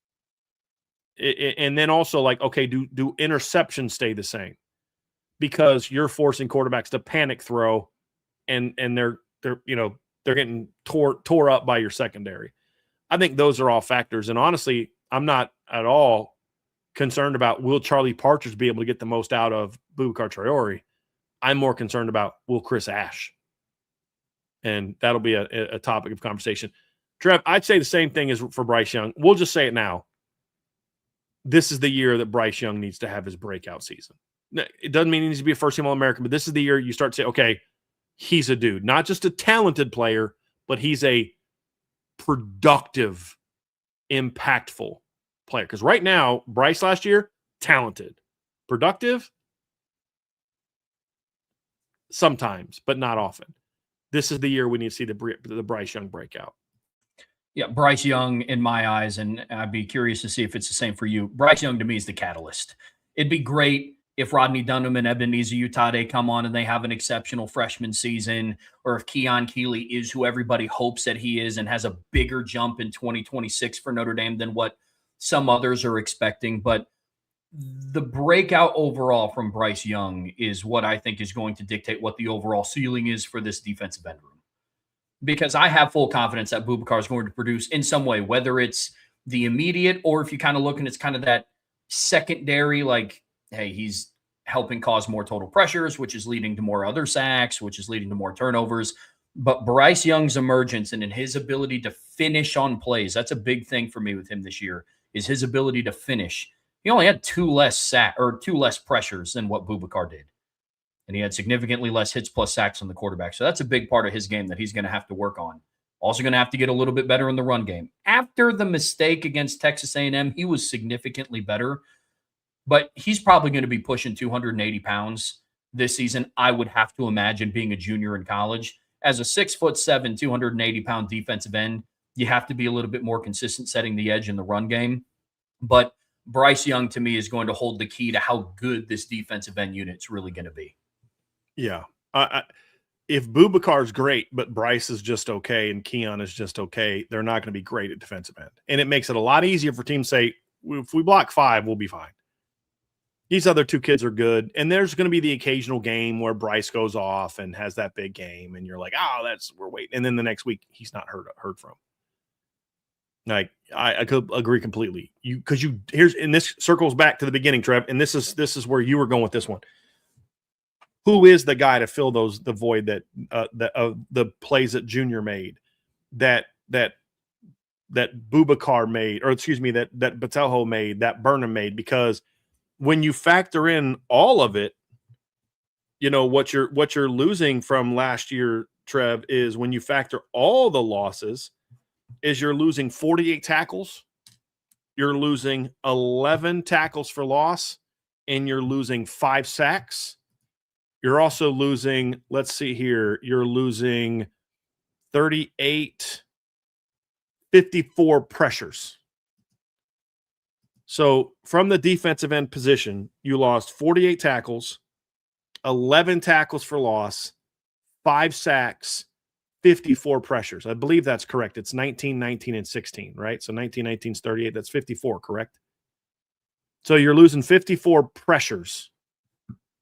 And then also, like, okay, do interceptions stay the same? Because you're forcing quarterbacks to panic throw, and they're getting tore up by your secondary. I think those are all factors. And honestly, I'm not at all concerned about will Charlie Partridge be able to get the most out of Bubakar Traore. I'm more concerned about will Chris Ash. And that'll be a topic of conversation. Trev, I'd say the same thing as for Bryce Young. We'll just say it now. This is the year that Bryce Young needs to have his breakout season. It doesn't mean he needs to be a first-team All-American, but this is the year you start to say, okay, he's a dude. Not just a talented player, but he's a productive, impactful player. Because right now, Bryce last year, talented. Productive? Sometimes, but not often. This is the year we need to see the Bryce Young breakout. Yeah, Bryce Young, in my eyes, and I'd be curious to see if it's the same for you. Bryce Young, to me, is the catalyst. It'd be great if Rodney Dunham and Ebenezer Utade come on and they have an exceptional freshman season, or if Keon Keeley is who everybody hopes that he is and has a bigger jump in 2026 for Notre Dame than what some others are expecting. But the breakout overall from Bryce Young is what I think is going to dictate what the overall ceiling is for this defensive end room. Because I have full confidence that Boubacar is going to produce in some way, whether it's the immediate or if you kind of look and it's kind of that secondary, like, hey, he's helping cause more total pressures, which is leading to more other sacks, which is leading to more turnovers. But Bryce Young's emergence and in his ability to finish on plays, that's a big thing for me with him this year, is his ability to finish. He only had two less pressures than what Boubacar did. And he had significantly less hits plus sacks on the quarterback. So that's a big part of his game that he's going to have to work on. Also going to have to get a little bit better in the run game. After the mistake against Texas A&M, he was significantly better. But he's probably going to be pushing 280 pounds this season, I would have to imagine, being a junior in college. As a 6'7", 280-pound defensive end, you have to be a little bit more consistent setting the edge in the run game. But Bryce Young, to me, is going to hold the key to how good this defensive end unit's really going to be. Yeah. If Boubacar's great, but Bryce is just okay and Keon is just okay, they're not going to be great at defensive end. And it makes it a lot easier for teams to say, if we block 5, we'll be fine. These other 2 kids are good. And there's going to be the occasional game where Bryce goes off and has that big game. And you're like, oh, we're waiting. And then the next week, he's not heard from. Like, I could agree completely. And this circles back to the beginning, Trev. And this is where you were going with this one. Who is the guy to fill the void that the plays that Junior made, that Boubacar made, or excuse me, that Batelho made, that Burnham made? Because when you factor in all of it, what you're losing from last year, Trev, is when you factor all the losses, is you're losing 48 tackles, you're losing 11 tackles for loss, and you're losing 5 sacks. You're also losing, let's see here, you're losing 38, 54 pressures. So from the defensive end position, you lost 48 tackles, 11 tackles for loss, 5 sacks, 54 pressures. I believe that's correct. It's 19, 19, and 16, right? So 19, 19 is 38. That's 54, correct? So you're losing 54 pressures.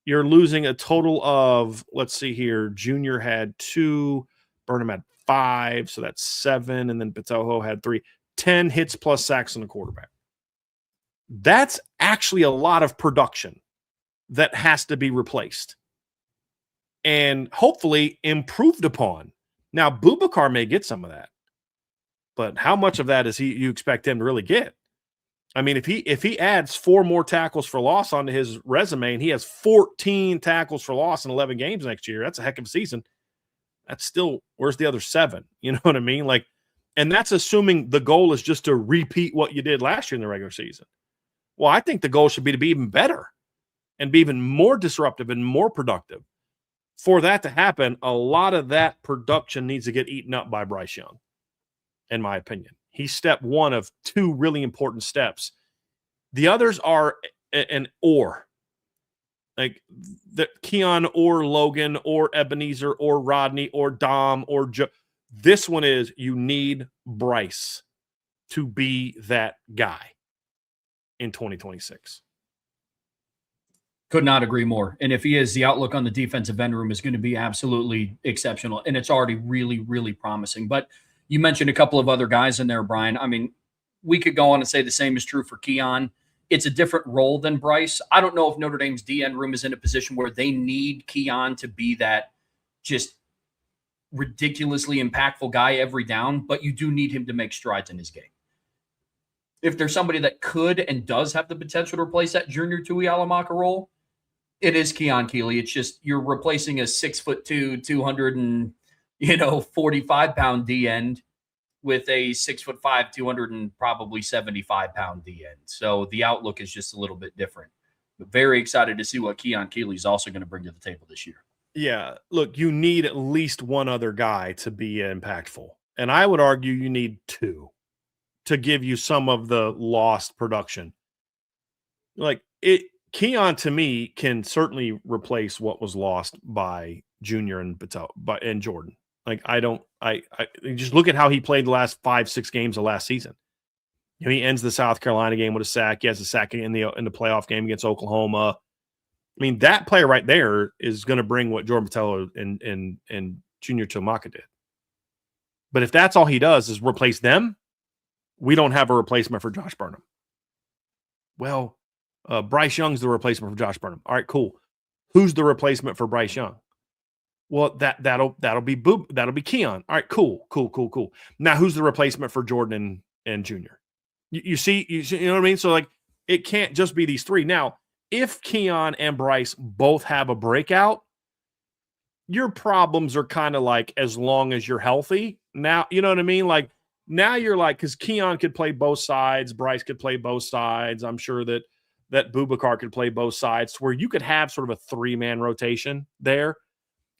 You're losing a total of, let's see here, Junior had 2, Burnham had 5, so that's 7, and then Patojo had 3. 10 hits plus sacks on the quarterback. That's actually a lot of production that has to be replaced and hopefully improved upon. Now, Boubacar may get some of that, but how much of that you expect him to really get? I mean, if he adds 4 more tackles for loss onto his resume and he has 14 tackles for loss in 11 games next year, that's a heck of a season. That's still, where's the other 7? You know what I mean? Like, and that's assuming the goal is just to repeat what you did last year in the regular season. Well, I think the goal should be to be even better and be even more disruptive and more productive. For that to happen, a lot of that production needs to get eaten up by Bryce Young, in my opinion. He's step 1 of 2 really important steps. The others are an or. Like the Keon or Logan or Ebenezer or Rodney or Dom or Joe. This one is you need Bryce to be that guy in 2026. Could not agree more. And if he is, the outlook on the defensive end room is going to be absolutely exceptional. And it's already really, really promising. But you mentioned a couple of other guys in there, Brian. I mean, we could go on and say the same is true for Keon. It's a different role than Bryce. I don't know if Notre Dame's D-end room is in a position where they need Keon to be that just ridiculously impactful guy every down, but you do need him to make strides in his game. If there's somebody that could and does have the potential to replace that Junior Tui Alamaka role, it is Keon Keeley. It's just you're replacing a 6'2", 245-pound D end with a 6'5", 275-pound D end. So the outlook is just a little bit different. But very excited to see what Keon Keeley is also going to bring to the table this year. Yeah, look, you need at least one other guy to be impactful. And I would argue you need 2 to give you some of the lost production. Like Keon, to me, can certainly replace what was lost by Junior and and Jordan. Like, I just look at how he played the last 5-6 games of last season. He ends the South Carolina game with a sack. He has a sack in the playoff game against Oklahoma. I mean, that player right there is going to bring what Jordan Botelho and Junior Tuamaka did. But if that's all he does is replace them, we don't have a replacement for Josh Burnham. Well, Bryce Young's the replacement for Josh Burnham. All right, cool. Who's the replacement for Bryce Young? Well, that'll be Keon. All right, cool. Now, who's the replacement for Jordan and Junior? You see, you know what I mean? So, like, it can't just be these three. Now, if Keon and Bryce both have a breakout, your problems are kind of like as long as you're healthy. Now, you know what I mean? Like, now you're like, because Keon could play both sides, Bryce could play both sides. I'm sure that Boubacar could play both sides, where you could have sort of a 3-man rotation there.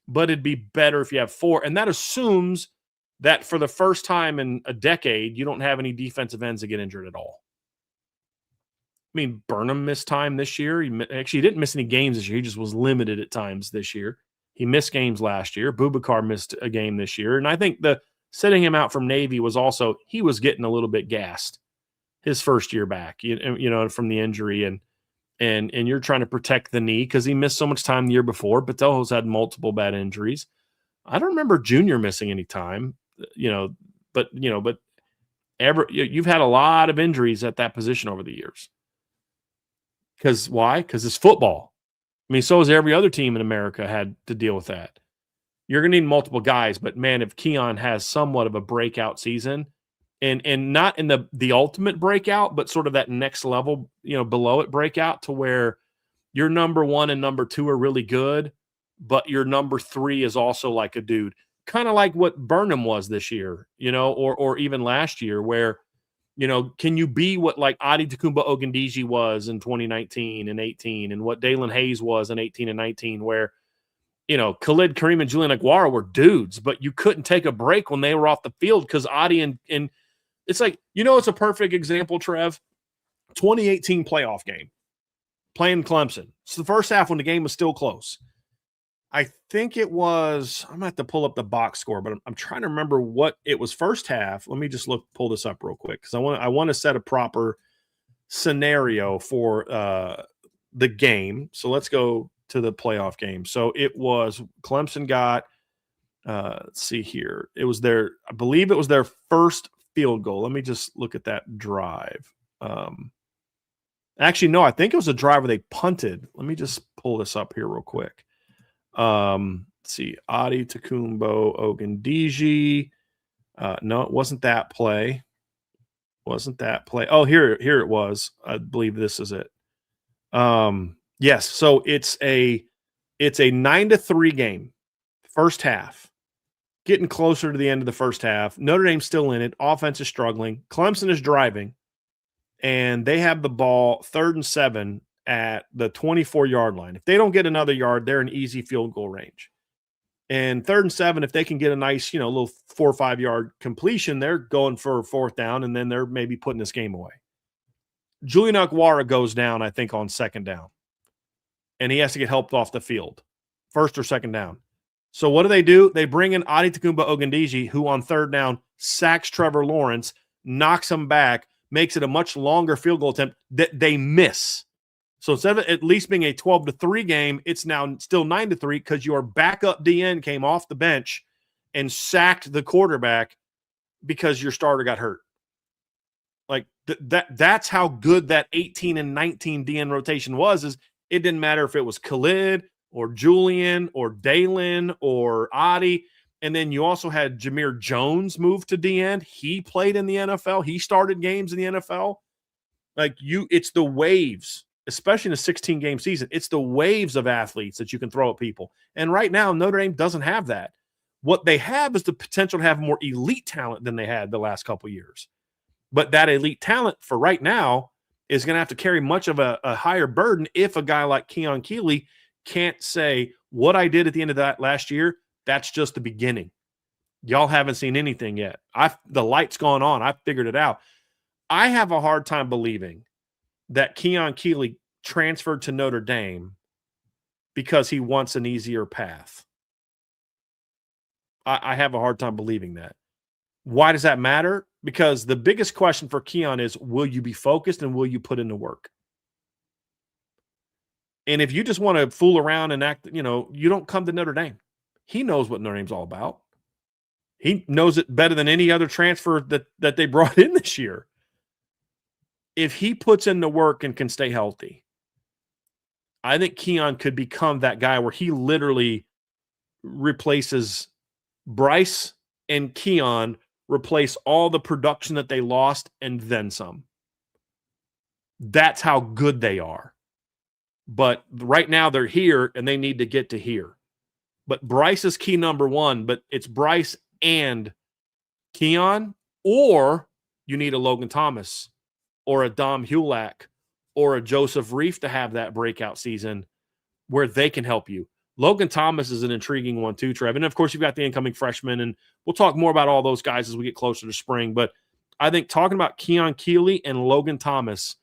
But it'd be better if you have 4. And that assumes that for the first time in a decade, you don't have any defensive ends that get injured at all. I mean, Burnham missed time this year. He didn't miss any games this year. He just was limited at times this year. He missed games last year. Boubacar missed a game this year. And I think the setting him out from Navy was also, he was getting a little bit gassed his first year back, you know, from the injury. And you're trying to protect the knee because he missed so much time the year before. Botelho's had multiple bad injuries. I don't remember Junior missing any time, but you've had a lot of injuries at that position over the years. Because why? Because it's football. I mean, so has every other team in America had to deal with that. You're going to need multiple guys, but man, if Keon has somewhat of a breakout season, and not in the ultimate breakout, but sort of that next level, below it breakout, to where your number 1 and number 2 are really good, but your number 3 is also like a dude, kind of like what Burnham was this year, or even last year, where, can you be what like Adi Takumba Ogundiji was in 2019 and 18, and what Dalen Hayes was in 18 and 19, where, Khalid Kareem and Julian Aguara were dudes, but you couldn't take a break when they were off the field because Adi and it's like, it's a perfect example, Trev. 2018 playoff game, playing Clemson. So the first half when the game was still close. I think it was, I'm going to have to pull up the box score, but I'm trying to remember what it was first half. Let me just pull this up real quick because I want to set a proper scenario for the game. So let's go to the playoff game. So it was Clemson got, let's see here. I believe it was their first field goal. Let me just look at that drive. Actually, no, I think it was a drive where they punted. Let me just pull this up here real quick. Let's see. Adi Takumbo Ogundiji. No, it wasn't that play. Oh, here it was. I believe this is it. Yes. So it's a 9-3 game. First half. Getting closer to the end of the first half. Notre Dame's still in it. Offense is struggling. Clemson is driving. And they have the ball 3rd and 7 at the 24-yard line. If they don't get another yard, they're in easy field goal range. And 3rd and 7, if they can get a nice, little 4 or 5 yard completion, they're going for a 4th down, and then they're maybe putting this game away. Julian Aguara goes down, I think, on 2nd down. And he has to get helped off the field. 1st or 2nd down. So what do? They bring in Adi Takumba Ogundiji, who on 3rd down sacks Trevor Lawrence, knocks him back, makes it a much longer field goal attempt that they miss. So instead of at least being a 12-3 game, it's now still 9-3 because your backup DN came off the bench and sacked the quarterback because your starter got hurt. Like that's how good that 18 and 19 DN rotation was. Is it didn't matter if it was Khalid or Julian or Dalen or Adi. And then you also had Jameer Jones move to DN. He played in the NFL. He started games in the NFL. It's the waves, especially in a 16-game season. It's the waves of athletes that you can throw at people. And right now, Notre Dame doesn't have that. What they have is the potential to have more elite talent than they had the last couple of years. But that elite talent for right now is going to have to carry much of a higher burden if a guy like Keon Keeley can't say, what I did at the end of that last year, that's just the beginning. Y'all haven't seen anything yet. The light's gone on. I figured it out. I have a hard time believing that Keon Keeley transferred to Notre Dame because he wants an easier path. I have a hard time believing that. Why does that matter? Because the biggest question for Keon is, will you be focused and will you put in the work? And if you just want to fool around and act, you don't come to Notre Dame. He knows what Notre Dame's all about. He knows it better than any other transfer that they brought in this year. If he puts in the work and can stay healthy, I think Keon could become that guy where he literally replaces Bryce, and Keon replace all the production that they lost and then some. That's how good they are. But right now they're here and they need to get to here. But Bryce is key number one, but it's Bryce and Keon, or you need a Logan Thomas or a Dom Hulak or a Joseph Reif to have that breakout season where they can help you. Logan Thomas is an intriguing one too, Trev. And of course, you've got the incoming freshman, and we'll talk more about all those guys as we get closer to spring. But I think talking about Keon Keeley and Logan Thomas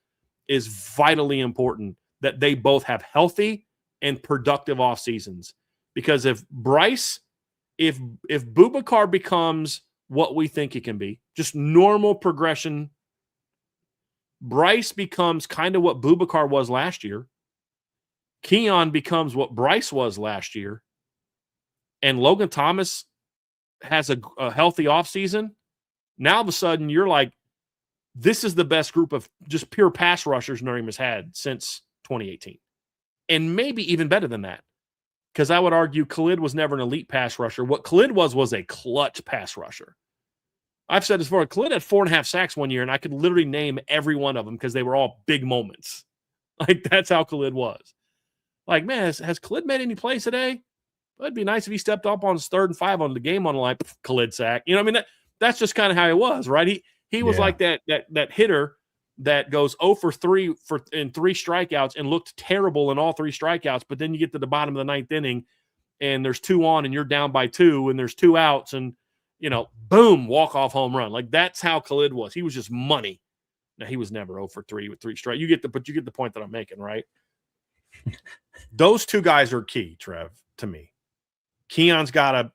is vitally important, that they both have healthy and productive off seasons. Because if Boubacar becomes what we think he can be, just normal progression, Bryce becomes kind of what Boubacar was last year, Keon becomes what Bryce was last year, and Logan Thomas has a healthy offseason, now all of a sudden you're like, this is the best group of just pure pass rushers Notre Dame has had since 2018. And maybe even better than that. Because I would argue Khalid was never an elite pass rusher. What Khalid was a clutch pass rusher. I've said this before. Khalid had 4.5 sacks one year, and I could literally name every one of them because they were all big moments. Like, that's how Khalid was. Like, man, has Khalid made any plays today? It'd be nice if he stepped up on his 3rd and 5 on the game on the line. Khalid sack. You know what I mean? That's just kind of how he was, right? He was like that hitter that goes 0 for 3 in 3 strikeouts and looked terrible in all 3 strikeouts. But then you get to the bottom of the 9th inning and there's 2 on and you're down by 2 and there's 2 outs and, boom, walk-off home run. Like, that's how Khalid was. He was just money. Now, he was never 0 for 3 with 3 strikes. You get the point that I'm making, right? Those 2 guys are key, Trev, to me. Keon's got to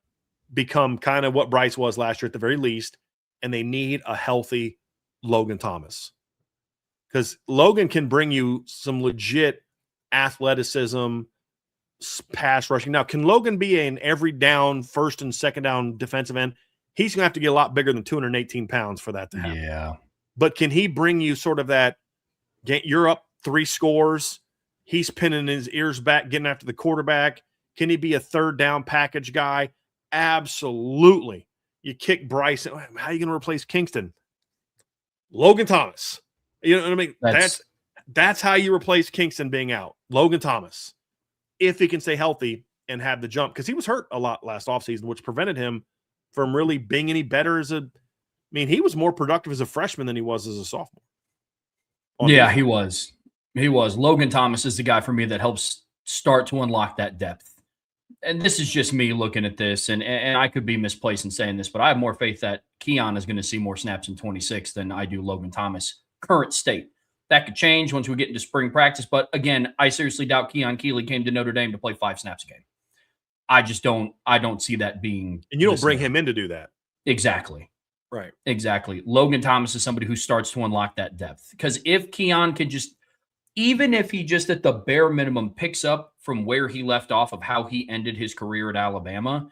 become kind of what Bryce was last year at the very least, and they need a healthy Logan Thomas. Because Logan can bring you some legit athleticism, pass rushing. Now, can Logan be an every down, first and second down defensive end? He's going to have to get a lot bigger than 218 pounds for that to happen. Yeah. But can he bring you sort of that, you're up 3 scores, he's pinning his ears back, getting after the quarterback? Can he be a 3rd down package guy? Absolutely. You kick Bryce. How are you going to replace Kingston? Logan Thomas. You know what I mean? That's how you replace Kingston being out. Logan Thomas. If he can stay healthy and have the jump. Because he was hurt a lot last offseason, which prevented him from really being any better he was more productive as a freshman than he was as a sophomore. Yeah, he was. He was. Logan Thomas is the guy for me that helps start to unlock that depth. And this is just me looking at this, and I could be misplaced in saying this, but I have more faith that Keon is going to see more snaps in 26 than I do Logan Thomas' current state. That could change once we get into spring practice, but again, I seriously doubt Keon Keeley came to Notre Dame to play 5 snaps a game. I don't see that being. And you don't bring him in to do that. Exactly. Right. Exactly. Logan Thomas is somebody who starts to unlock that depth. Because if Keon could even if he just at the bare minimum picks up from where he left off of how he ended his career at Alabama,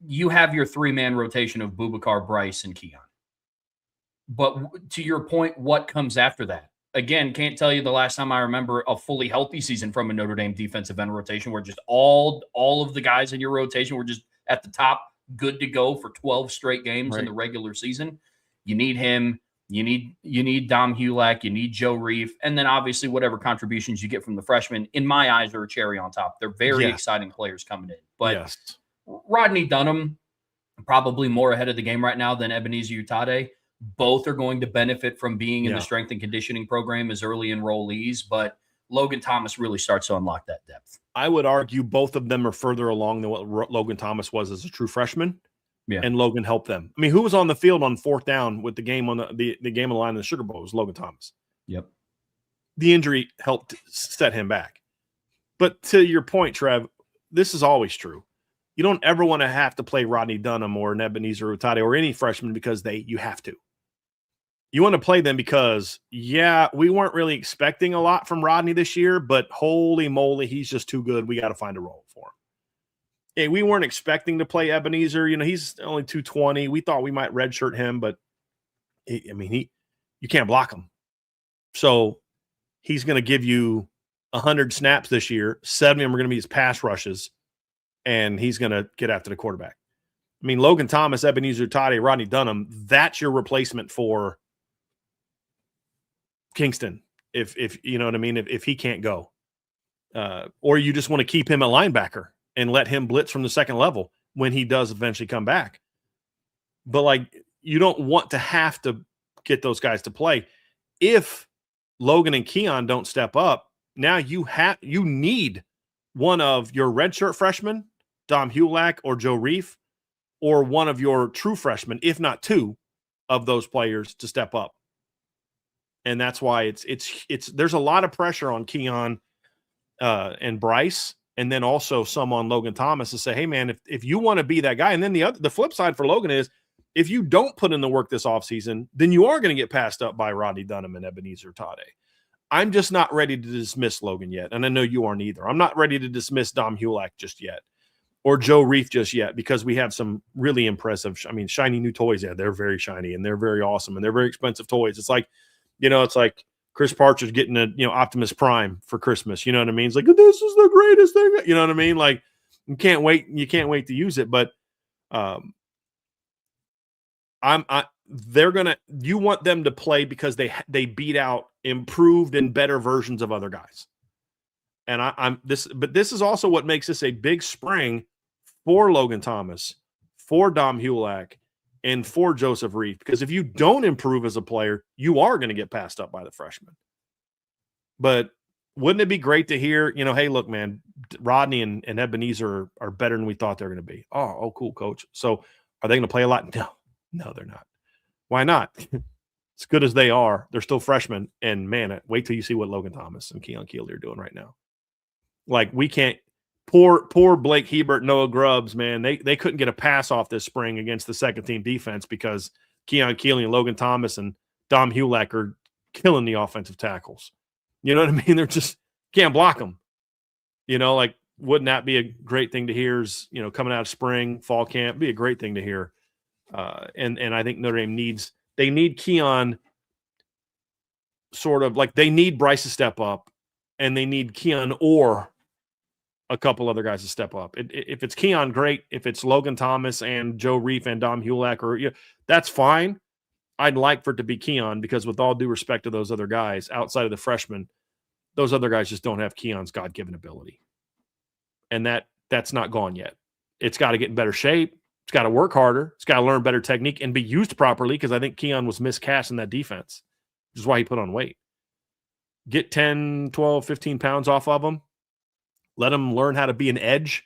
you have your 3-man rotation of Boubacar, Bryce, and Keon. But to your point, what comes after that? Again, can't tell you the last time I remember a fully healthy season from a Notre Dame defensive end rotation where just all of the guys in your rotation were just at the top, good to go for 12 straight games in the regular season. You need him. You need Dom Hulak, you need Joe Reif, and then obviously whatever contributions you get from the freshmen, in my eyes, are a cherry on top. They're very exciting players coming in. But Rodney Dunham, probably more ahead of the game right now than Ebenezer Utade. Both are going to benefit from being in the strength and conditioning program as early enrollees, but Logan Thomas really starts to unlock that depth. I would argue both of them are further along than what Logan Thomas was as a true freshman. Yeah. And Logan helped them. I mean, who was on the field on 4th down with the game on the game on the line in the Sugar Bowl? It was Logan Thomas. Yep. The injury helped set him back. But to your point, Trev, this is always true. You don't ever want to have to play Rodney Dunham or Ebenezer Utade or any freshman because you have to. You want to play them because, yeah, we weren't really expecting a lot from Rodney this year, but holy moly, he's just too good. We got to find a role for him. Hey, we weren't expecting to play Ebenezer. He's only 220. We thought we might redshirt him, but you can't block him. So he's going to give you 100 snaps this year. 70 of them are going to be his pass rushes, and he's going to get after the quarterback. Logan Thomas, Ebenezer Utade, Rodney Dunham, that's your replacement for Kingston, if you know what I mean, if he can't go. Or you just want to keep him a linebacker and let him blitz from the second level when he does eventually come back. But, you don't want to have to get those guys to play. If Logan and Keon don't step up, now you need one of your redshirt freshmen, Dom Hulak or Joe Reif, or one of your true freshmen, if not two of those players, to step up. And that's why it's there's a lot of pressure on Keon and Bryce, and then also some on Logan Thomas to say, hey man, if you want to be that guy, and then the flip side for Logan is, if you don't put in the work this offseason, then you are going to get passed up by Rodney Dunham and Ebenezer Utade. I'm just not ready to dismiss Logan yet, and I know you aren't either. I'm not ready to dismiss Dom Hulak just yet, or Joe Reif just yet, because we have some really impressive, shiny new toys. Yeah, they're very shiny, and they're very awesome, and they're very expensive toys. It's like, it's like Chris Partridge getting a Optimus Prime for Christmas. You know what I mean? It's like, this is the greatest thing. You know what I mean? Like, you can't wait to use it. But you want them to play because they beat out improved and better versions of other guys. And this is also what makes this a big spring for Logan Thomas, for Dom Hulak, and for Joseph Reif, because if you don't improve as a player, you are going to get passed up by the freshmen. But wouldn't it be great to hear, hey, look, man, Rodney and Ebenezer are better than we thought they were going to be. Oh, cool, coach. So are they going to play a lot? No, they're not. Why not? As good as they are, they're still freshmen. And man, wait till you see what Logan Thomas and Keon Keeley are doing right now. Like, we can't. Poor Blake Hebert, Noah Grubbs, man. They couldn't get a pass off this spring against the second-team defense because Keon Keeley and Logan Thomas and Dom Hulak are killing the offensive tackles. You know what I mean? They're just can't block them. Wouldn't that be a great thing to hear? Coming out of spring, fall camp, be a great thing to hear. And I think Notre Dame need Keon, sort of like they need Bryce to step up, and they need Keon or a couple other guys to step up. If it's Keon, great. If it's Logan Thomas and Joe Reif and Dom Hulak, that's fine. I'd like for it to be Keon, because with all due respect to those other guys outside of the freshmen, those other guys just don't have Keon's God-given ability. And that's not gone yet. It's got to get in better shape. It's got to work harder. It's got to learn better technique and be used properly, because I think Keon was miscast in that defense, which is why he put on weight. Get 10, 12, 15 pounds off of him. Let him learn how to be an edge.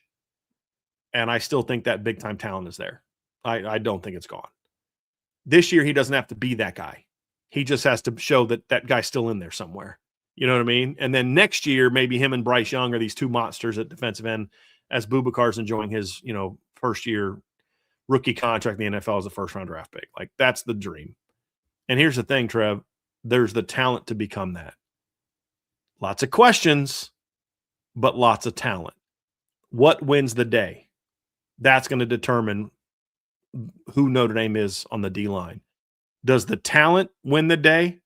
And I still think that big-time talent is there. I don't think it's gone. This year, he doesn't have to be that guy. He just has to show that guy's still in there somewhere. You know what I mean? And then next year, maybe him and Bryce Young are these two monsters at defensive end, as Bubakar's enjoying his, first-year rookie contract in the NFL as a first-round draft pick. Like, that's the dream. And here's the thing, Trev. There's the talent to become that. Lots of questions, but lots of talent. What wins the day? That's going to determine who Notre Dame is on the D-line. Does the talent win the day,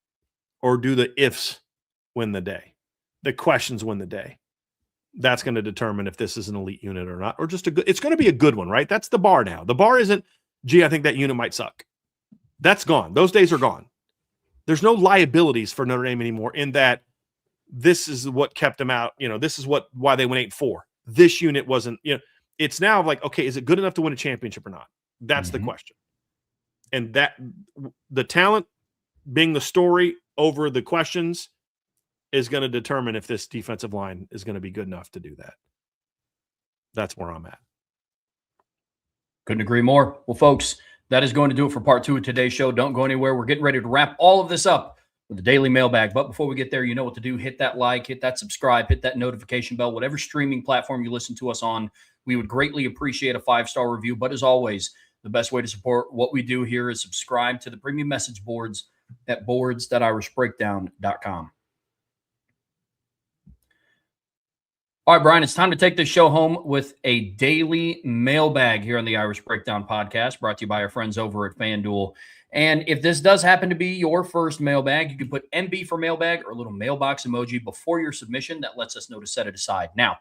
or do the ifs win the day? The questions win the day. That's going to determine if this is an elite unit or not, or just it's going to be a good one, right? That's the bar now. The bar isn't, gee, I think that unit might suck. That's gone. Those days are gone. There's no liabilities for Notre Dame anymore, in that this is what kept them out. This is why they went 8-4. This unit wasn't, it's now like, okay, is it good enough to win a championship or not? That's the question. And that the talent being the story over the questions is going to determine if this defensive line is going to be good enough to do that. That's where I'm at. Couldn't agree more. Well, folks, that is going to do it for part 2 of today's show. Don't go anywhere. We're getting ready to wrap all of this up with the daily mailbag. But before we get there, you know what to do. Hit that like, hit that subscribe, hit that notification bell, whatever streaming platform you listen to us on. We would greatly appreciate a 5-star review. But as always, the best way to support what we do here is subscribe to the premium message boards at boards.irishbreakdown.com. All right, Brian, it's time to take this show home with a daily mailbag here on the Irish Breakdown podcast, brought to you by our friends over at FanDuel. And if this does happen to be your first mailbag, you can put MB for mailbag or a little mailbox emoji before your submission. That lets us know to set it aside. Now,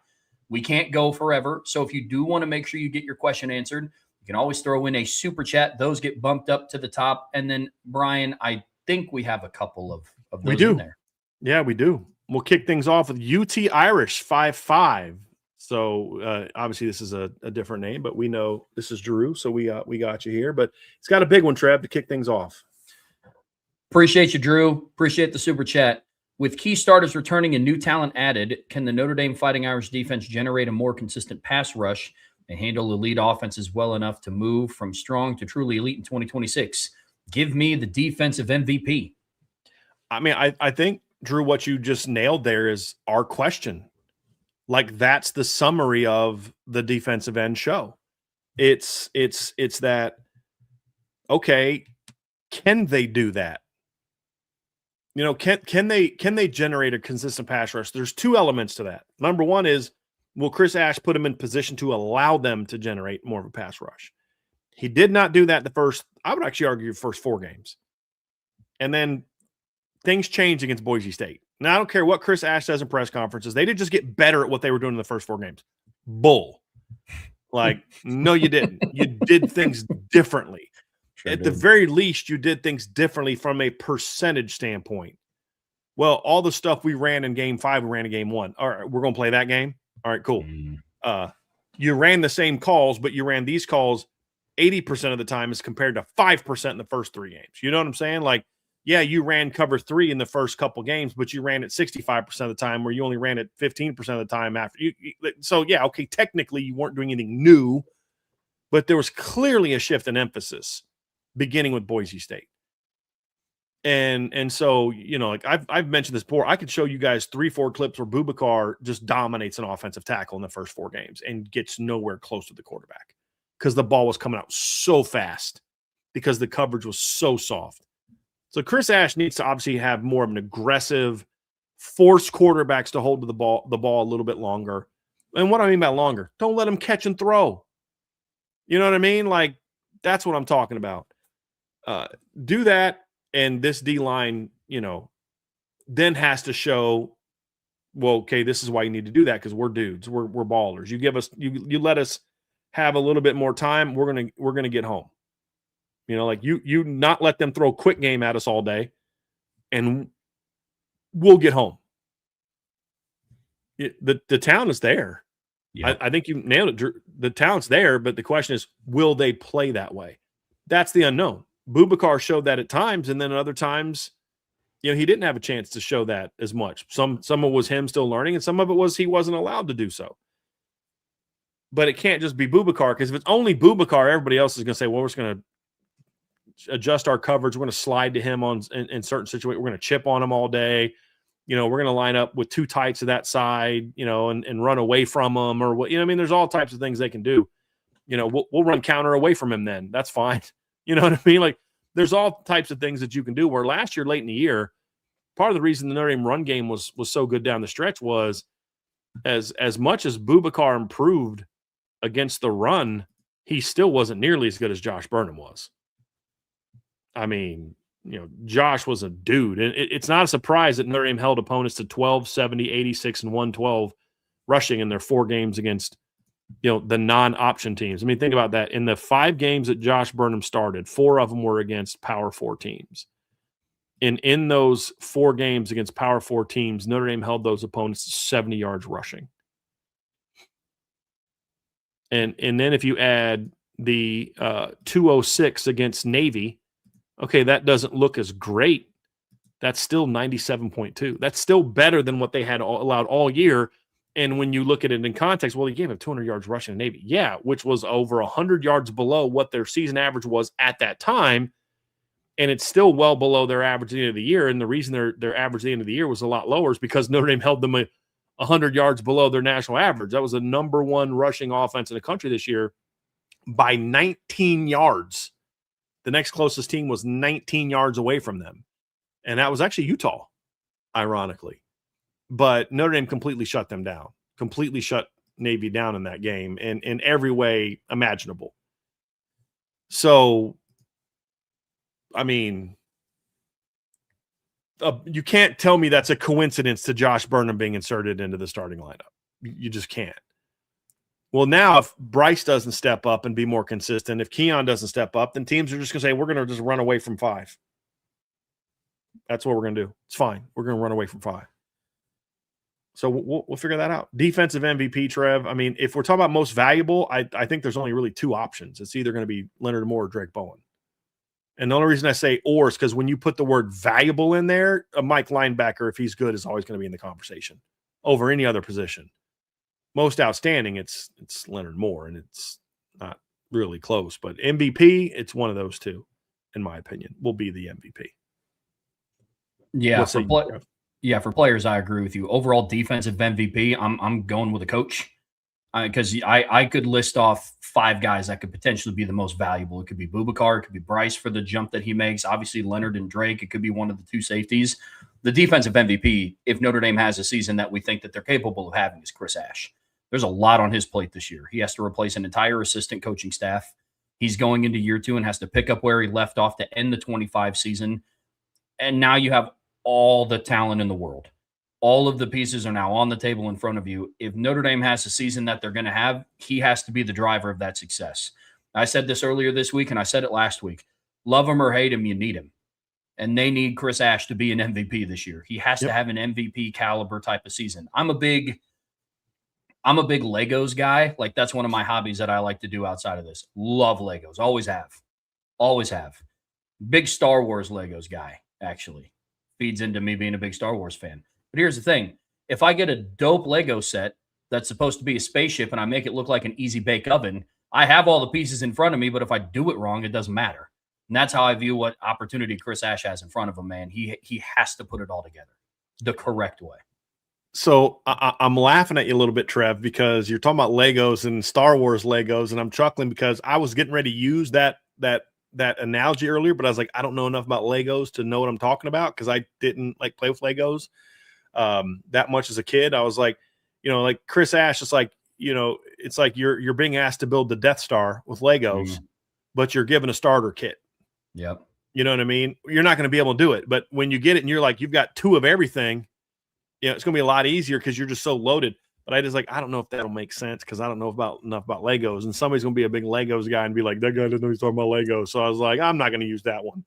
we can't go forever, so if you do want to make sure you get your question answered, you can always throw in a super chat. Those get bumped up to the top. And then, Brian, I think we have a couple of those in there. Yeah, we do. We'll kick things off with UT Irish 5-5. So obviously this is a different name, but we know this is Drew, so we got you here. But it's got a big one, Trev, to kick things off. Appreciate you, Drew. Appreciate the super chat. With key starters returning and new talent added, can the Notre Dame Fighting Irish defense generate a more consistent pass rush and handle elite offenses well enough to move from strong to truly elite in 2026? Give me the defensive MVP. I mean, I think, Drew, what you just nailed there is our question. Like, that's the summary of the defensive end show. It's that, okay, can they do that? You know, can they generate a consistent pass rush? There's two elements to that. Number one is, will Chris Ash put them in position to allow them to generate more of a pass rush? He did not do that I would actually argue, first 4 games. And then things changed against Boise State. Now, I don't care what Chris Ash says in press conferences. They did just get better at what they were doing in the first 4 games. Bull. Like, no, you didn't. You did things differently. Sure at did. the very least, you did things differently from a percentage standpoint. Well, all the stuff we ran in game 5, we ran in game 1. All right, we're going to play that game? All right, cool. You ran the same calls, but you ran these calls 80% of the time as compared to 5% in the first 3 games. You know what I'm saying? Like, yeah, you ran cover 3 in the first couple games, but you ran it 65% of the time, where you only ran it 15% of the time after. So, yeah, okay, technically you weren't doing anything new, but there was clearly a shift in emphasis beginning with Boise State. And so, you know, like I've mentioned this before, I could show you guys 3-4 clips where Boubacar just dominates an offensive tackle in the first 4 games and gets nowhere close to the quarterback because the ball was coming out so fast because the coverage was so soft. So Chris Ash needs to obviously have more of an aggressive, force quarterbacks to hold to the ball a little bit longer. And what I mean by longer, don't let them catch and throw. You know what I mean? Like, that's what I'm talking about. Do that, and this D-line, you know, then has to show, well, okay, this is why you need to do that, because we're dudes, we're ballers. You let us have a little bit more time, we're gonna get home. You know, like you not let them throw a quick game at us all day, and we'll get home. The talent is there. Yeah. I think you nailed it, Drew. The talent's there, but the question is, will they play that way? That's the unknown. Boubacar showed that at times, and then other times, you know, he didn't have a chance to show that as much. Some of it was him still learning, and some of it was he wasn't allowed to do so. But it can't just be Boubacar, because if it's only Boubacar, everybody else is going to say, well, we're just going to adjust our coverage. We're going to slide to him in certain situations. We're going to chip on him all day. You know, we're going to line up with 2 tights to that side, you know, and run away from him, or what, you know, I mean, there's all types of things they can do. You know, we'll run counter away from him then. That's fine. You know what I mean? Like, there's all types of things that you can do, where last year, late in the year, part of the reason the Notre Dame run game was so good down the stretch was as much as Boubacar improved against the run, he still wasn't nearly as good as Josh Burnham was. I mean, you know, Josh was a dude. And it's not a surprise that Notre Dame held opponents to 12, 70, 86, and 112 rushing in their 4 games against, you know, the non-option teams. I mean, think about that. In the 5 games that Josh Burnham started, 4 of them were against Power 4 teams. And in those 4 games against Power 4 teams, Notre Dame held those opponents to 70 yards rushing. And then if you add the 206 against Navy, okay, that doesn't look as great. That's still 97.2. That's still better than what they had allowed all year. And when you look at it in context, well, he gave up 200 yards rushing to Navy. Yeah, which was over 100 yards below what their season average was at that time. And it's still well below their average at the end of the year. And the reason their average at the end of the year was a lot lower is because Notre Dame held them 100 yards below their national average. That was the number one rushing offense in the country this year by 19 yards. The next closest team was 19 yards away from them. And that was actually Utah, ironically. But Notre Dame completely shut them down, completely shut Navy down in that game in every way imaginable. So, I mean, you can't tell me that's a coincidence to Josh Burnham being inserted into the starting lineup. You just can't. Well, now if Bryce doesn't step up and be more consistent, if Keon doesn't step up, then teams are just going to say, we're going to just run away from 5. That's what we're going to do. It's fine. We're going to run away from 5. So we'll figure that out. Defensive MVP, Trev. I mean, if we're talking about most valuable, I think there's only really 2 options. It's either going to be Leonard Moore or Drake Bowen. And the only reason I say or is because when you put the word valuable in there, a Mike linebacker, if he's good, is always going to be in the conversation over any other position. Most outstanding, it's Leonard Moore, and it's not really close. But MVP, it's one of those 2, in my opinion, will be the MVP. Yeah, for players, I agree with you. Overall defensive MVP, I'm going with a coach because I could list off 5 guys that could potentially be the most valuable. It could be Boubacar, it could be Bryce for the jump that he makes. Obviously, Leonard and Drake. It could be one of the 2 safeties. The defensive MVP, if Notre Dame has a season that we think that they're capable of having, is Chris Ash. There's a lot on his plate this year. He has to replace an entire assistant coaching staff. He's going into year 2 and has to pick up where he left off to end the 25 season. And now you have all the talent in the world. All of the pieces are now on the table in front of you. If Notre Dame has a season that they're going to have, he has to be the driver of that success. I said this earlier this week, and I said it last week. Love him or hate him, you need him. And they need Chris Ash to be an MVP this year. He has to have an MVP caliber type of season. I'm a big Legos guy. Like, that's one of my hobbies that I like to do outside of this. Love Legos. Always have. Always have. Big Star Wars Legos guy, actually. Feeds into me being a big Star Wars fan. But here's the thing. If I get a dope Lego set that's supposed to be a spaceship and I make it look like an easy bake oven, I have all the pieces in front of me, but if I do it wrong, it doesn't matter. And that's how I view what opportunity Chris Ash has in front of him, man. He has to put it all together the correct way. So I'm laughing at you a little bit, Trev, because you're talking about Legos and Star Wars Legos, and I'm chuckling because I was getting ready to use that analogy earlier, but I was like, I don't know enough about Legos to know what I'm talking about because I didn't like play with Legos that much as a kid. I was like, like Chris Ash, it's like, it's like you're being asked to build the Death Star with Legos, but you're given a starter kit. Yep. You know what I mean? You're not going to be able to do it, but when you get it and you're like, you've got 2 of everything, it's going to be a lot easier because you're just so loaded. But I don't know if that'll make sense because I don't know enough about Legos. And somebody's going to be a big Legos guy and be like, that guy doesn't know he's talking about Legos. So I was like, I'm not going to use that one.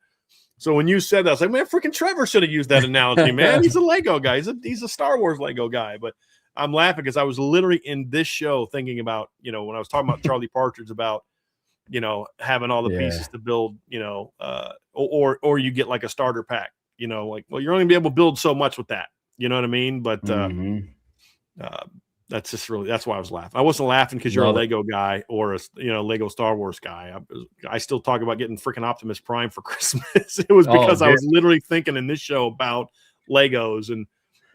So when you said that, I was like, man, freaking Trevor should have used that analogy, man. He's a Lego guy. He's a Star Wars Lego guy. But I'm laughing because I was literally in this show thinking about, when I was talking about Charlie Partridge about, having all the pieces to build, or you get like a starter pack, like, well, you're only going to be able to build so much with that. You know what I mean? But that's why I was laughing. I wasn't laughing because you're a Lego guy or a Lego Star Wars guy. I still talk about getting freaking Optimus Prime for Christmas. It was because I was literally thinking in this show about Legos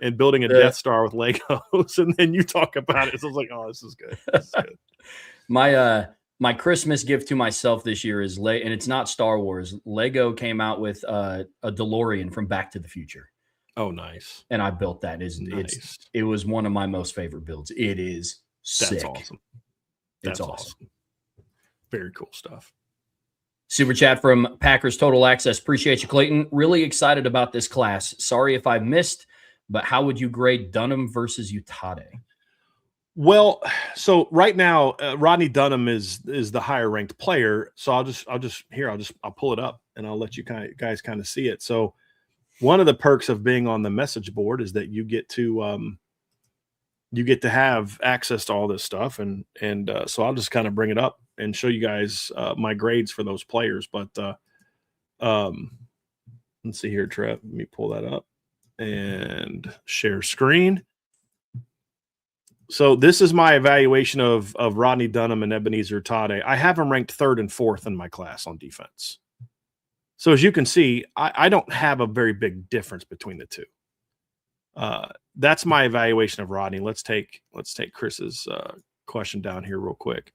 and building a Death Star with Legos, and then you talk about it. So I was like, oh, this is good. This is good. My Christmas gift to myself this year is and it's not Star Wars. Lego came out with a DeLorean from Back to the Future. Oh, nice. And I built that. It was one of my most favorite builds. It is sick. That's awesome. It's awesome. Very cool stuff. Super chat from Packers Total Access. Appreciate you, Clayton. Really excited about this class. Sorry if I missed, but how would you grade Dunham versus Utade? Well, so right now, Rodney Dunham is the higher ranked player. So I'll pull it up and I'll let you guys kind of see it. So one of the perks of being on the message board is that you get to have access to all this stuff. And so I'll just kind of bring it up and show you guys my grades for those players. But let's see here, Trev. Let me pull that up and share screen. So this is my evaluation of Rodney Dunham and Ebenezer Tade. I have him ranked 3rd and 4th in my class on defense. So as you can see, I don't have a very big difference between the two. That's my evaluation of Rodney. Let's take Chris's question down here real quick.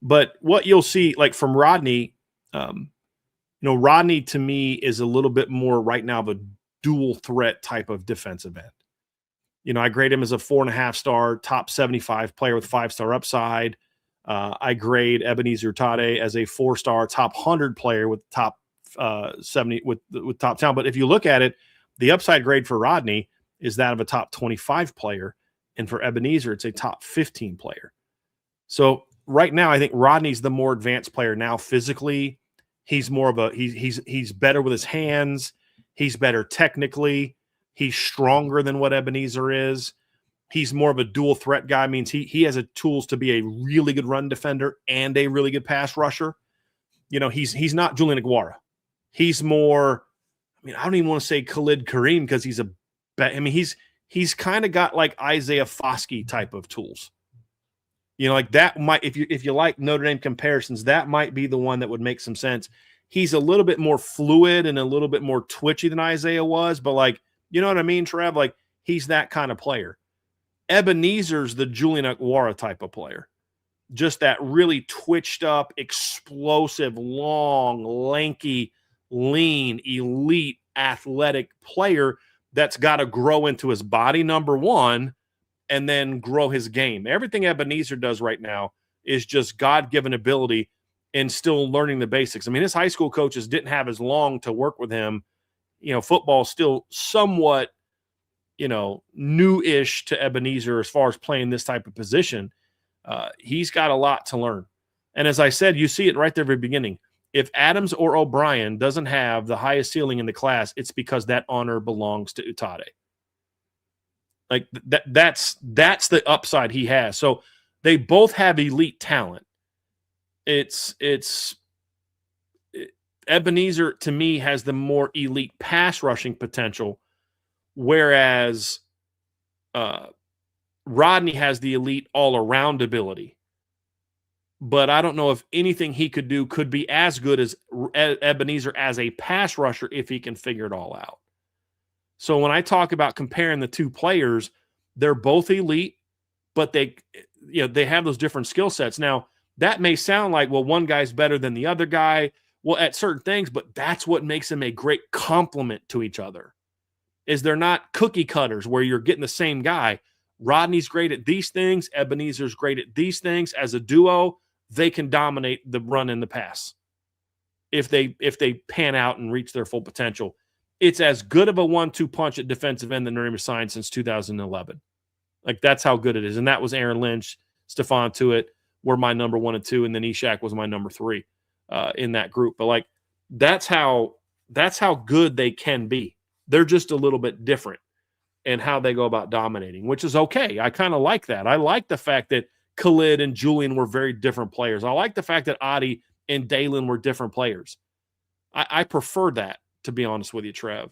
But what you'll see, like from Rodney, Rodney to me is a little bit more right now of a dual threat type of defensive end. I grade him as a 4.5-star, top 75 player with 5-star upside. I grade Ebenezer Tade as a 4-star, top 100 player with top 70 with top talent. But if you look at it, the upside grade for Rodney is that of a top 25 player, and for Ebenezer, it's a top 15 player. So right now, I think Rodney's the more advanced player now physically. He's more of he's better with his hands. He's better technically. He's stronger than what Ebenezer is. He's more of a dual threat guy. Means he has the tools to be a really good run defender and a really good pass rusher. He's not Julian Aguara. He's more. I don't even want to say Khalid Kareem because he's kind of got like Isaiah Foskey type of tools. Like that might, if you like Notre Dame comparisons, that might be the one that would make some sense. He's a little bit more fluid and a little bit more twitchy than Isaiah was, but like, you know what I mean, Trev? Like he's that kind of player. Ebenezer's the Julian Aguara type of player. Just that really twitched up, explosive, long, lanky, lean, elite, athletic player that's got to grow into his body, number one, and then grow his game. Everything Ebenezer does right now is just God-given ability and still learning the basics. His high school coaches didn't have as long to work with him. Football's still somewhat, new-ish to Ebenezer as far as playing this type of position. He's got a lot to learn. And as I said, you see it right there at the beginning. If Adams or O'Brien doesn't have the highest ceiling in the class, it's because that honor belongs to Utade. Like that's the upside he has. So they both have elite talent. Ebenezer to me has the more elite pass rushing potential, whereas Rodney has the elite all around ability. But I don't know if anything he could do could be as good as Ebenezer as a pass rusher if he can figure it all out. So when I talk about comparing the two players, they're both elite, but they have those different skill sets. Now, that may sound like, well, one guy's better than the other guy. Well, at certain things, but that's what makes them a great complement to each other, is they're not cookie cutters where you're getting the same guy. Rodney's great at these things. Ebenezer's great at these things. As a duo, they can dominate the run and the pass if they pan out and reach their full potential. It's as good of a 1-2 punch at defensive end that Notre Dame has signed since 2011. Like, that's how good it is. And that was Aaron Lynch, Stephon Tuitt were my number 1 and 2, and then Ishak was my number 3 in that group. But, like, that's how good they can be. They're just a little bit different in how they go about dominating, which is okay. I kind of like that. I like the fact that Khalid and Julian were very different players. I like the fact that Adi and Dalen were different players. I prefer that, to be honest with you, Trev.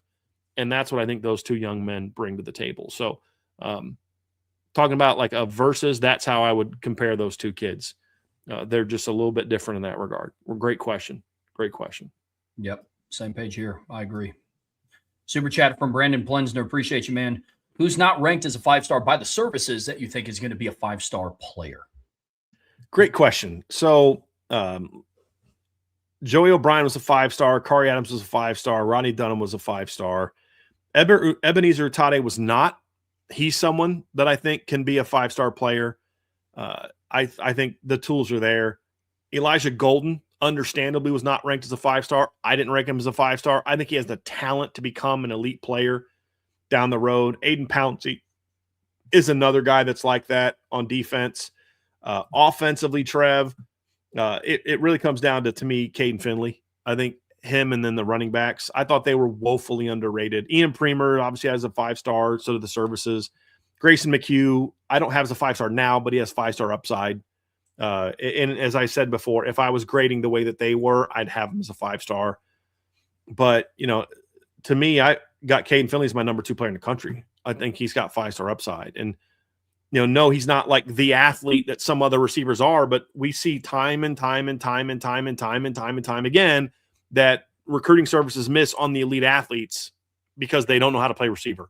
And that's what I think those two young men bring to the table. So talking about like a versus, that's how I would compare those two kids. They're just a little bit different in that regard. Well, great question. Great question. Yep. Same page here. I agree. Super chat from Brandon Plensner. Appreciate you, man. Who's not ranked as a 5-star by the services that you think is going to be a 5-star player? Great question. So Joey O'Brien was a 5-star. Kari Adams was a 5-star. Rodney Dunham was a 5-star. Ebenezer Tade was not. He's someone that I think can be a 5-star player. I think the tools are there. Elijah Golden, understandably, was not ranked as a 5-star. I didn't rank him as a 5-star. I think he has the talent to become an elite player down the road. Aiden Pouncey is another guy that's like that on defense. Offensively, Trev, it really comes down to me, Caden Finley. I think him and then the running backs, I thought they were woefully underrated. Ian Premer obviously has a 5-star, so do the services. Grayson McHugh, I don't have as a 5-star now, but he has 5-star upside. And as I said before, if I was grading the way that they were, I'd have him as a 5-star. But, to me, I got Caden Finley as my number 2 player in the country. I think he's got 5-star upside. And, no, he's not like the athlete that some other receivers are, but we see time and time again that recruiting services miss on the elite athletes because they don't know how to play receiver.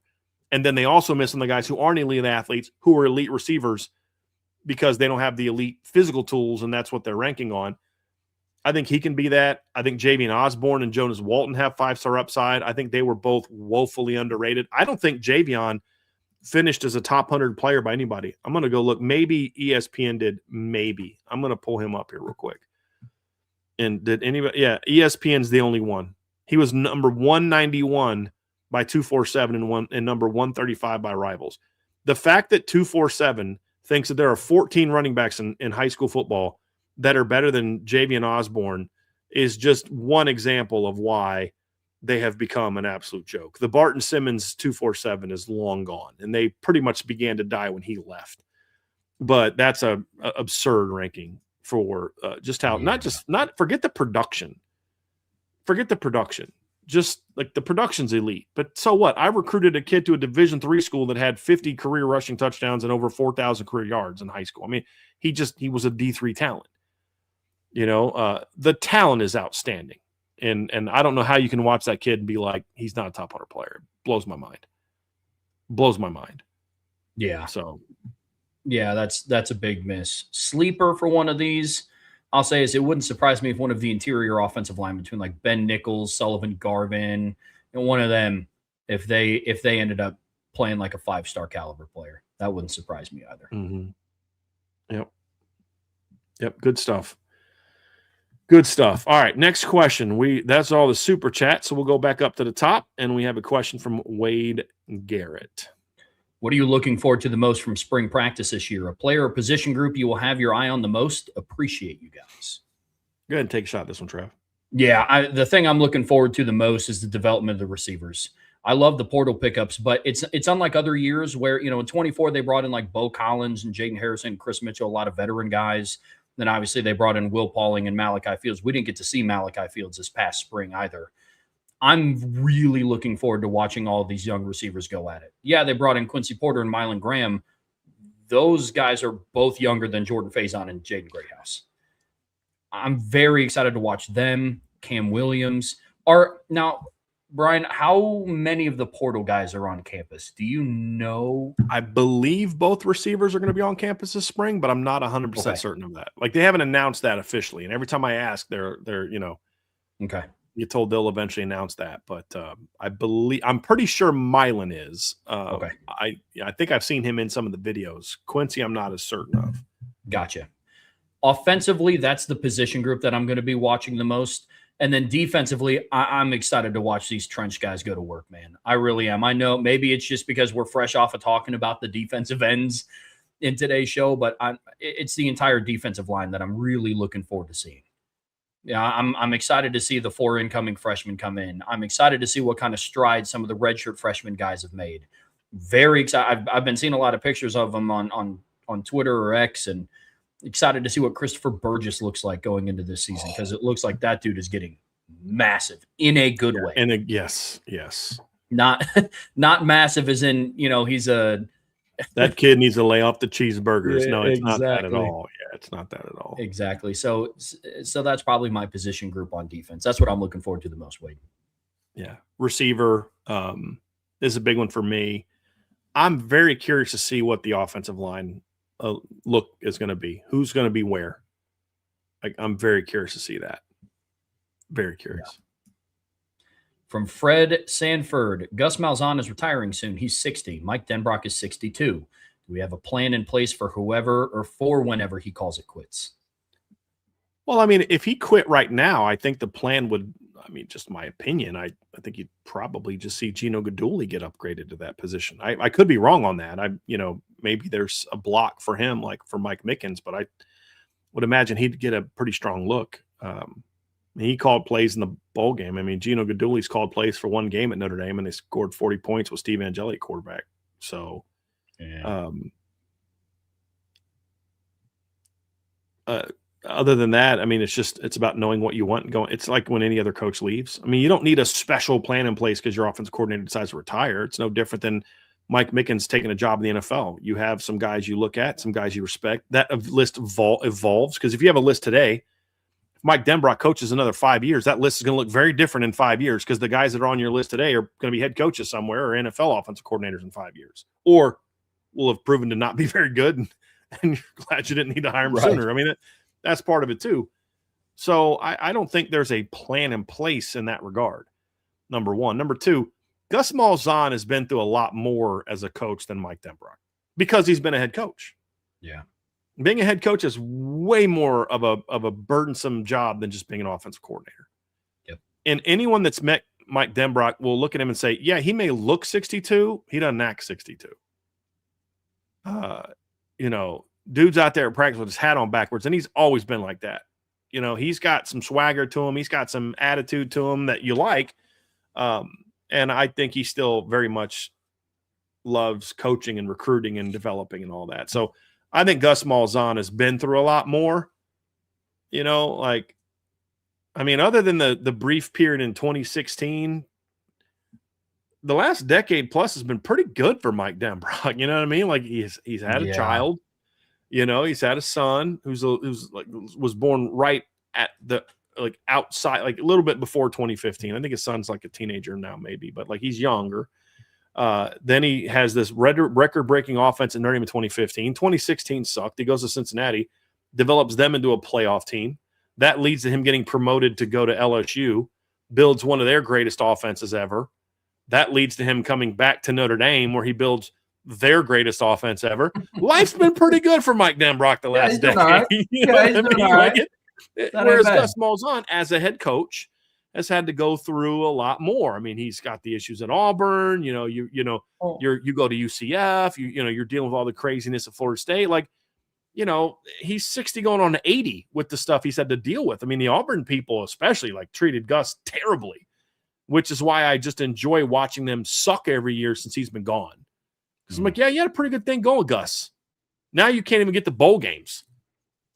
And then they also miss on the guys who aren't elite athletes, who are elite receivers because they don't have the elite physical tools, and that's what they're ranking on. I think he can be that. I think Javian Osborne and Jonas Walton have 5-star upside. I think they were both woefully underrated. I don't think Javian finished as a top 100 player by anybody. I'm going to go look. Maybe ESPN did. Maybe. I'm going to pull him up here real quick. And did anybody? Yeah, ESPN's the only one. He was number 191 by 247 and number 135 by Rivals. The fact that 247 thinks that there are 14 running backs in high school football that are better than Javian Osborne is just one example of why they have become an absolute joke. The Barton Simmons 247 is long gone, and they pretty much began to die when he left. But that's a absurd ranking for just how not forget the production. Forget the production. Just like the production's elite. But so what? I recruited a kid to a Division III school that had 50 career rushing touchdowns and over 4,000 career yards in high school. I mean, he was a D3 talent. The talent is outstanding. And I don't know how you can watch that kid and be like, he's not a top 100 player. It blows my mind. Yeah. So, yeah, that's a big miss. Sleeper for one of these, I'll say, is it wouldn't surprise me if one of the interior offensive line between like Ben Nichols, Sullivan Garvin, and one of them, if they ended up playing like a 5-star caliber player, that wouldn't surprise me either. Mm-hmm. Yep. Good stuff. Good stuff. All right, next question. That's all the super chat, so we'll go back up to the top, and we have a question from Wade Garrett. What are you looking forward to the most from spring practice this year? A player or position group you will have your eye on the most? Appreciate you guys. Go ahead and take a shot at this one, Trev. Yeah, the thing I'm looking forward to the most is the development of the receivers. I love the portal pickups, but it's unlike other years where, in 24 they brought in like Bo Collins and Jaden Harrison, Chris Mitchell, a lot of veteran guys. Then obviously they brought in Will Pauling and Malachi Fields. We didn't get to see Malachi Fields this past spring either. I'm really looking forward to watching all of these young receivers go at it. Yeah, they brought in Quincy Porter and Mylan Graham. Those guys are both younger than Jordan Faison and Jaden Greathouse. I'm very excited to watch them. Cam Williams. Now, Brian, how many of the portal guys are on campus? Do you know? I believe both receivers are going to be on campus this spring, but I'm not 100% certain of that. Like, they haven't announced that officially, and every time I ask, they're okay. You told they'll eventually announce that, but I'm pretty sure Mylan is. Okay. I think I've seen him in some of the videos. Quincy, I'm not as certain of. Gotcha. Offensively, that's the position group that I'm going to be watching the most. And then defensively, I'm excited to watch these trench guys go to work, man. I really am. I know maybe it's just because we're fresh off of talking about the defensive ends in today's show, but it's the entire defensive line that I'm really looking forward to seeing. Yeah, I'm excited to see the 4 incoming freshmen come in. I'm excited to see what kind of strides some of the redshirt freshman guys have made. Very excited. I've been seeing a lot of pictures of them on Twitter or X, and excited to see what Christopher Burgess looks like going into this season, because it looks like that dude is getting massive in a good way. Yes. Not massive as in, he's a that kid needs to lay off the cheeseburgers. No, it's exactly. not that at all. Yeah, it's not that at all. Exactly. So that's probably my position group on defense. That's what I'm looking forward to the most, Wade. Yeah. Receiver is a big one for me. I'm very curious to see what the offensive line look is going to be. Who's going to be where? I'm very curious to see that. Very curious. Yeah. From Fred Sanford, Gus Malzahn is retiring soon. He's 60. Mike Denbrock is 62. Do we have a plan in place for whoever or for whenever he calls it quits? Well, I mean, if he quit right now, I think the plan would, just my opinion, I think you'd probably just see Gino Guidugli get upgraded to that position. I could be wrong on that. Maybe there's a block for him, like for Mike Mickens, but I would imagine he'd get a pretty strong look. He called plays in the bowl game. Gino Guidugli's called plays for one game at Notre Dame, and they scored 40 points with Steve Angeli quarterback. So, yeah. Other than that, it's about knowing what you want and going. It's like when any other coach leaves. You don't need a special plan in place because your offensive coordinator decides to retire. It's no different than Mike Mickens taking a job in the NFL. You have some guys you look at, some guys you respect. That list evolves, because if you have a list today, Mike Denbrock coaches another 5 years, that list is going to look very different in 5 years because the guys that are on your list today are going to be head coaches somewhere or NFL offensive coordinators in 5 years, or will have proven to not be very good, and you're glad you didn't need to hire them sooner. I mean, that's part of it too. So I don't think there's a plan in place in that regard, number one. Number two, Gus Malzahn has been through a lot more as a coach than Mike Denbrock because he's been a head coach. Yeah. Being a head coach is way more of a burdensome job than just being an offensive coordinator. Yep. And anyone that's met Mike Denbrock will look at him and say, yeah, he may look 62. He doesn't act 62. Dude's out there at practice with his hat on backwards, and he's always been like that. He's got some swagger to him. He's got some attitude to him that you like. And I think he still very much loves coaching and recruiting and developing and all that. So I think Gus Malzahn has been through a lot more, other than the brief period in 2016, the last decade plus has been pretty good for Mike Denbrock. You know what I mean? Like he's had a child, he's had a son was born right at the, outside, a little bit before 2015. I think his son's like a teenager now, maybe, but he's younger. Then he has this record-breaking offense in Notre Dame in 2015. 2016 sucked. He goes to Cincinnati, develops them into a playoff team. That leads to him getting promoted to go to LSU, builds one of their greatest offenses ever. That leads to him coming back to Notre Dame, where he builds their greatest offense ever. Life's been pretty good for Mike Denbrock the last decade. Whereas Gus Malzahn, as a head coach, has had to go through a lot more. I mean, he's got the issues at Auburn. You go to UCF. You're dealing with all the craziness of Florida State. He's 60 going on to 80 with the stuff he's had to deal with. I mean, the Auburn people especially treated Gus terribly, which is why I just enjoy watching them suck every year since he's been gone. Because I'm yeah, you had a pretty good thing going, Gus. Now you can't even get the bowl games.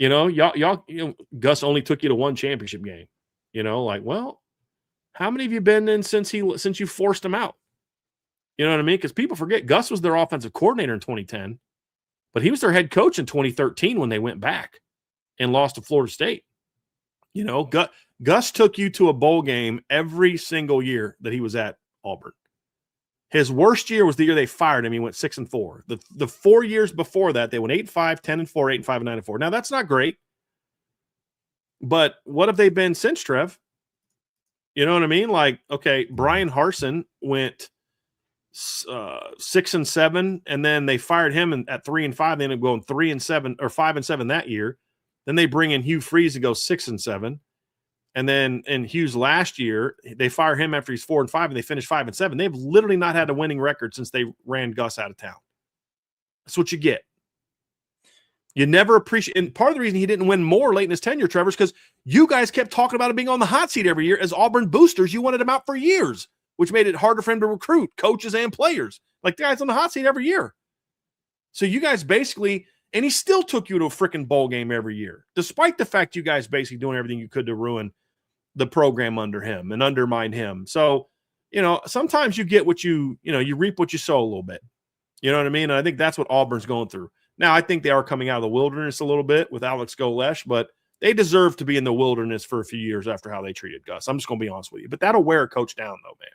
Gus only took you to one championship game. Well, how many have you been in since you forced him out? You know what I mean? Because people forget Gus was their offensive coordinator in 2010, but he was their head coach in 2013 when they went back and lost to Florida State. Gus took you to a bowl game every single year that he was at Auburn. His worst year was the year they fired him. He went 6-4. The 4 years before that, they went 8-5, 10-4, 8-5, and 9-4. Now that's not great. But what have they been since, Trev? You know what I mean? Okay, Brian Harsin went 6-7, and then they fired him at 3-5. They ended up going 3-7 or 5-7 that year. Then they bring in Hugh Freeze and go 6-7. And then in Hugh's last year, they fire him after he's 4-5, and they finish 5-7. They've literally not had a winning record since they ran Gus out of town. That's what you get. You never appreciate, and part of the reason he didn't win more late in his tenure, Trevor, is because you guys kept talking about him being on the hot seat every year as Auburn boosters. You wanted him out for years, which made it harder for him to recruit coaches and players. The guy's on the hot seat every year. So you guys basically, and he still took you to a freaking bowl game every year, despite the fact you guys basically doing everything you could to ruin the program under him and undermine him. So, sometimes you get what you reap what you sow a little bit. You know what I mean? And I think that's what Auburn's going through. Now, I think they are coming out of the wilderness a little bit with Alex Golesh, but they deserve to be in the wilderness for a few years after how they treated Gus. I'm just going to be honest with you. But that'll wear a coach down, though, man.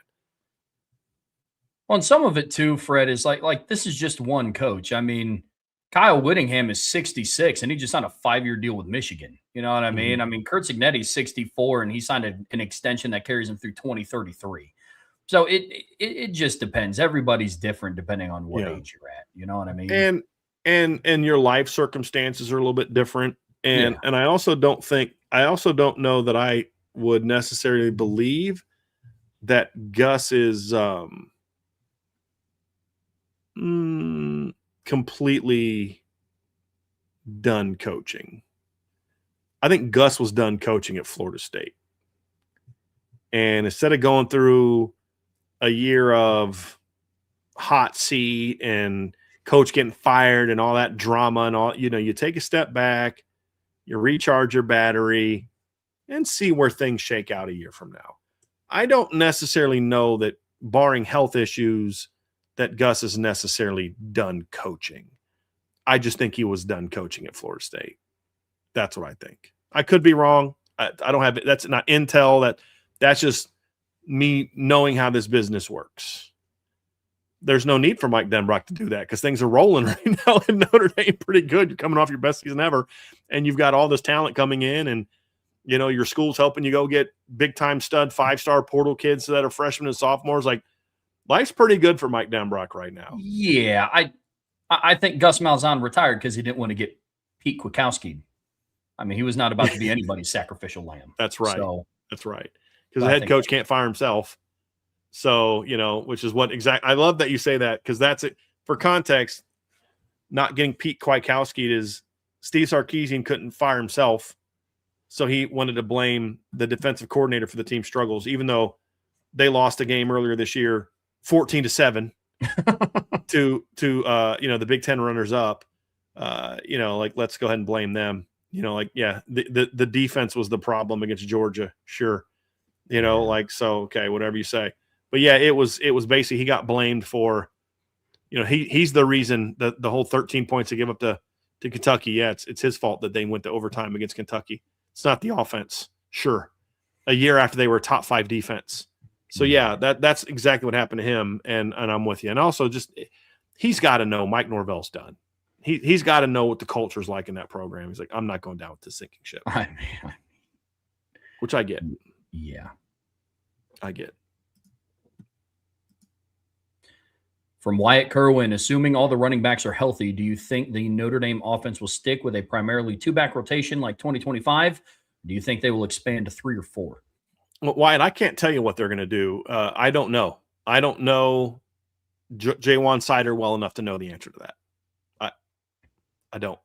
Well, and some of it, too, Fred, is like this is just one coach. I mean, Kyle Whittingham is 66, and he just signed a 5-year deal with Michigan. You know what I mean? I mean, Kurt Cignetti's 64, and he signed an extension that carries him through 2033. So it just depends. Everybody's different depending on what age you're at. You know what I mean? And your life circumstances are a little bit different. And I also don't know that I would necessarily believe that Gus is completely done coaching. I think Gus was done coaching at Florida State. And instead of going through a year of hot seat and coach getting fired and all that drama and all, you take a step back, you recharge your battery, and see where things shake out a year from now. I don't necessarily know that, barring health issues, that Gus is necessarily done coaching. I just think he was done coaching at Florida State. That's what I think. I could be wrong. I don't have, that's not intel. That's just me knowing how this business works. There's no need for Mike Denbrock to do that because things are rolling right now in Notre Dame pretty good. You're coming off your best season ever, and you've got all this talent coming in, and your school's helping you go get big time stud 5-star portal kids that are freshmen and sophomores. Like, life's pretty good for Mike Denbrock right now. Yeah, I think Gus Malzahn retired because he didn't want to get Pete Kwiatkowski. I mean, he was not about to be anybody's sacrificial lamb. That's right. So, that's right. Because the head coach can't fire himself. So, which is what exactly, I love that you say that, because that's it. For context, not getting Pete Kwiatkowski is Steve Sarkisian couldn't fire himself. So he wanted to blame the defensive coordinator for the team's struggles, even though they lost a game earlier this year, 14-7 to the Big Ten runners up. Let's go ahead and blame them. The defense was the problem against Georgia. Sure. Okay, whatever you say. But yeah, it was basically he got blamed for, he's the reason that the whole 13 points they give up to Kentucky. Yeah, it's his fault that they went to overtime against Kentucky. It's not the offense. Sure. A year after they were a top 5 defense. So yeah, that's exactly what happened to him. And I'm with you. And also just, he's got to know Mike Norvell's done. He's got to know what the culture's like in that program. He's like, I'm not going down with this sinking ship. Which I get. Yeah. I get. From Wyatt Kerwin, assuming all the running backs are healthy, do you think the Notre Dame offense will stick with a primarily 2-back rotation like 2025? Do you think they will expand to 3 or 4? Well, Wyatt, I can't tell you what they're going to do. I don't know. I don't know Jaywan Sider well enough to know the answer to that. I don't.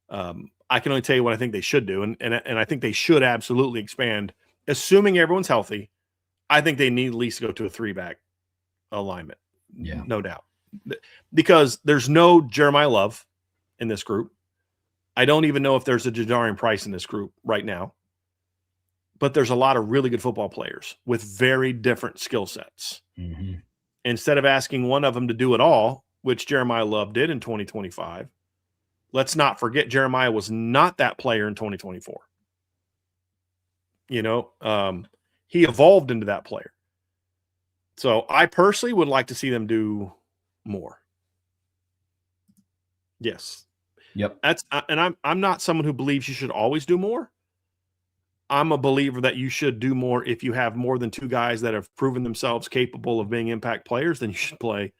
I can only tell you what I think they should do, and I think they should absolutely expand, assuming everyone's healthy. I think they need at least to go to a 3-back alignment. Yeah, no doubt, because there's no Jeremiah Love in this group. I don't even know if there's a Jadarian Price in this group right now, but there's a lot of really good football players with very different skill sets. Mm-hmm. Instead of asking one of them to do it all, which Jeremiah Love did in 2025, let's not forget Jeremiah was not that player in 2024. He evolved into that player. So I personally would like to see them do more. Yes. Yep. I'm not someone who believes you should always do more. I'm a believer that you should do more if you have more than 2 guys that have proven themselves capable of being impact players. Then you should play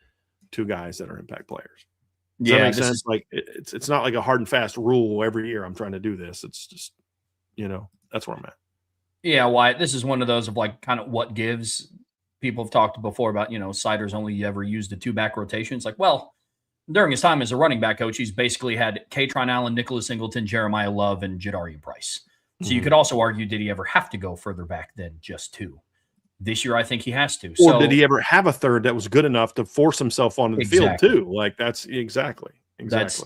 2 guys that are impact players. Does that make sense? Like it's not like a hard and fast rule every year. I'm trying to do this. It's just, that's where I'm at. Yeah, Wyatt, this is one of those of like kind of what gives. People have talked before about, Sider's only ever used a 2-back rotation. It's like, well, during his time as a running back coach, he's basically had Katron Allen, Nicholas Singleton, Jeremiah Love, and Jadarian Price. So you could also argue, did he ever have to go further back than just 2? This year, I think he has to. Or did he ever have a third that was good enough to force himself onto the field too? Like that's exactly. That's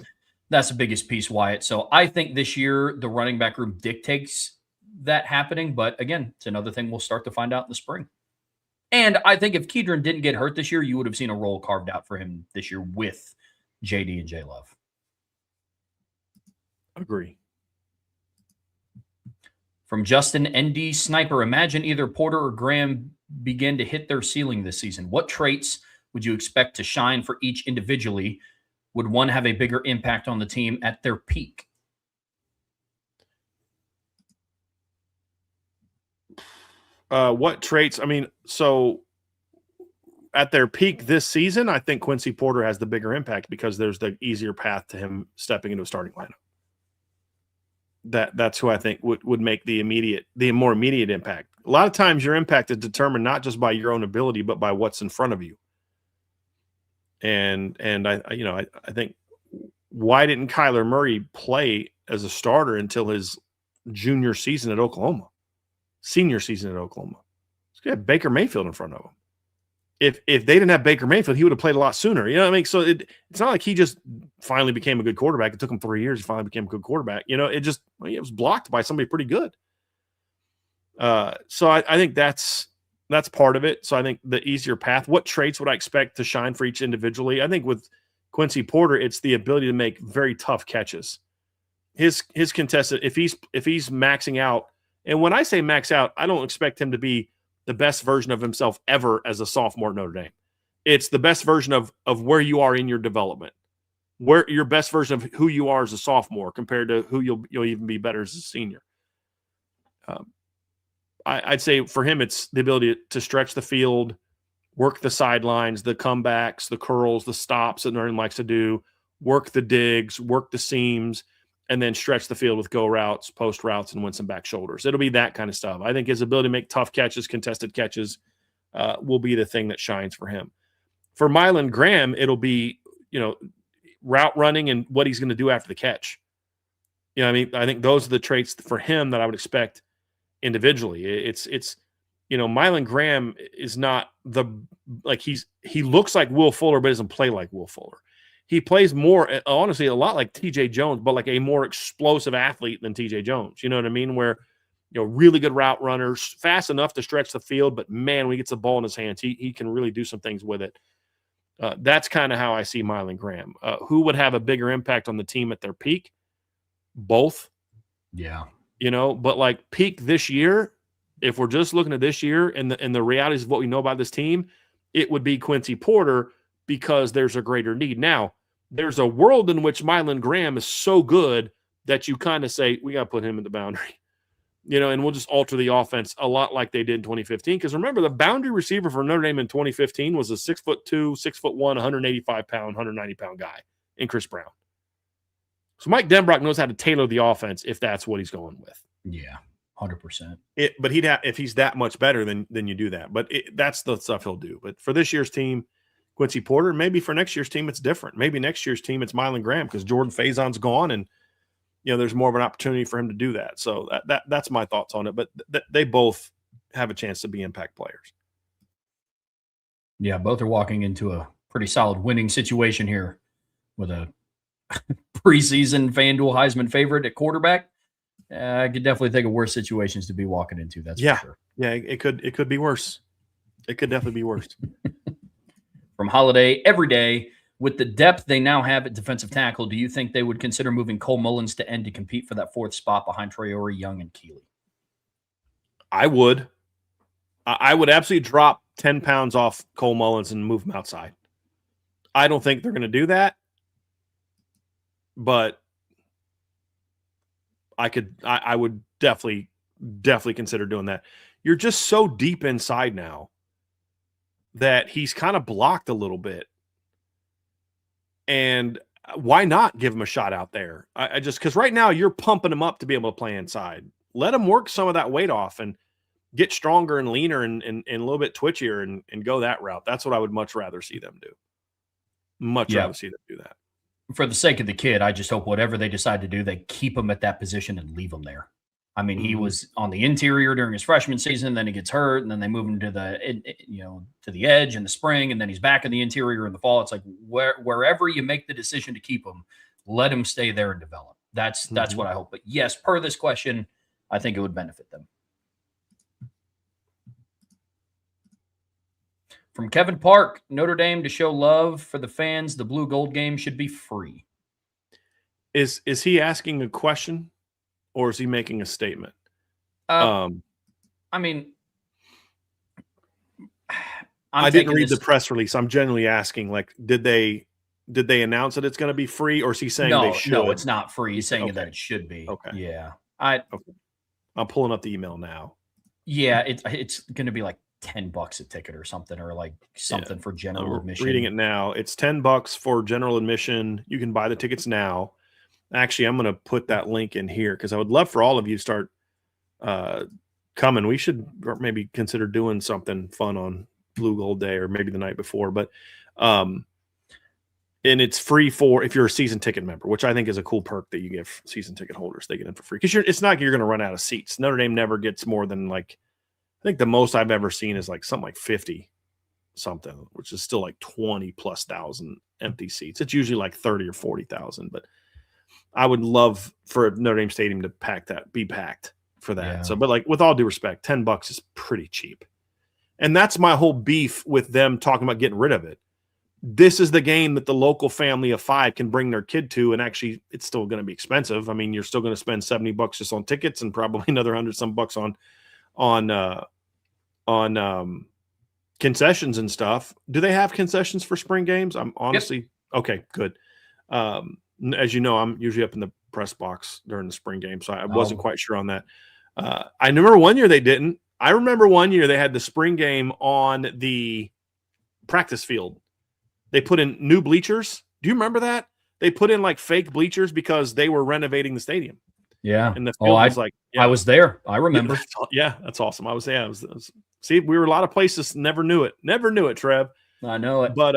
the biggest piece, Wyatt. So I think this year the running back room dictates that happening. But again, it's another thing we'll start to find out in the spring. And I think if Kedron didn't get hurt this year, you would have seen a role carved out for him this year with JD and J Love. Agree. From Justin ND Sniper, imagine either Porter or Graham begin to hit their ceiling this season. What traits would you expect to shine for each individually? Would one have a bigger impact on the team at their peak? What traits? I mean, so at their peak this season, I think Quincy Porter has the bigger impact because there's the easier path to him stepping into a starting lineup. That's who I think would make the more immediate impact. A lot of times your impact is determined not just by your own ability, but by what's in front of you. And I think, why didn't Kyler Murray play as a starter until his junior season at Oklahoma? Senior season at Oklahoma. He had Baker Mayfield in front of him. If they didn't have Baker Mayfield, he would have played a lot sooner. You know what I mean? So it's not like he just finally became a good quarterback. It took him 3 years. He finally became a good quarterback. It was blocked by somebody pretty good. So I think that's part of it. So I think the easier path. What traits would I expect to shine for each individually? I think with Quincy Porter, it's the ability to make very tough catches. His contested, if he's maxing out And when I say max out, I don't expect him to be the best version of himself ever as a sophomore at Notre Dame. It's the best version of where you are in your development, where your best version of who you are as a sophomore compared to who you'll even be better as a senior. I'd say for him, it's the ability to stretch the field, work the sidelines, the comebacks, the curls, the stops that Notre Dame likes to do, work the digs, work the seams, and then stretch the field with go routes, post routes, and win some back shoulders. It'll be that kind of stuff. I think his ability to make tough catches, contested catches, will be the thing that shines for him. For Mylan Graham, it'll be, route running and what he's going to do after the catch. I think those are the traits for him that I would expect individually. It's Mylan Graham is not he looks like Will Fuller, but doesn't play like Will Fuller. He plays more, honestly, a lot like TJ Jones, but like a more explosive athlete than TJ Jones. You know what I mean? Where, really good route runners, fast enough to stretch the field, but man, when he gets the ball in his hands, he can really do some things with it. That's kind of how I see Mylan Graham. Who would have a bigger impact on the team at their peak? Both. Yeah. But like peak this year, if we're just looking at this year and the realities of what we know about this team, it would be Quincy Porter because there's a greater need. Now, there's a world in which Mylan Graham is so good that you kind of say, we got to put him in the boundary, and we'll just alter the offense a lot like they did in 2015. Because remember, the boundary receiver for Notre Dame in 2015 was a 6'2", 6'1", 185-pound, 190-pound guy in Chris Brown. So Mike Denbrock knows how to tailor the offense if that's what he's going with. Yeah, 100%. But if he's that much better, then you do that. But that's the stuff he'll do. But for this year's team, Quincy Porter. Maybe for next year's team, it's different. Maybe next year's team, it's Mylan Graham because Jordan Faison's gone, and there's more of an opportunity for him to do that. So that's my thoughts on it. But they both have a chance to be impact players. Yeah, both are walking into a pretty solid winning situation here with a preseason FanDuel Heisman favorite at quarterback. I could definitely think of worse situations to be walking into. That's for sure. Yeah, it could be worse. It could definitely be worse. From Holiday, every day, with the depth they now have at defensive tackle, do you think they would consider moving Cole Mullins to end to compete for that fourth spot behind Traore, Young, and Keeley? I would. I would absolutely drop 10 pounds off Cole Mullins and move him outside. I don't think they're going to do that, but I would definitely consider doing that. You're just so deep inside now that he's kind of blocked a little bit. And why not give him a shot out there? I just, because right now you're pumping him up to be able to play inside. Let him work some of that weight off and get stronger and leaner and a little bit twitchier and go that route. That's what I would much rather see them do. Rather see them do that. For the sake of the kid, I just hope whatever they decide to do, they keep him at that position and leave him there. I mean, he was on the interior during his freshman season, then he gets hurt, and then they move him to the edge in the spring, and then he's back in the interior in the fall. It's like wherever you make the decision to keep him, let him stay there and develop. That's what I hope. But yes, per this question, I think it would benefit them. From Kevin Park, Notre Dame to show love for the fans, the blue gold game should be free. Is he asking a question? Or is he making a statement? I mean, I didn't read the press release. I'm generally asking, like, did they announce that it's going to be free, or is he saying they should? No, it's not free. He's saying that it should be. Okay. Yeah. I'm pulling up the email now. Yeah, it's going to be like $10 a ticket or something, or like something for general admission. Reading it now. It's $10 for general admission. You can buy the tickets now. Actually, I'm going to put that link in here because I would love for all of you to start coming. We should maybe consider doing something fun on Blue Gold Day or maybe the night before. But and it's free for if you're a season ticket member, which I think is a cool perk that you give season ticket holders. They get in for free because it's not like you're going to run out of seats. Notre Dame never gets more than I think the most I've ever seen is like something like 50 something, which is still like 20,000+ empty seats. It's usually like 30 or 40,000, but I would love for Notre Dame Stadium to be packed for that. Yeah. So, but with all due respect, $10 is pretty cheap. And that's my whole beef with them talking about getting rid of it. this is the game that the local family of 5 can bring their kid to, and actually it's still going to be expensive. I mean, you're still going to spend $70 just on tickets and probably another 100 some bucks on concessions and stuff. Do they have concessions for spring games? I'm honestly okay, good. As you know, I'm usually up in the press box during the spring game, so I wasn't quite sure on that. I remember one year they didn't. I remember one year they had the spring game on the practice field. They put in new bleachers. Do you remember that? They put in like fake bleachers because they were renovating the stadium. Yeah. And the field was like, I was there. I remember. Yeah, that's awesome. I was see, we were a lot of places, never knew it. Never knew it, Trev. I know it. But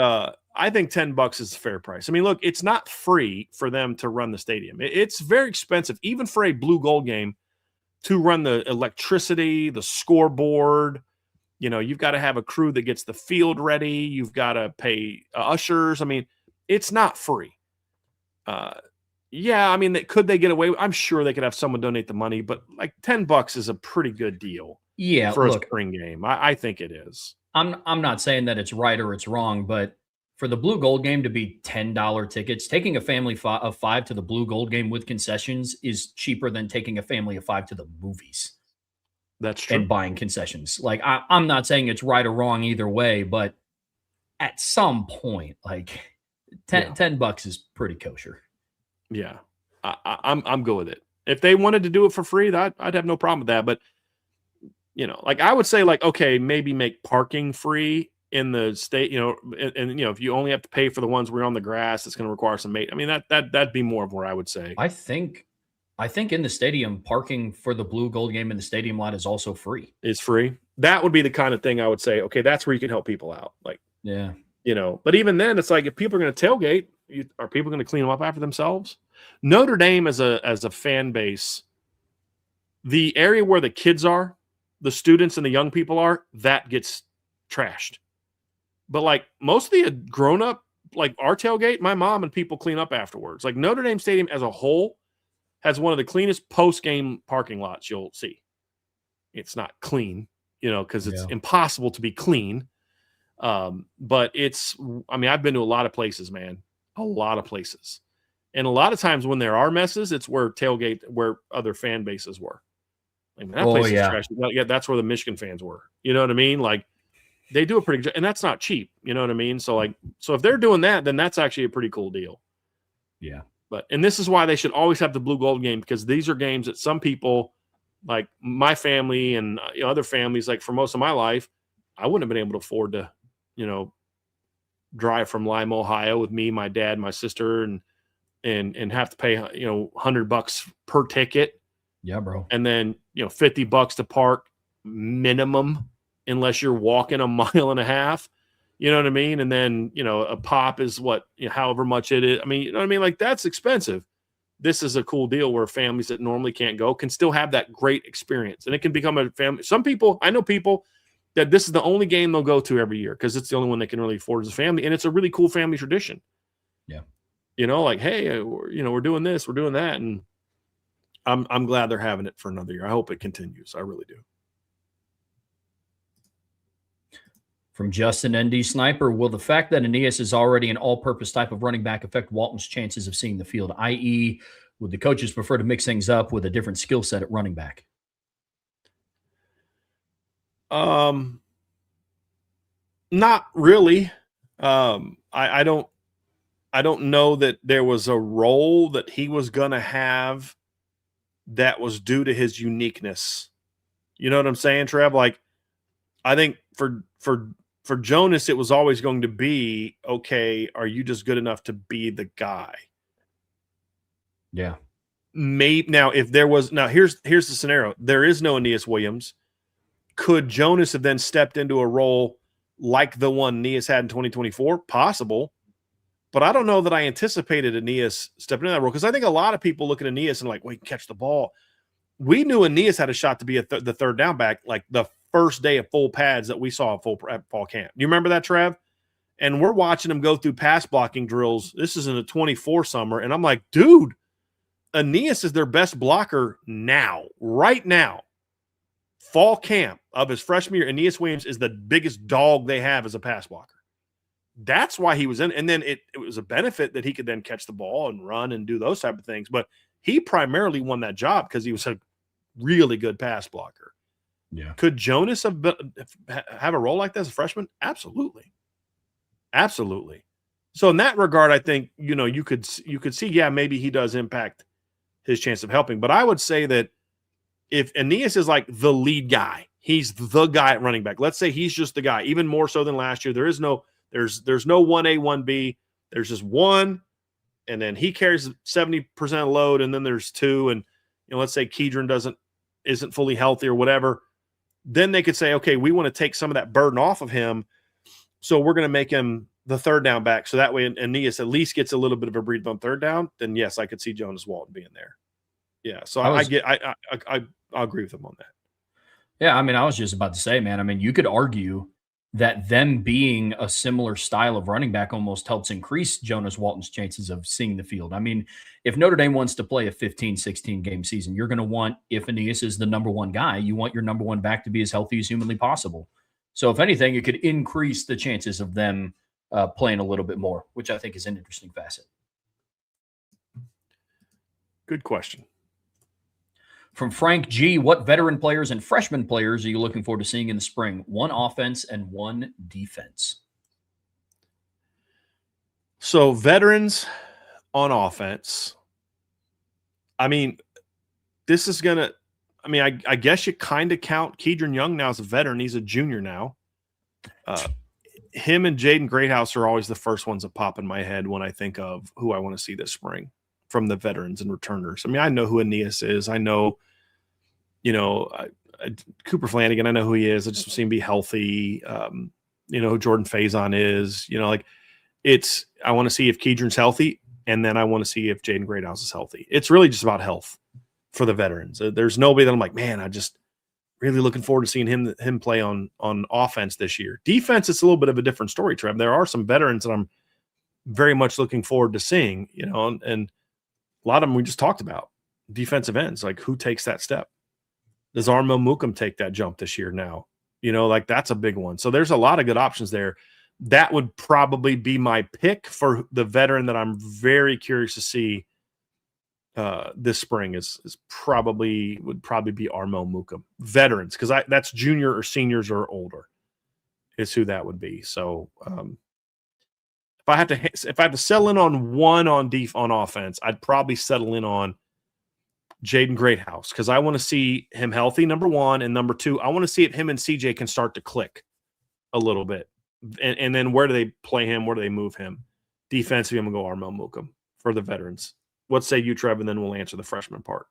I think $10 is a fair price. I mean, look, it's not free for them to run the stadium. It's very expensive, even for a blue gold game, to run the electricity, the scoreboard. You know, you've got to have a crew that gets the field ready. You've got to pay ushers. I mean, it's not free. Yeah, I mean, could they get away? I'm sure they could have someone donate the money, but like $10 is a pretty good deal. Yeah, for a spring game. I think it is. I'm not saying that it's right or it's wrong, but for the blue gold game to be $10 tickets, taking a family of 5 to the blue gold game with concessions is cheaper than taking a family of 5 to the movies. That's true. And buying concessions. Like I'm not saying it's right or wrong either way, but at some point, like $10 is pretty kosher. Yeah, I'm good with it. If they wanted to do it for free, I'd have no problem with that. But you know, like I would say, like okay, maybe make parking free in the state. You know, and you know, if you only have to pay for the ones where you're on the grass, it's going to require some I mean, that'd be more of where I would say. I think in the stadium, parking for the blue gold game in the stadium lot is also free. It's free. That would be the kind of thing I would say, okay, that's where you can help people out. Like, yeah, you know, but even then it's like, if people are going to tailgate, are people going to clean them up after themselves? Notre Dame as a fan base, the area where the kids are, the students and the young people are, that gets trashed. But like most of the grown up, like our tailgate, my mom and people clean up afterwards. Like Notre Dame Stadium as a whole has one of the cleanest post-game parking lots you'll see. It's not clean, you know, because it's impossible to be clean. But I mean, I've been to a lot of places, man, a lot of places. And a lot of times when there are messes, it's where other fan bases were. Like, man, that place is trash. Yeah, that's where the Michigan fans were. You know what I mean? Like, they do a pretty good, and that's not cheap. You know what I mean? So if they're doing that, then that's actually a pretty cool deal. Yeah. And this is why they should always have the blue gold game, because these are games that some people, like my family and other families, like for most of my life, I wouldn't have been able to afford to, you know, drive from Lima, Ohio with me, my dad, my sister, and have to pay, you know, $100 per ticket. Yeah, bro. And then, you know, $50 to park minimum, unless you're walking a mile and a half. You know what I mean? And then, you know, a pop is however much it is. I mean, you know what I mean? Like, that's expensive. This is a cool deal where families that normally can't go can still have that great experience. And it can become a family. I know people that this is the only game they'll go to every year because it's the only one they can really afford as a family. And it's a really cool family tradition. Yeah. You know, like, hey, we're doing this, we're doing that. And I'm glad they're having it for another year. I hope it continues. I really do. From Justin ND Sniper, will the fact that Aeneas is already an all-purpose type of running back affect Walton's chances of seeing the field, i.e., would the coaches prefer to mix things up with a different skill set at running back? Not really. I don't know that there was a role that he was going to have that was due to his uniqueness. You know what I'm saying, Trev? Like, I think for Jonas, it was always going to be, okay, are you just good enough to be the guy? Yeah. Maybe now, if there was, here's the scenario. There is no Aeneas Williams. Could Jonas have then stepped into a role like the one Aeneas had in 2024? Possible. But I don't know that I anticipated Aeneas stepping into that role, because I think a lot of people look at Aeneas and like, well, he can catch the ball. We knew Aeneas had a shot to be the third down back like the first day of full pads that we saw at fall camp. You remember that, Trev? And we're watching him go through pass blocking drills. This is in the 24 summer. And I'm like, dude, Aeneas is their best blocker now, right now. Fall camp of his freshman year, Aeneas Williams is the biggest dog they have as a pass blocker. that's why he was in. And then it was a benefit that he could then catch the ball and run and do those type of things. But he primarily won that job because he was a really good pass blocker. Yeah. Could Jonas have a role like that as a freshman? Absolutely. Absolutely. So in that regard, I think, you could see, yeah, maybe he does impact his chance of helping. But I would say that if Aeneas is like the lead guy, he's the guy at running back. Let's say he's just the guy, even more so than last year. There's no 1A, 1B. There's just one, and then he carries 70% load, and then there's two, and let's say Kedron isn't fully healthy or whatever. Then they could say, okay, we want to take some of that burden off of him, so we're going to make him the third down back. So that way Aeneas at least gets a little bit of a breathe on third down. Then yes, I could see Jonas Walton being there. Yeah, so I agree with him on that. Yeah, I mean, I was just about to say, man, I mean, you could argue that them being a similar style of running back almost helps increase Jonas Walton's chances of seeing the field. I mean, if Notre Dame wants to play a 15, 16 game season, you're going to want, if Aeneas is the number one guy, you want your number one back to be as healthy as humanly possible. So if anything, it could increase the chances of them playing a little bit more, which I think is an interesting facet. Good question. From Frank G, what veteran players and freshman players are you looking forward to seeing in the spring? One offense and one defense. So veterans on offense. I mean, this is going to – I mean, I guess you kind of count Kedron Young now as a veteran. He's a junior now. Him and Jaden Greathouse are always the first ones that pop in my head when I think of who I want to see this spring from the veterans and returners. I mean, I know who Aeneas is. I know – Cooper Flanagan, I know who he is. I just see him be healthy. Who Jordan Faison is. I want to see if Kedron's healthy, and then I want to see if Jaden Greathouse is healthy. It's really just about health for the veterans. There's nobody that I'm like, man, I just really looking forward to seeing him play on offense this year. Defense, it's a little bit of a different story, Trev. There are some veterans that I'm very much looking forward to seeing, and a lot of them we just talked about. Defensive ends, like who takes that step? Does Armel Mukum take that jump this year now? That's a big one. So there's a lot of good options there. That would probably be my pick for the veteran that I'm very curious to see this spring would probably be Armel Mukum. Veterans, because that's junior or seniors or older is who that would be. So if I have to settle in on one on offense, I'd probably settle in on Jaden Greathouse, because I want to see him healthy, number one, and number two, I want to see if him and CJ can start to click a little bit. And then where do they play him? Where do they move him? Defensively, I'm going to go Armel Mukum for the veterans. What say you, Trev, and then we'll answer the freshman part.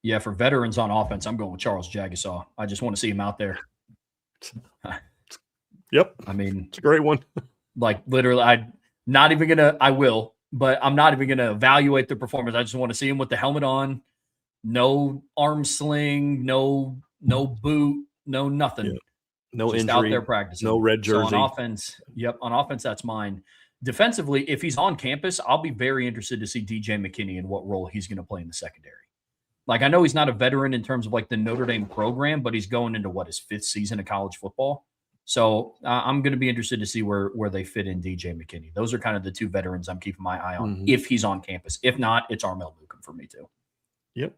Yeah, for veterans on offense, I'm going with Charles Jagasaw. I just want to see him out there. Yep. I mean, it's a great one. Like literally, I will, but I'm not even going to evaluate the performance. I just want to see him with the helmet on. No arm sling, no boot, no nothing. Yeah. No just injury. Out there practicing. No red jersey. So on offense, that's mine. Defensively, if he's on campus, I'll be very interested to see DJ McKinney and what role he's going to play in the secondary. Like, I know he's not a veteran in terms of like the Notre Dame program, but he's going into his fifth season of college football. So I'm going to be interested to see where they fit in DJ McKinney. Those are kind of the two veterans I'm keeping my eye on if he's on campus. If not, it's Armel Mukum for me too. Yep.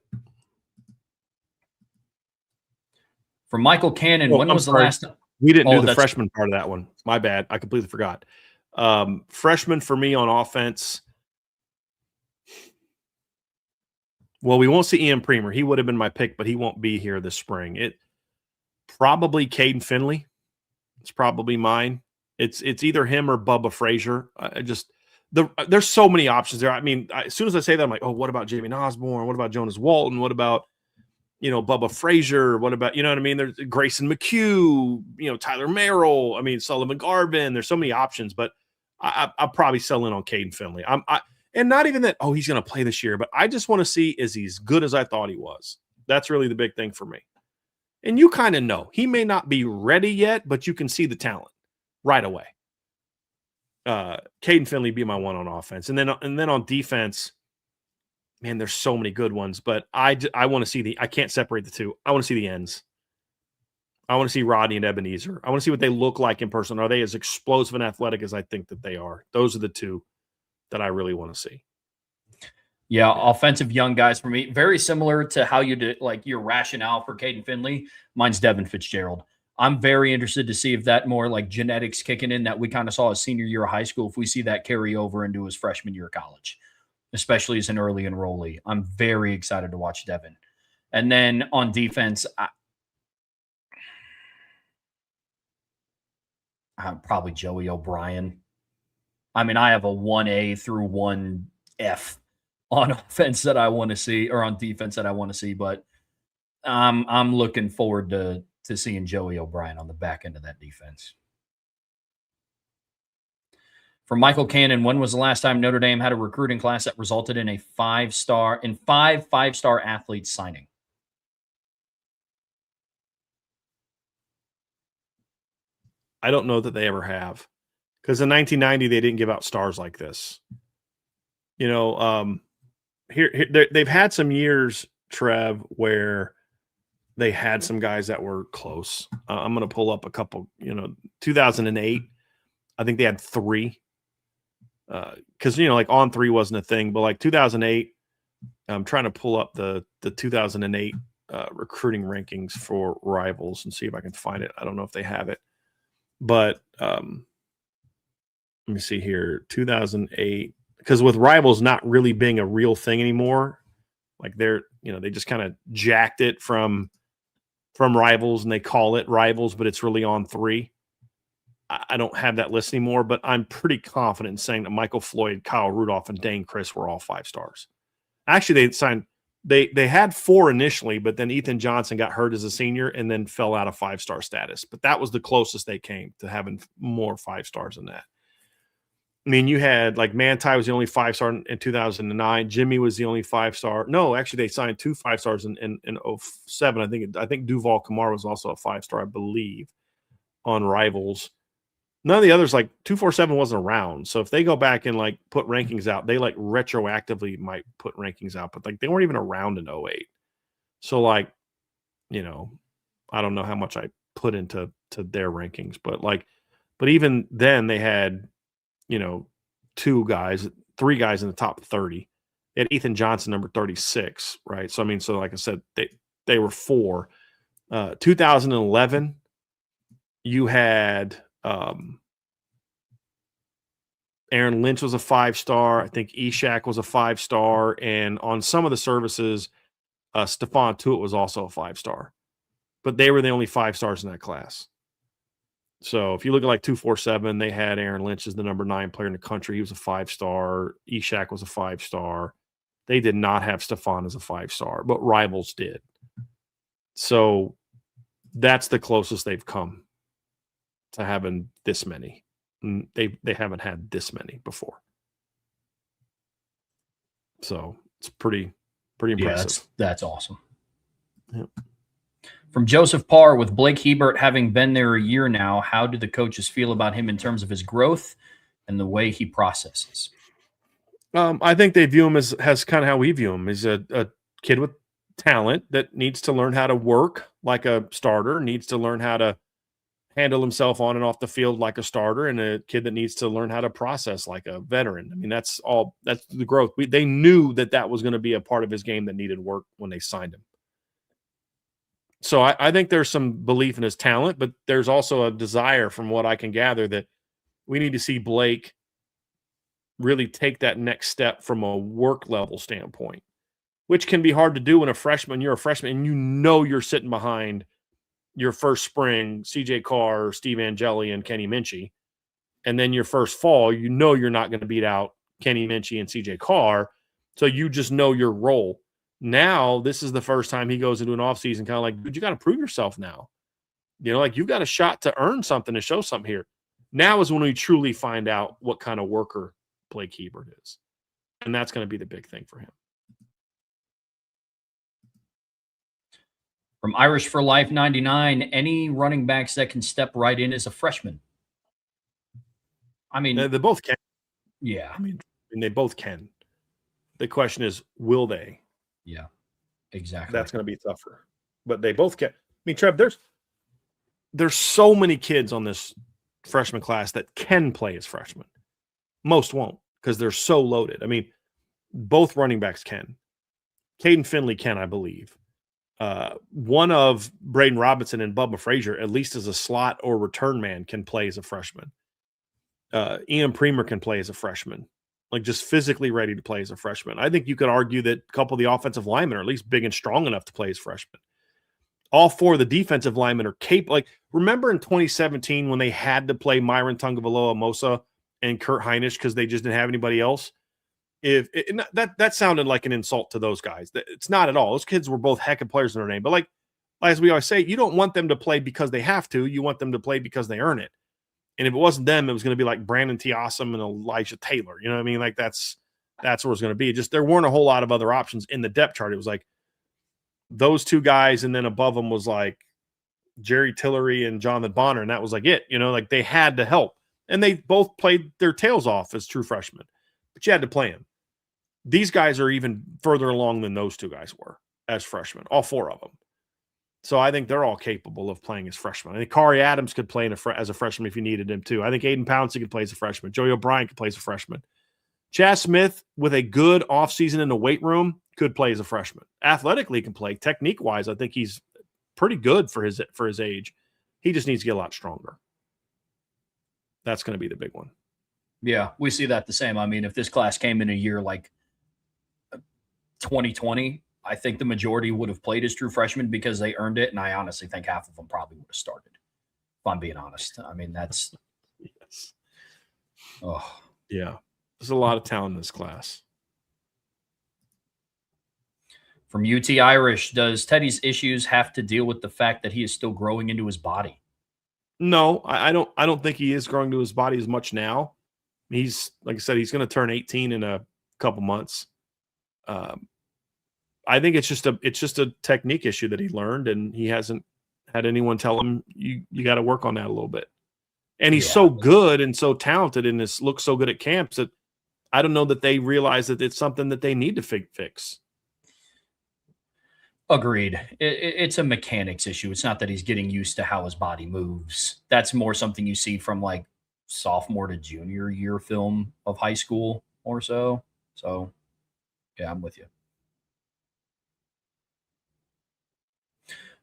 From Michael Cannon, when was the last time? We didn't do the freshman part of that one. My bad. I completely forgot. Freshman for me on offense. Well, we won't see Ian Premer. He would have been my pick, but he won't be here this spring. It probably Caden Finley. It's probably mine. It's either him or Bubba Frazier. There's so many options there. I mean, as soon as I say that, I'm like, oh, what about Jamin Osborne? What about Jonas Walton? What about, Bubba Frazier? What about, you know what I mean? There's Grayson McHugh, Tyler Merrill. I mean, Sullivan Garvin. There's so many options, but I'll probably sell in on Caden Finley. And not even that, he's going to play this year, but I just want to see, is he as good as I thought he was? That's really the big thing for me. And you kind of know. He may not be ready yet, but you can see the talent right away. Caden Finley be my one on offense. And then on defense, man, there's so many good ones, but I want to see I can't separate the two. I want to see the ends. I want to see Rodney and Ebenezer. I want to see what they look like in person. Are they as explosive and athletic as I think that they are? Those are the two that I really want to see. Yeah, offensive young guys for me. Very similar to how you did like your rationale for Caden Finley. Mine's Devin Fitzgerald. I'm very interested to see if that more like genetics kicking in that we kind of saw his senior year of high school, if we see that carry over into his freshman year of college, especially as an early enrollee. I'm very excited to watch Devin. And then on defense, I'm probably Joey O'Brien. I mean, I have a 1A through 1F on offense that I want to see, or on defense that I want to see, but I'm looking forward to seeing Joey O'Brien on the back end of that defense. From Michael Cannon, when was the last time Notre Dame had a recruiting class that resulted in five five-star athletes signing? I don't know that they ever have, because in 1990 they didn't give out stars like this. You know, they've had some years, Trev, where they had some guys that were close. I'm going to pull up a couple. 2008, I think they had 3. Because like on 3 wasn't a thing, but like 2008, I'm trying to pull up the 2008 recruiting rankings for Rivals and see if I can find it. I don't know if they have it, but let me see here. 2008, because with Rivals not really being a real thing anymore, like they just kind of jacked it from Rivals and they call it Rivals, but it's really on 3. I don't have that list anymore, but I'm pretty confident in saying that Michael Floyd, Kyle Rudolph, and Dane Chris were all 5 stars. Actually, they had 4 initially, but then Ethan Johnson got hurt as a senior and then fell out of 5-star status. But that was the closest they came to having more 5 stars than that. I mean, you had like Manti was the only 5-star in 2009. Jimmy was the only 5-star. No, actually, they signed 2 5-stars in 07. I think Duval Kamar was also a 5-star, I believe, on Rivals. None of the others, like 247 wasn't around. So if they go back and like put rankings out, they like retroactively might put rankings out, but like they weren't even around in 08. So like, I don't know how much I put into their rankings, but even then they had, 3 guys in the top 30. They had Ethan Johnson, number 36, right? So, I mean, so like I said, they were 4. 2011, you had Aaron Lynch was a 5-star. I think Ishak was a 5-star. And on some of the services, Stephon Tuitt was also a 5-star. But they were the only 5 stars in that class. So if you look at like 247, they had Aaron Lynch as the number 9 player in the country. He was a 5-star. Ishak was a 5-star. They did not have Stephon as a 5-star, but Rivals did. So that's the closest they've come to having this many. They haven't had this many before. So it's pretty impressive. Yeah, that's awesome. Yep. From Joseph Parr, with Blake Hebert having been there a year now, how do the coaches feel about him in terms of his growth and the way he processes? I think they view him as kind of how we view him. He's a kid with talent that needs to learn how to work like a starter, needs to learn how to handle himself on and off the field like a starter, and a kid that needs to learn how to process like a veteran. I mean, that's the growth. They knew that was going to be a part of his game that needed work when they signed him. So I think there's some belief in his talent, but there's also a desire, from what I can gather, that we need to see Blake really take that next step from a work level standpoint, which can be hard to do when you're a freshman and you're sitting behind your first spring, CJ Carr, Steve Angeli, and Kenny Minchie. And then your first fall, you're not going to beat out Kenny Minchie and CJ Carr. So you just know your role. Now, this is the first time he goes into an offseason kind of like, dude, you got to prove yourself now. Like you've got a shot to earn something, to show something here. Now is when we truly find out what kind of worker Blake Hebert is. And that's going to be the big thing for him. From Irish for Life 99, any running backs that can step right in as a freshman? I mean, they both can. Yeah. I mean, they both can. The question is, will they? Yeah, exactly. That's going to be tougher. But they both can. I mean, Trev, there's so many kids on this freshman class that can play as freshmen. Most won't because they're so loaded. I mean, both running backs can. Caden Finley can, I believe. One of Braden Robinson and Bubba Frazier, at least as a slot or return man, can play as a freshman. Ian Premer can play as a freshman, like just physically ready to play as a freshman. I think you could argue that a couple of the offensive linemen are at least big and strong enough to play as freshmen. All four of the defensive linemen are capable. Like, remember in 2017 when they had to play Myron Tungavaloa Mosa and Kurt Heinisch because they just didn't have anybody else? That sounded like an insult to those guys. It's not at all. Those kids were both heck of players in their name. But like as we always say, you don't want them to play because they have to. You want them to play because they earn it. And if it wasn't them, it was going to be like Brandon Tiassam and Elijah Taylor. You know what I mean? Like that's where it's going to be. Just there weren't a whole lot of other options in the depth chart. It was like those two guys, and then above them was like Jerry Tillery and Jonathan Bonner, and that was like it. You know, like they had to help. And they both played their tails off as true freshmen. But you had to play them. These guys are even further along than those two guys were as freshmen, all four of them. So I think they're all capable of playing as freshmen. I think Kari Adams could play as a freshman if you needed him too. I think Aiden Pouncey could play as a freshman. Joey O'Brien could play as a freshman. Chaz Smith, with a good offseason in the weight room, could play as a freshman. Athletically can play. Technique-wise, I think he's pretty good for his age. He just needs to get a lot stronger. That's going to be the big one. Yeah, we see that the same. I mean, if this class came in a year like 2020, I think the majority would have played as true freshmen because they earned it, and I honestly think half of them probably would have started, if I'm being honest. I mean, that's – yes. Oh. Yeah. There's a lot of talent in this class. From UT Irish, does Teddy's issues have to deal with the fact that he is still growing into his body? No, I don't think he is growing to his body as much now. He's, like I said, he's going to turn 18 in a couple months. I think it's just a technique issue that he learned, and he hasn't had anyone tell him you got to work on that a little bit. And he's so good and so talented and looks so good at camps that I don't know that they realize that it's something that they need to fix. Agreed. It's a mechanics issue. It's not that he's getting used to how his body moves. That's more something you see from like sophomore to junior year film of high school or so. So, yeah, I'm with you.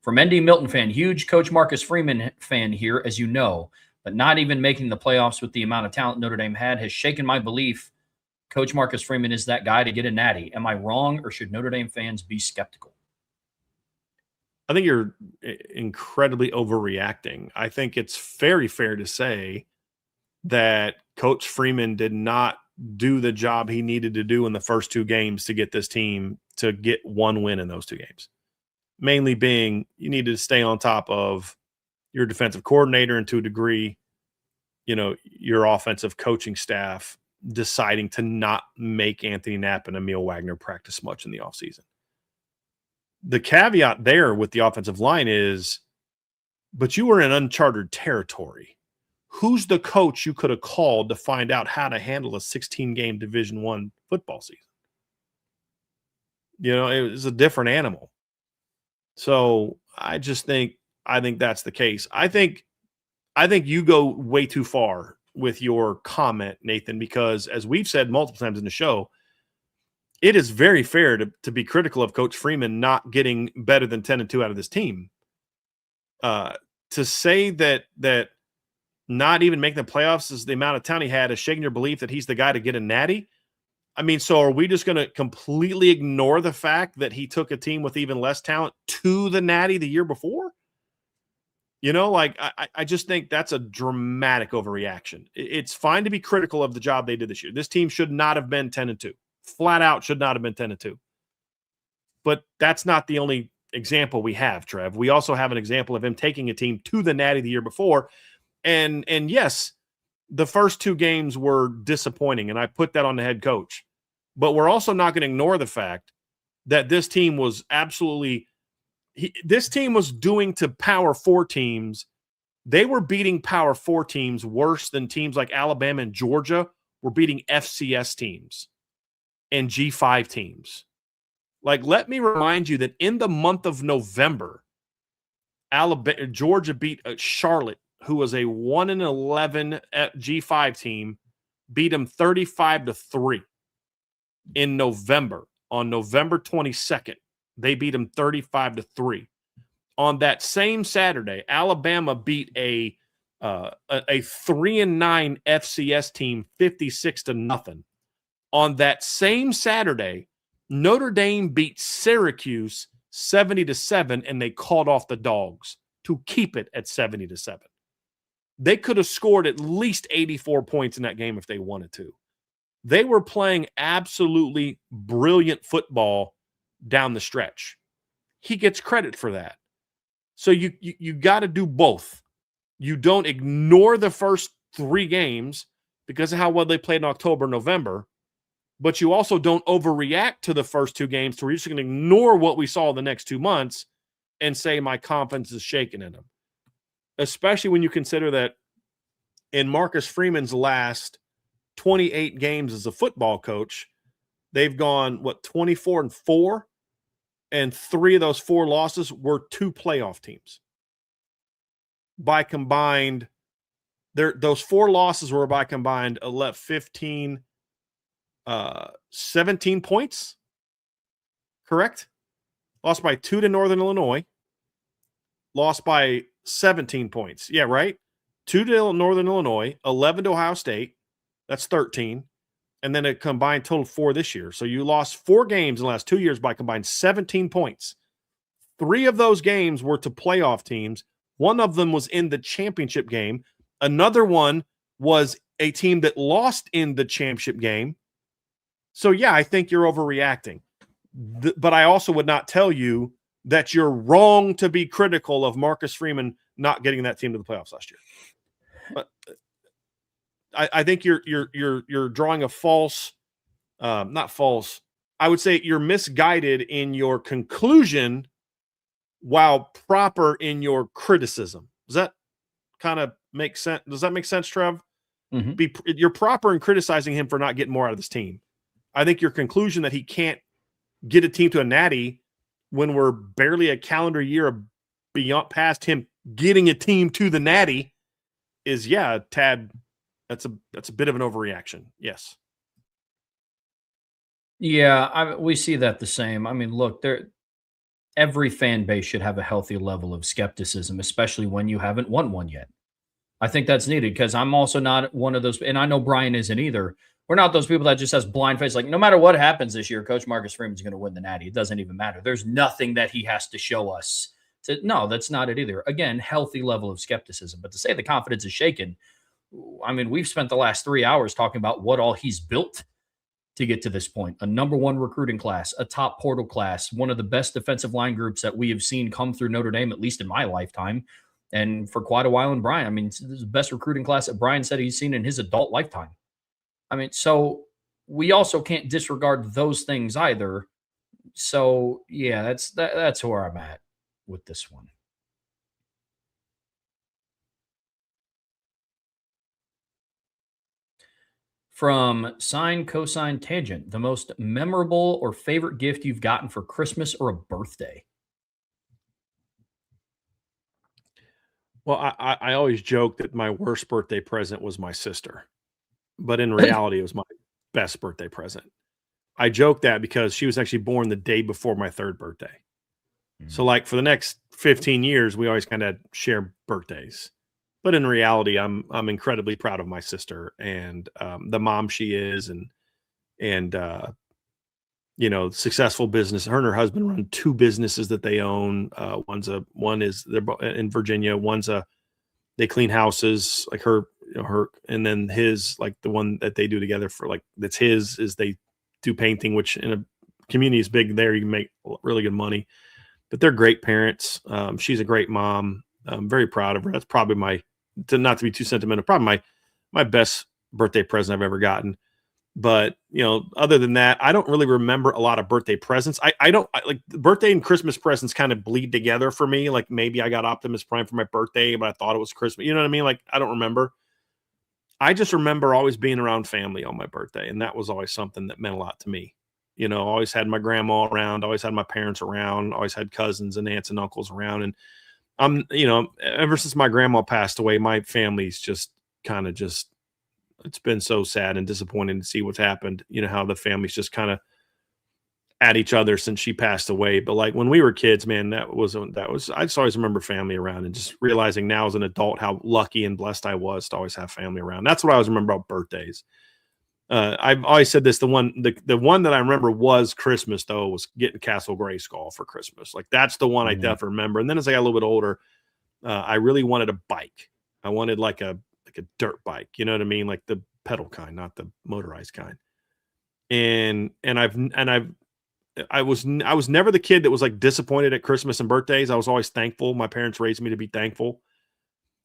From ND Milton fan, huge Coach Marcus Freeman fan here, as you know, but not even making the playoffs with the amount of talent Notre Dame had has shaken my belief Coach Marcus Freeman is that guy to get a natty. Am I wrong, or should Notre Dame fans be skeptical? I think you're incredibly overreacting. I think it's very fair to say that Coach Freeman did not do the job he needed to do in the first two games to get this team to get one win in those two games. Mainly being you needed to stay on top of your defensive coordinator and to a degree, your offensive coaching staff deciding to not make Anthony Knapp and Emil Wagner practice much in the offseason. The caveat there with the offensive line is, but you were in uncharted territory. Who's the coach you could have called to find out how to handle a 16-game Division I football season? It was a different animal. So I think that's the case. I think you go way too far with your comment, Nathan, because as we've said multiple times in the show, it is very fair to be critical of Coach Freeman not getting better than 10-2 out of this team. To say that not even making the playoffs is the amount of talent he had is shaking your belief that he's the guy to get a natty. I mean, so are we just going to completely ignore the fact that he took a team with even less talent to the natty the year before? I just think that's a dramatic overreaction. It's fine to be critical of the job they did this year. This team should not have been 10-2. Flat out should not have been 10-2. But that's not the only example we have, Trev. We also have an example of him taking a team to the natty the year before. And yes, the first two games were disappointing, and I put that on the head coach. But we're also not going to ignore the fact that this team was this team was doing to Power 4 teams. They were beating Power 4 teams worse than teams like Alabama and Georgia were beating FCS teams and G5 teams. Let me remind you that in the month of November, Georgia beat Charlotte, who was a 1-11 G5 team, beat them 35-3 in November. On November 22nd, they beat them 35-3. On that same Saturday, Alabama beat a 3-9 FCS team 56-0. On that same Saturday, Notre Dame beat Syracuse 70-7, and they called off the Dogs to keep it at 70-7. They could have scored at least 84 points in that game if they wanted to. They were playing absolutely brilliant football down the stretch. He gets credit for that. So you got to do both. You don't ignore the first 3 games because of how well they played in October, November, but you also don't overreact to the first 2 games to where you're just going to ignore what we saw the next 2 months and say my confidence is shaken in them. Especially when you consider that in Marcus Freeman's last 28 games as a football coach, they've gone, 24-4? And 3 of those 4 losses were 2 playoff teams. By combined, those 4 losses were by combined 15, 17 points. Correct? Lost by 2 to Northern Illinois. Lost by 17 points. Yeah, right? 2 to Northern Illinois, 11 to Ohio State. That's 13. And then a combined total of 4 this year. So you lost 4 games in the last 2 years by combined 17 points. 3 of those games were to playoff teams. 1 of them was in the championship game. Another one was a team that lost in the championship game. So, yeah, I think you're overreacting. But I also would not tell you that you're wrong to be critical of Marcus Freeman not getting that team to the playoffs last year. But I think you're drawing a false, not false. I would say you're misguided in your conclusion while proper in your criticism. Does that kind of make sense? Does that make sense, Trev? Mm-hmm. You're proper in criticizing him for not getting more out of this team. I think your conclusion that he can't get a team to a natty when we're barely a calendar year beyond past him getting a team to the natty is, yeah, tad. That's a bit of an overreaction. Yes. Yeah, we see that the same. I mean, look, every fan base should have a healthy level of skepticism, especially when you haven't won one yet. I think that's needed because I'm also not one of those, and I know Brian isn't either. We're not those people that just has blind faith. Like, no matter what happens this year, Coach Marcus Freeman's going to win the Natty. It doesn't even matter. There's nothing that he has to show us. No, that's not it either. Again, healthy level of skepticism. But to say the confidence is shaken, I mean, we've spent the last 3 hours talking about what all he's built to get to this point. A number 1 recruiting class, a top portal class, one of the best defensive line groups that we have seen come through Notre Dame, at least in my lifetime, and for quite a while in Brian. I mean, this is the best recruiting class that Brian said he's seen in his adult lifetime. I mean, so we also can't disregard those things either. So, yeah, that's where I'm at with this one. From Sine Cosine Tangent, the most memorable or favorite gift you've gotten for Christmas or a birthday? Well, I always joke that my worst birthday present was my sister, but in reality, it was my best birthday present. I joke that because she was actually born the day before my 3rd birthday. So, like, for the next 15 years, we always kind of share birthdays. But in reality, I'm incredibly proud of my sister and the mom she is, and successful business. Her and her husband run 2 businesses that they own. One is they're in Virginia. They clean houses, like her, and then his, like the one that they do together for, like, that's his, is they do painting, which in a community is big there, you can make really good money. But they're great parents. She's a great mom. I'm very proud of her. That's probably not to be too sentimental, probably my best birthday present I've ever gotten. But, other than that, I don't really remember a lot of birthday presents. I don't like birthday and Christmas presents kind of bleed together for me. Like, maybe I got Optimus Prime for my birthday, but I thought it was Christmas. You know what I mean? Like, I don't remember. I just remember always being around family on my birthday. And that was always something that meant a lot to me. Always had my grandma around, always had my parents around, always had cousins and aunts and uncles around. And ever since my grandma passed away, my family's just kind of it's been so sad and disappointing to see what's happened. How the family's just kind of at each other since she passed away. But like when we were kids, man, I just always remember family around, and just realizing now as an adult how lucky and blessed I was to always have family around. That's what I always remember about birthdays. I've always said this. The one that I remember was Christmas, though, was getting Castle Grayskull for Christmas. Like that's the one I definitely remember. And then as I got a little bit older, I really wanted a bike. I wanted like a dirt bike. You know what I mean? Like the pedal kind, not the motorized kind. I was never the kid that was like disappointed at Christmas and birthdays. I was always thankful. My parents raised me to be thankful.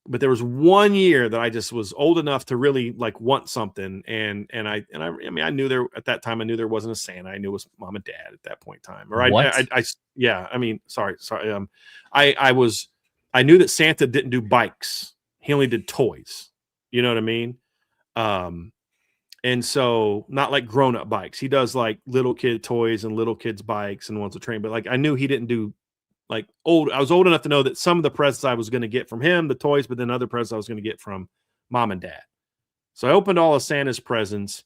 But there was one year that I just was old enough to really like want something. And I mean, I knew there at that time, I knew there wasn't a Santa. I knew it was mom and dad at that point in time. Or yeah, I mean, sorry. I knew that Santa didn't do bikes. He only did toys. You know what I mean? And so not like grown-up bikes. He does like little kid toys and little kids bikes and wants to train. But like, I knew he didn't do I was old enough to know that some of the presents I was going to get from him, the toys, but then other presents I was going to get from mom and dad. So I opened all of Santa's presents,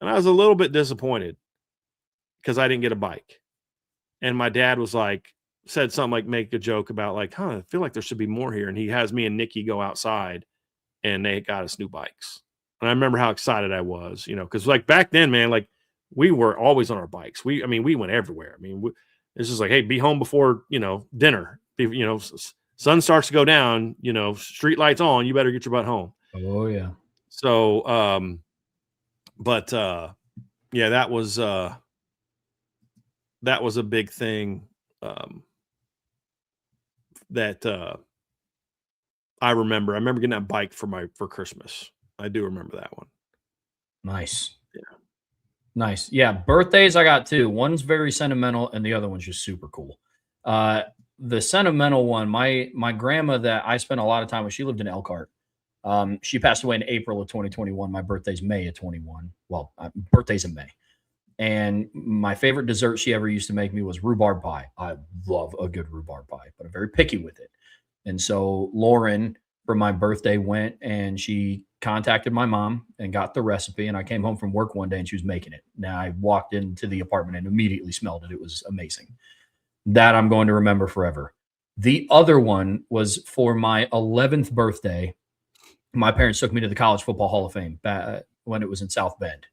and I was a little bit disappointed because I didn't get a bike. And my dad said something like, make a joke about like, I feel like there should be more here. And he has me and Nikki go outside, and they got us new bikes. And I remember how excited I was, because like back then, man, like we were always on our bikes. We went everywhere. I mean, it's just like, hey, be home before, dinner. Sun starts to go down, street lights on, you better get your butt home. Oh, yeah. So, yeah, that was a big thing that I remember. I remember getting that bike for Christmas. I do remember that one. Nice. Yeah. Nice. Yeah. Birthdays I got two. One's very sentimental and the other one's just super cool. The sentimental one, my grandma that I spent a lot of time with, she lived in Elkhart. She passed away in April of 2021. My birthday's May of 21. Well, birthday's in May. And my favorite dessert she ever used to make me was rhubarb pie. I love a good rhubarb pie, but I'm very picky with it. And so Lauren, for my birthday, went and she contacted my mom and got the recipe. And I came home from work one day and she was making it. Now I walked into the apartment and immediately smelled it. It was amazing. That I'm going to remember forever. The other one was for my 11th birthday. My parents took me to the College Football Hall of Fame when it was in South Bend.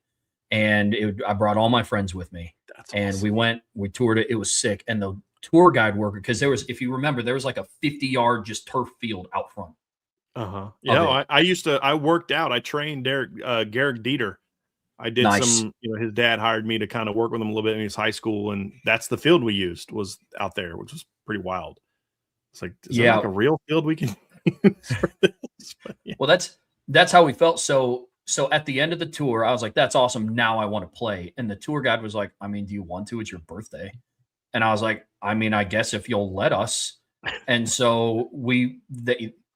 And I brought all my friends with me. That's and awesome. We toured it. It was sick. And the tour guide worker, because if you remember, there was like a 50-yard just turf field out front. I worked out. I trained Garrick Dieter. I did some, his dad hired me to kind of work with him a little bit in his high school. And that's the field we used was out there, which was pretty wild. It's like, is there like a real field we can use for this? Yeah. Well, that's how we felt. So at the end of the tour, I was like, that's awesome. Now I want to play. And the tour guide was like, I mean, do you want to? It's your birthday. And I was like, I mean, I guess if you'll let us. And so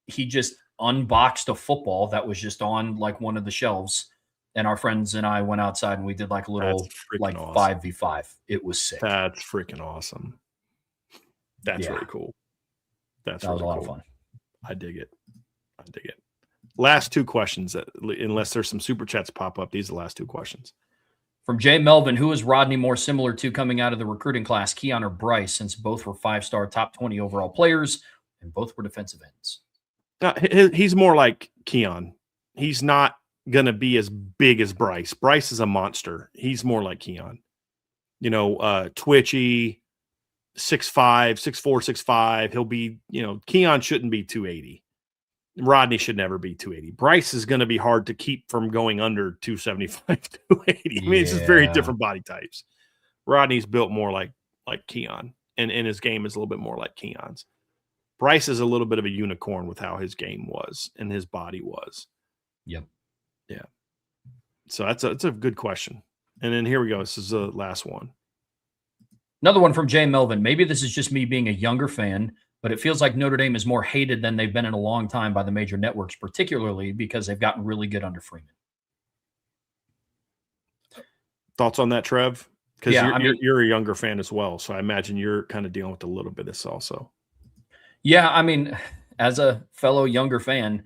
he just unboxed a football that was just on like one of the shelves. And our friends and I went outside and we did like a little like awesome. 5v5. It was sick. That's freaking awesome. That's really cool. That was a lot of fun. I dig it. Last two questions, unless there's some super chats pop up. These are the last two questions. From Jay Melvin, who is Rodney more similar to coming out of the recruiting class, Keon or Bryce, since both were 5-star top 20 overall players and both were defensive ends? He's more like Keon. He's not going to be as big as Bryce. Bryce is a monster. He's more like Keon. Twitchy, 6'5", 6'4", 6'5". He'll be, Keon shouldn't be 280. Rodney should never be 280. Bryce is going to be hard to keep from going under 275, 280. I mean, it's just very different body types. Rodney's built more like Keon, and his game is a little bit more like Keon's. Bryce is a little bit of a unicorn with how his game was and his body was. Yep. Yeah. So that's a good question. And then here we go. This is the last one. Another one from Jay Melvin. Maybe this is just me being a younger fan, but it feels like Notre Dame is more hated than they've been in a long time by the major networks, particularly because they've gotten really good under Freeman. Thoughts on that, Trev? Because you're a younger fan as well, so I imagine you're kind of dealing with a little bit of this also. Yeah, I mean, as a fellow younger fan,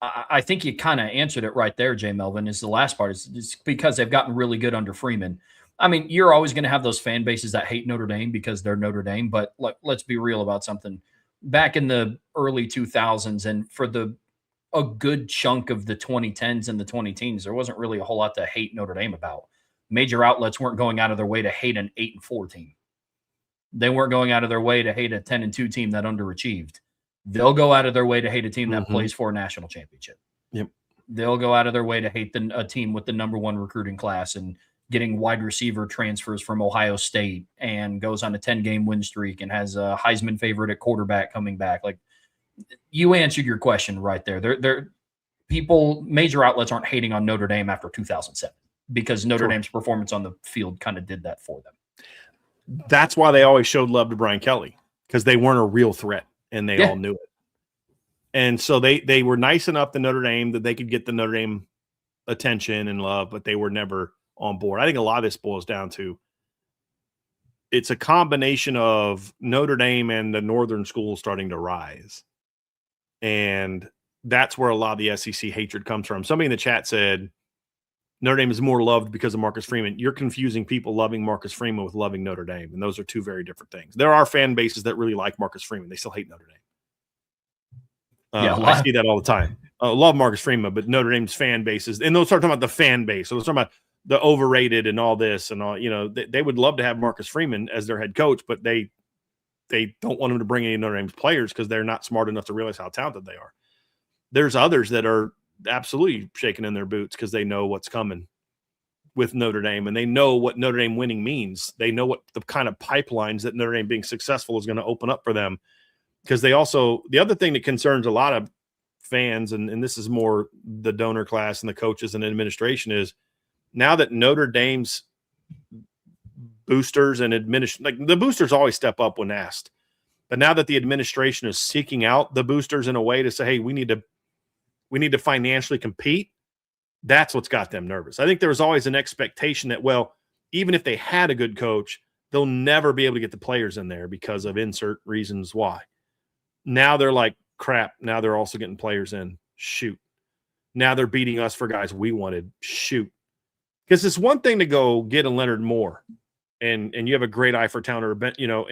I think you kind of answered it right there, Jay Melvin. Is the last part? It's because they've gotten really good under Freeman. I mean, you're always going to have those fan bases that hate Notre Dame because they're Notre Dame. But let's be real about something. Back in the early 2000s, and for a good chunk of the 2010s and the 2010s, there wasn't really a whole lot to hate Notre Dame about. Major outlets weren't going out of their way to hate an 8-4 team. They weren't going out of their way to hate a 10-2 team that underachieved. They'll go out of their way to hate a team that plays for a national championship. Yep. They'll go out of their way to hate a team with the number one recruiting class and getting wide receiver transfers from Ohio State and goes on a 10-game win streak and has a Heisman favorite at quarterback coming back. Like, you answered your question right there. Major outlets aren't hating on Notre Dame after 2007 because Notre Dame's performance on the field kind of did that for them. That's why they always showed love to Brian Kelly, because they weren't a real threat and they all knew it. And so they were nice enough to Notre Dame that they could get the Notre Dame attention and love, but they were never on board. I think a lot of this boils down to it's a combination of Notre Dame and the northern schools starting to rise. And that's where a lot of the SEC hatred comes from. Somebody in the chat said Notre Dame is more loved because of Marcus Freeman. You're confusing people loving Marcus Freeman with loving Notre Dame, and those are two very different things. There are fan bases that really like Marcus Freeman. They still hate Notre Dame. I see that all the time. Love Marcus Freeman, but Notre Dame's fan bases, and they'll start talking about the fan base. So they'll start about the overrated and all this and all. You know, they would love to have Marcus Freeman as their head coach, but they don't want him to bring any Notre Dame's players because they're not smart enough to realize how talented they are. There's others that are absolutely shaking in their boots because they know what's coming with Notre Dame, and they know what Notre Dame winning means. They know what the kind of pipelines that Notre Dame being successful is going to open up for them. Because they also, the other thing that concerns a lot of fans, and this is more the donor class and the coaches and administration, is now that Notre Dame's boosters and like the boosters always step up when asked, but now that the administration is seeking out the boosters in a way to say, hey, we need to financially compete, that's what's got them nervous. I think there was always an expectation that, well, even if they had a good coach, they'll never be able to get the players in there because of insert reasons why. Now they're like, crap, now they're also getting players in. Shoot. Now they're beating us for guys we wanted. Shoot. Because it's one thing to go get a Leonard Moore and you have a great eye for talent, or you know,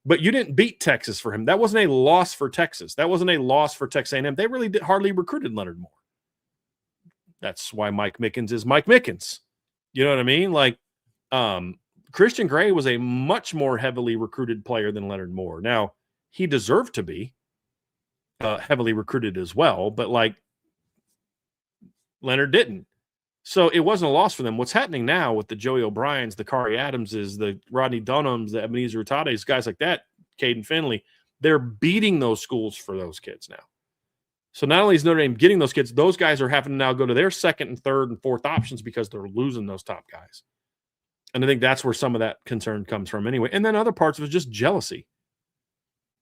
but you didn't beat Texas for him. That wasn't a loss for Texas. That wasn't a loss for Texas A&M. They really hardly recruited Leonard Moore. That's why Mike Mickens is Mike Mickens. You know what I mean? Like, Christian Gray was a much more heavily recruited player than Leonard Moore. Now, he deserved to be heavily recruited as well, but like Leonard didn't. So it wasn't a loss for them. What's happening now with the Joey O'Briens, the Kari Adamses, the Rodney Dunhams, the Ebenezer Utades, guys like that, Caden Finley, they're beating those schools for those kids now. So not only is Notre Dame getting those kids, those guys are having to now go to their second and third and fourth options because they're losing those top guys. And I think that's where some of that concern comes from anyway. And then other parts of it is just jealousy.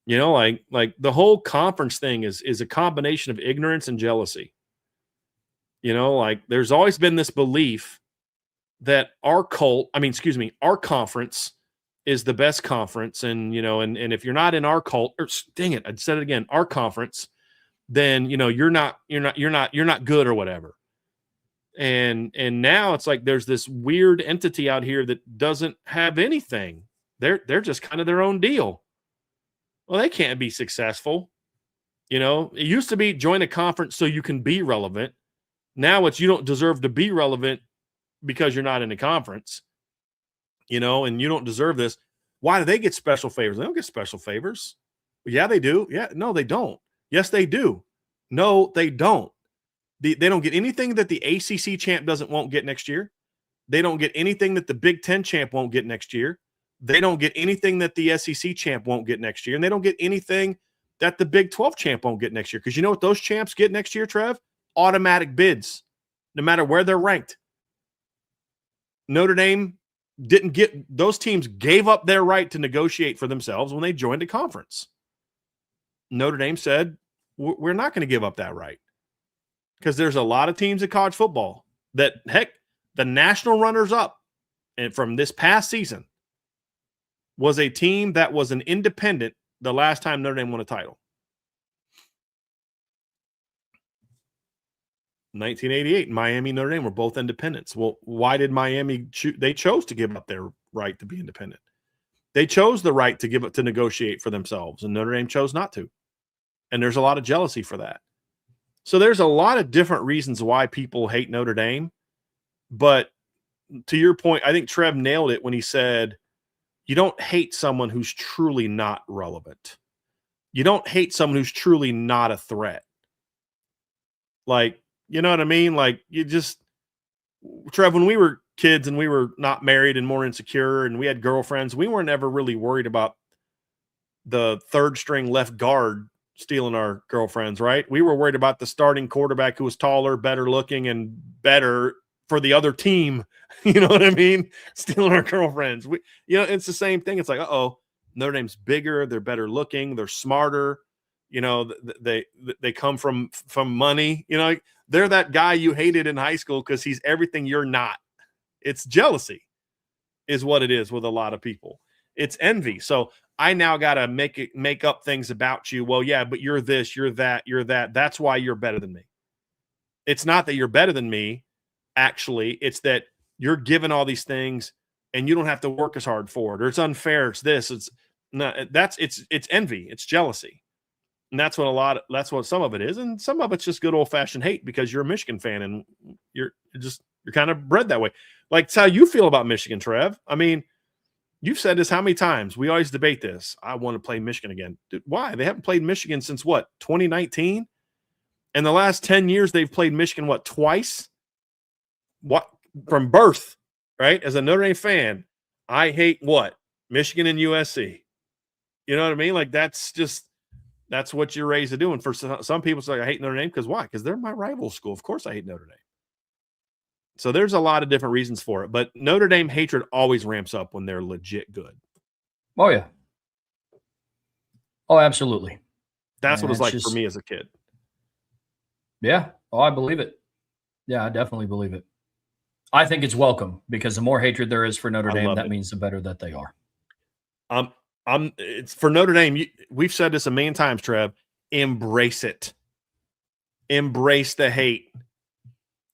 You know, like the whole conference thing is a combination of ignorance and jealousy. You know, like there's always been this belief that our conference is the best conference. And, you know, and if you're not in our cult, or dang it, I said it again, our conference, then, you know, you're not good or whatever. And now it's like there's this weird entity out here that doesn't have anything. They're just kind of their own deal. Well, they can't be successful. You know, it used to be join a conference so you can be relevant. Now it's you don't deserve to be relevant because you're not in a conference, you know, and you don't deserve this. Why do they get special favors? They don't get special favors. Yeah, they do. Yeah, no, they don't. Yes, they do. No, they don't. They don't get anything that the ACC champ won't get next year. They don't get anything that the Big Ten champ won't get next year. They don't get anything that the SEC champ won't get next year. And they don't get anything that the Big 12 champ won't get next year. Because you know what those champs get next year, Trev? Automatic bids, no matter where they're ranked. Notre Dame didn't get – those teams gave up their right to negotiate for themselves when they joined a conference. Notre Dame said, we're not going to give up that right. Because there's a lot of teams in college football that, heck, the national runners-up and from this past season was a team that was an independent the last time Notre Dame won a title? 1988, Miami, Notre Dame were both independents. Well, why did Miami choose? They chose to give up their right to be independent. They chose the right to give it to negotiate for themselves, and Notre Dame chose not to. And there's a lot of jealousy for that. So there's a lot of different reasons why people hate Notre Dame. But to your point, I think Trev nailed it when he said, you don't hate someone who's truly not relevant. You don't hate someone who's truly not a threat. Like, you know what I mean? Like, you just, Trev, when we were kids and we were not married and more insecure and we had girlfriends, we weren't ever really worried about the third string left guard stealing our girlfriends, right? We were worried about the starting quarterback who was taller, better looking, and better for the other team. You know what I mean? Stealing our girlfriends. It's the same thing. It's like, Notre Dame's bigger, they're better looking, they're smarter. They come from money. They're that guy you hated in high school because he's everything you're not. It's jealousy is what it is with a lot of people. It's envy. So I now got to make up things about you. Well, yeah, but you're this, you're that, you're that. That's why you're better than me. It's not that you're better than me, actually. It's that you're given all these things and you don't have to work as hard for it, or it's unfair. It's this. It's envy. It's jealousy. And that's what some of it is. And some of it's just good old fashioned hate because you're a Michigan fan and you're kind of bred that way. Like, it's how you feel about Michigan, Trev. I mean, you've said this how many times? We always debate this. I want to play Michigan again. Dude, why? They haven't played Michigan since what, 2019? In the last 10 years, they've played Michigan, what, twice? What, from birth, right? As a Notre Dame fan, I hate what? Michigan and USC. You know what I mean? Like, that's what you're raised to do. And for some people, it's like, I hate Notre Dame because why? Because they're my rival school. Of course I hate Notre Dame. So there's a lot of different reasons for it. But Notre Dame hatred always ramps up when they're legit good. Oh, yeah. Oh, absolutely. That's what it's like for me as a kid. Yeah. Oh, I believe it. Yeah, I definitely believe it. I think it's welcome because the more hatred there is for Notre Dame, that means the better that they are. It's for Notre Dame. We've said this a million times, Trev. Embrace it. Embrace the hate.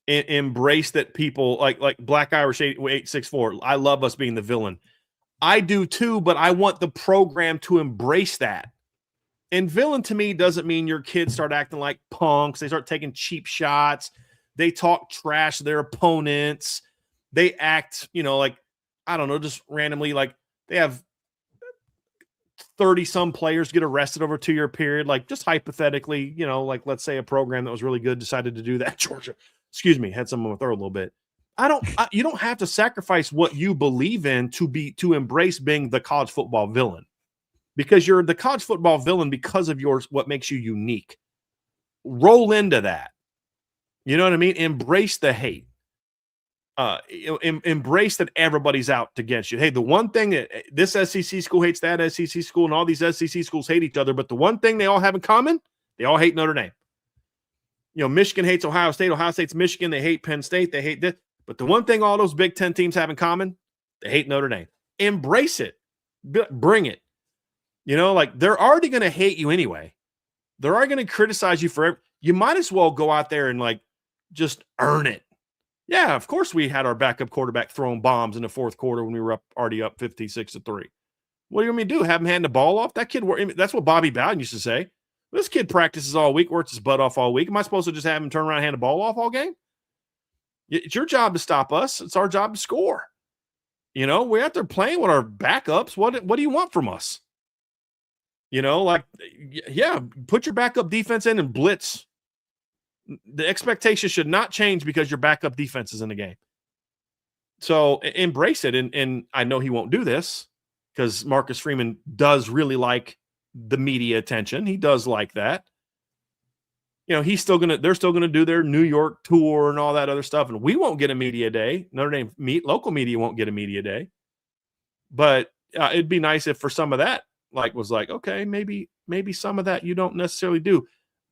Embrace that people like Black Irish 864. I love us being the villain. I do too, but I want the program to embrace that. And villain to me doesn't mean your kids start acting like punks. They start taking cheap shots. They talk trash to their opponents. They act, like, I don't know, just randomly, like they have 30 some players get arrested over a 2-year period. Like, just hypothetically, like, let's say a program that was really good decided to do that. Georgia, had someone throw a little bit. You don't have to sacrifice what you believe in to embrace being the college football villain, because you're the college football villain because of what makes you unique. Roll into that. You know what I mean? Embrace the hate. Embrace that everybody's out against you. Hey, the one thing that this SEC school hates that SEC school, and all these SEC schools hate each other, but the one thing they all have in common, they all hate Notre Dame. Michigan hates Ohio State. Ohio State's Michigan. They hate Penn State. They hate this. But the one thing all those Big Ten teams have in common, they hate Notre Dame. Embrace it. Bring it. Like, they're already going to hate you anyway. They're already going to criticize you for you might as well go out there and, like, just earn it. Yeah, of course we had our backup quarterback throwing bombs in the fourth quarter when we were already up 56-3. What are you going to do? Have him hand the ball off? That kid, that's what Bobby Bowden used to say. This kid practices all week, works his butt off all week. Am I supposed to just have him turn around and hand the ball off all game? It's your job to stop us. It's our job to score. We're out there playing with our backups. What do you want from us? Put your backup defense in and blitz. The expectation should not change because your backup defense is in the game. So embrace it. And I know he won't do this because Marcus Freeman does really like the media attention. He does like that. They're still going to do their New York tour and all that other stuff. And we won't get a media day. Notre Dame local media won't get a media day. But it'd be nice if for some of that, okay, maybe some of that you don't necessarily do.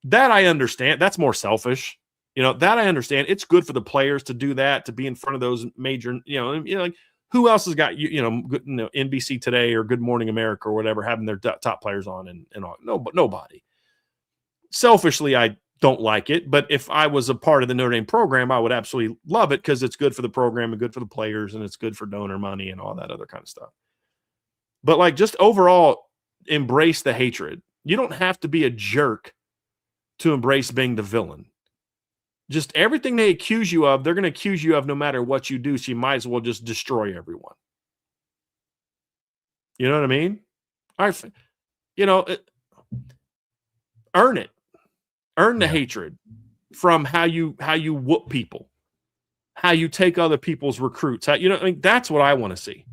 That I understand. That's more selfish. That I understand. It's good for the players to do that, to be in front of those major, like Who else has got NBC Today or Good Morning America or whatever having their top players on and all? No, but nobody. Selfishly, I don't like it, but if I was a part of the Notre Dame program, I would absolutely love it because it's good for the program and good for the players and it's good for donor money and all that other kind of stuff. But like just overall, embrace the hatred. You don't have to be a jerk to embrace being the villain. Just everything they accuse you of, they're going to accuse you of no matter what you do. So you might as well just destroy everyone. You know what I mean? All right. Earn it. Earn the hatred from how you whoop people, how you take other people's recruits. That's what I want to see.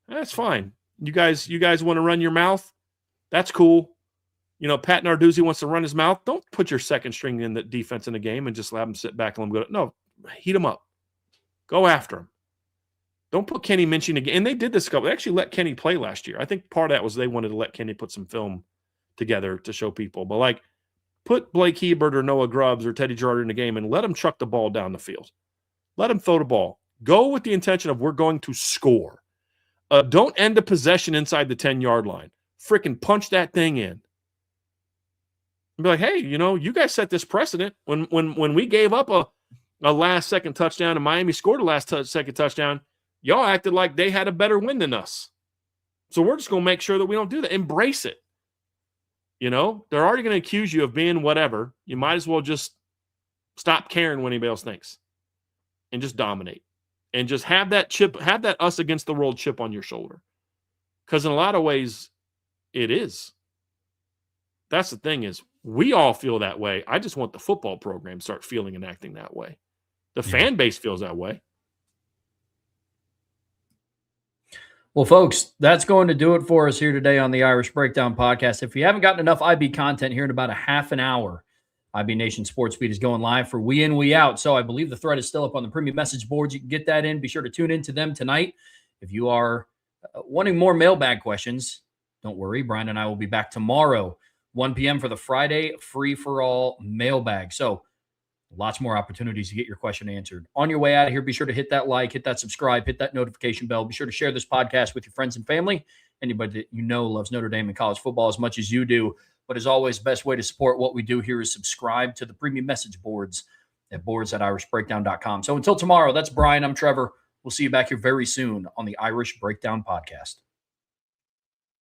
That's fine. You guys want to run your mouth? That's cool. Pat Narduzzi wants to run his mouth. Don't put your second string in the defense in the game and just let him sit back and let him go. No, heat him up. Go after him. Don't put Kenny Minchey again. And they did this. They actually let Kenny play last year. I think part of that was they wanted to let Kenny put some film together to show people. But put Blake Hebert or Noah Grubbs or Teddy Jarder in the game and let them chuck the ball down the field. Let them throw the ball. Go with the intention of we're going to score. Don't end the possession inside the 10-yard line. Freaking punch that thing in. And be like, hey, you guys set this precedent. When we gave up a last-second touchdown and Miami scored a last-second touchdown, y'all acted like they had a better win than us. So we're just going to make sure that we don't do that. Embrace it. They're already going to accuse you of being whatever. You might as well just stop caring what anybody else thinks and just dominate and just have that chip, have that us against the world chip on your shoulder. Because in a lot of ways, it is. That's the thing is we all feel that way. I just want the football program to start feeling and acting that way. The fan base feels that way. Well, folks, that's going to do it for us here today on the Irish Breakdown Podcast. If you haven't gotten enough IB content here in about a half an hour, IB Nation Sports Beat is going live for We In, We Out. So I believe the thread is still up on the premium message boards. You can get that in. Be sure to tune into them tonight. If you are wanting more mailbag questions, don't worry. Brian and I will be back tomorrow, 1 p.m. for the Friday free-for-all mailbag. So lots more opportunities to get your question answered. On your way out of here, be sure to hit that like, hit that subscribe, hit that notification bell. Be sure to share this podcast with your friends and family. Anybody that loves Notre Dame and college football as much as you do. But as always, best way to support what we do here is subscribe to the premium message boards at boards.irishbreakdown.com. So until tomorrow, that's Brian. I'm Trevor. We'll see you back here very soon on the Irish Breakdown Podcast.